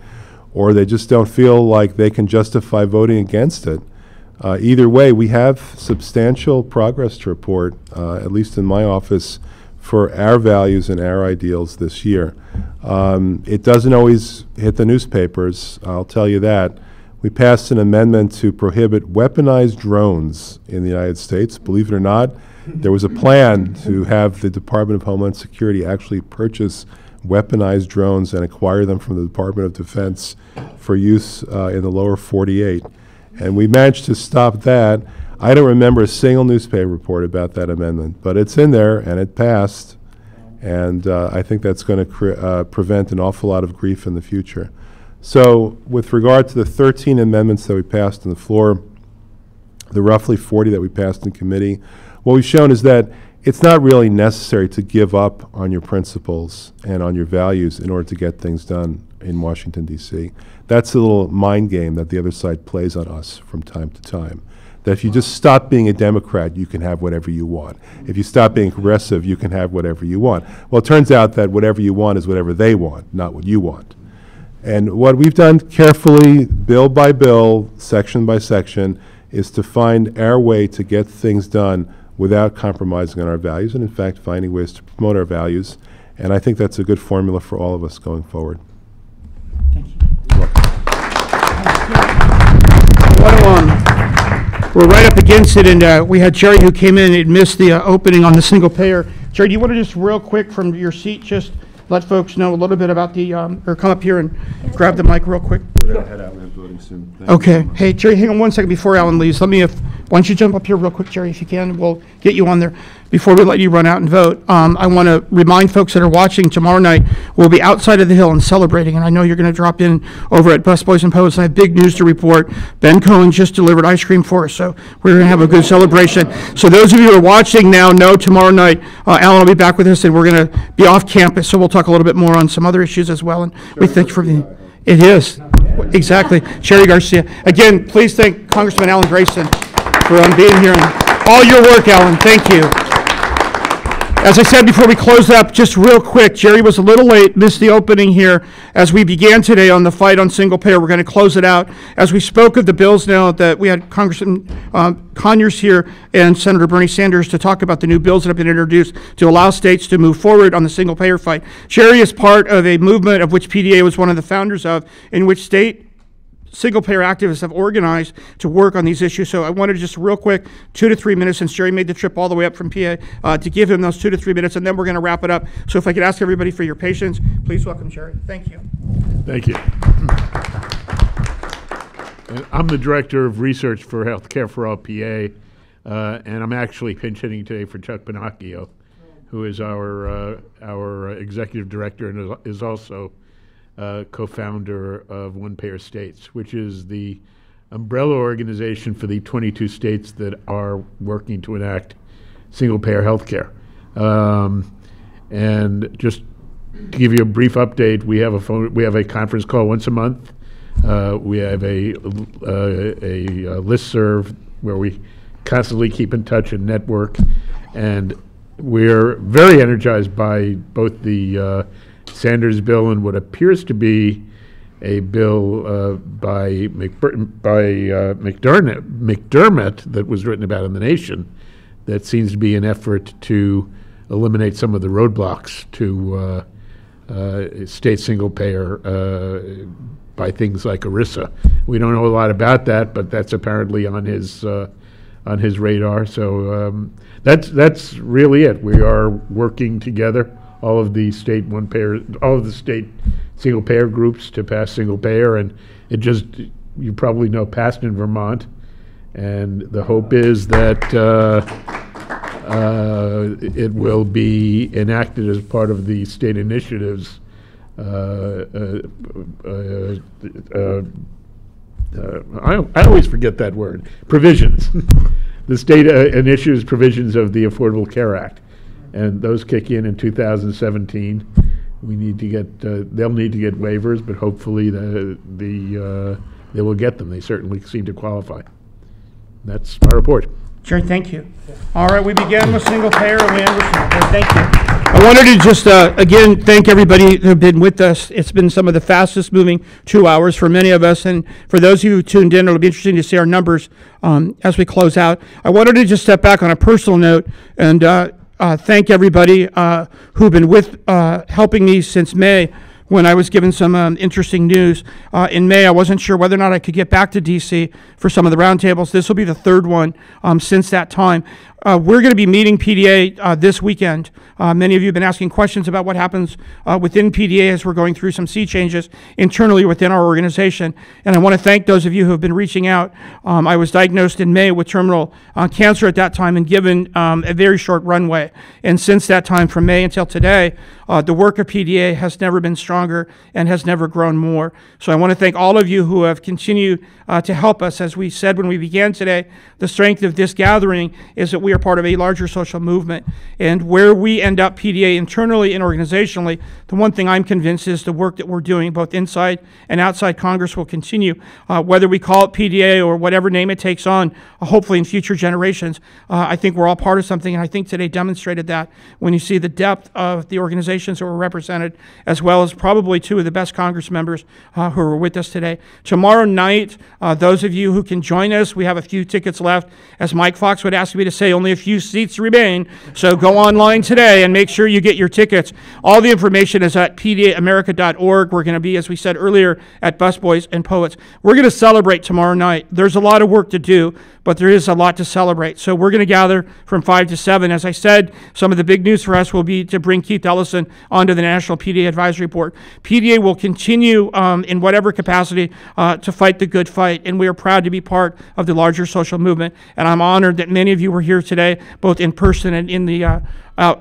K: or they just don't feel like they can justify voting against it. Either way, we have substantial progress to report, at least in my office, for our values and our ideals this year. It doesn't always hit the newspapers, I'll tell you that. We passed an amendment to prohibit weaponized drones in the United States. Believe it or not, there was a plan to have the Department of Homeland Security actually purchase weaponized drones and acquire them from the Department of Defense for use in the lower 48. And we managed to stop that. I don't remember a single newspaper report about that amendment, but it's in there and it passed. And I think that's going to prevent an awful lot of grief in the future. So with regard to the 13 amendments that we passed on the floor, the roughly 40 that we passed in committee, what we've shown is that it's not really necessary to give up on your principles and on your values in order to get things done in Washington, D.C. That's a little mind game that the other side plays on us from time to time. That if you just stop being a Democrat, you can have whatever you want. If you stop being progressive, you can have whatever you want. Well, it turns out that whatever you want is whatever they want, not what you want. And what we've done carefully, bill by bill, section by section, is to find our way to get things done without compromising on our values, and in fact, finding ways to promote our values. And I think that's a good formula for all of us going forward.
B: Thank you. You're welcome. We're right up against it, and we had Jerry who came in and missed the opening on the single payer. Jerry, do you want to just real quick from your seat just let folks know a little bit about the, or come up here and grab the mic real quick?
K: We're going to head out. We're voting soon.
B: Okay. Hey, Jerry, hang on 1 second before Alan leaves. Why don't you jump up here real quick, Jerry, if you can. We'll get you on there before we let you run out and vote. I want to remind folks that are watching tomorrow night, we'll be outside of the Hill and celebrating, and I know you're going to drop in over at Busboys and Poets. I have big news to report. Ben Cohen just delivered ice cream for us, so we're going to have a good celebration. So those of you who are watching now know tomorrow night, Alan will be back with us, and we're going to be off campus, so we'll talk a little bit more on some other issues as well. And we thank you for the... It is. Exactly. Sherry Garcia. Again, please thank Congressman Alan Grayson for being here and all your work, Alan. Thank you. As I said before we close up, just real quick, Jerry was a little late, missed the opening here. As we began today on the fight on single payer, we're going to close it out. As we spoke of the bills now that we had Congressman Conyers here and Senator Bernie Sanders to talk about the new bills that have been introduced to allow states to move forward on the single payer fight. Jerry is part of a movement of which PDA was one of the founders of, in which state single-payer activists have organized to work on these issues. So I wanted to just real quick, 2 to 3 minutes, since Jerry made the trip all the way up from PA, to give him those 2 to 3 minutes, and then we're going to wrap it up. So if I could ask everybody for your patience, please welcome Jerry. Thank you.
P: Thank you. I'm the Director of Research for Healthcare for All PA, and I'm actually pinch hitting today for Chuck Pinocchio, who is our Executive Director and is also co-founder of One Payer States, which is the umbrella organization for the 22 states that are working to enact single-payer health care. And just to give you a brief update, we have a conference call once a month. We have a listserv where we constantly keep in touch and network, and we're very energized by both the Sanders bill and what appears to be a bill by McDermott that was written about in The Nation that seems to be an effort to eliminate some of the roadblocks to state single payer by things like ERISA. We don't know a lot about that, but that's apparently on his radar. So that's really it. We are working together, all of the state single payer groups, to pass single payer, and it just, you probably know, passed in Vermont, and the hope is that it will be enacted as part of the state initiatives. I always forget that word. Provisions. The state initiatives provisions of the Affordable Care Act, and those kick in 2017. We need to get. They'll need to get waivers, but hopefully they will get them. They certainly seem to qualify. That's my report.
B: Jerry, thank you. All right, we began with single payer and we end with single payer. Thank you. I wanted to just, again, thank everybody who have been with us. It's been some of the fastest moving 2 hours for many of us. And for those of you who tuned in, it'll be interesting to see our numbers as we close out. I wanted to just step back on a personal note and thank everybody who've been with helping me since May, when I was given some interesting news. In May, I wasn't sure whether or not I could get back to D.C. for some of the roundtables. This will be the third one since that time. We're going to be meeting PDA this weekend. Many of you have been asking questions about what happens within PDA as we're going through some sea changes internally within our organization. And I want to thank those of you who have been reaching out. I was diagnosed in May with terminal cancer at that time and given a very short runway. And since that time, from May until today, the work of PDA has never been stronger and has never grown more. So I want to thank all of you who have continued to help us. As we said when we began today, the strength of this gathering is that we are part of a larger social movement. And where we end up PDA internally and organizationally, the one thing I'm convinced is the work that we're doing both inside and outside Congress will continue. Whether we call it PDA or whatever name it takes on, hopefully in future generations, I think we're all part of something, and I think today demonstrated that when you see the depth of the organizations that were represented, as well as probably two of the best Congress members who are with us today. Tomorrow night, those of you who can join us, we have a few tickets left. As Mike Fox would ask me to say, only a few seats remain, so go online today and make sure you get your tickets. All the information is at pdaamerica.org. We're going to be, as we said earlier, at Busboys and Poets. We're going to celebrate tomorrow night. There's a lot of work to do, but there is a lot to celebrate. So we're going to gather from 5 to 7. As I said, some of the big news for us will be to bring Keith Ellison onto the National PDA Advisory Board. PDA will continue in whatever capacity to fight the good fight, and we are proud to be part of the larger social movement. And I'm honored that many of you were here today, both in person and in the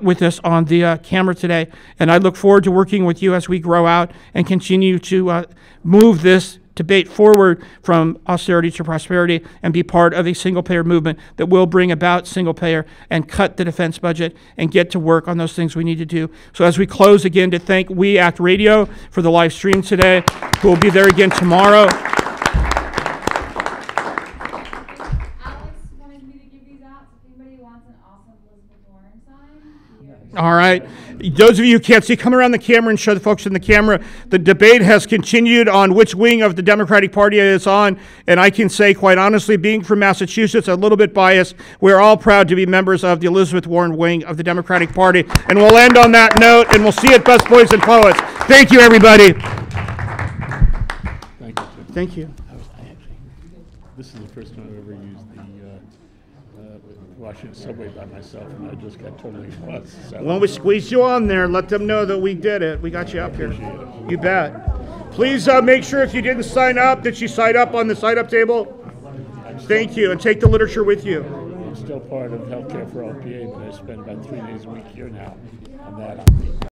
B: with us on the camera today. And I look forward to working with you as we grow out and continue to move this debate forward from austerity to prosperity and be part of a single-payer movement that will bring about single-payer and cut the defense budget and get to work on those things we need to do. So as we close, again, to thank We Act Radio for the live stream today, who will be there again tomorrow. All right. Those of you who can't see, come around the camera and show the folks in the camera. The debate has continued on which wing of the Democratic Party it is on, and I can say, quite honestly, being from Massachusetts, a little bit biased, we're all proud to be members of the Elizabeth Warren wing of the Democratic Party. And we'll end on that note, and we'll see you at Busboys and Poets. Thank you, everybody.
P: Thank you.
B: Thank you.
P: This is the first time I've ever used the Washington subway by myself, and I just got totally lost. So.
B: When we squeeze you on there, let them know that we did it. We got you up here. You bet. Please make sure if you didn't sign up that you sign up on the sign-up table. Thank you, and take the literature with you.
P: I'm still part of Healthcare for All PA, but I spend about 3 days a week here now on that.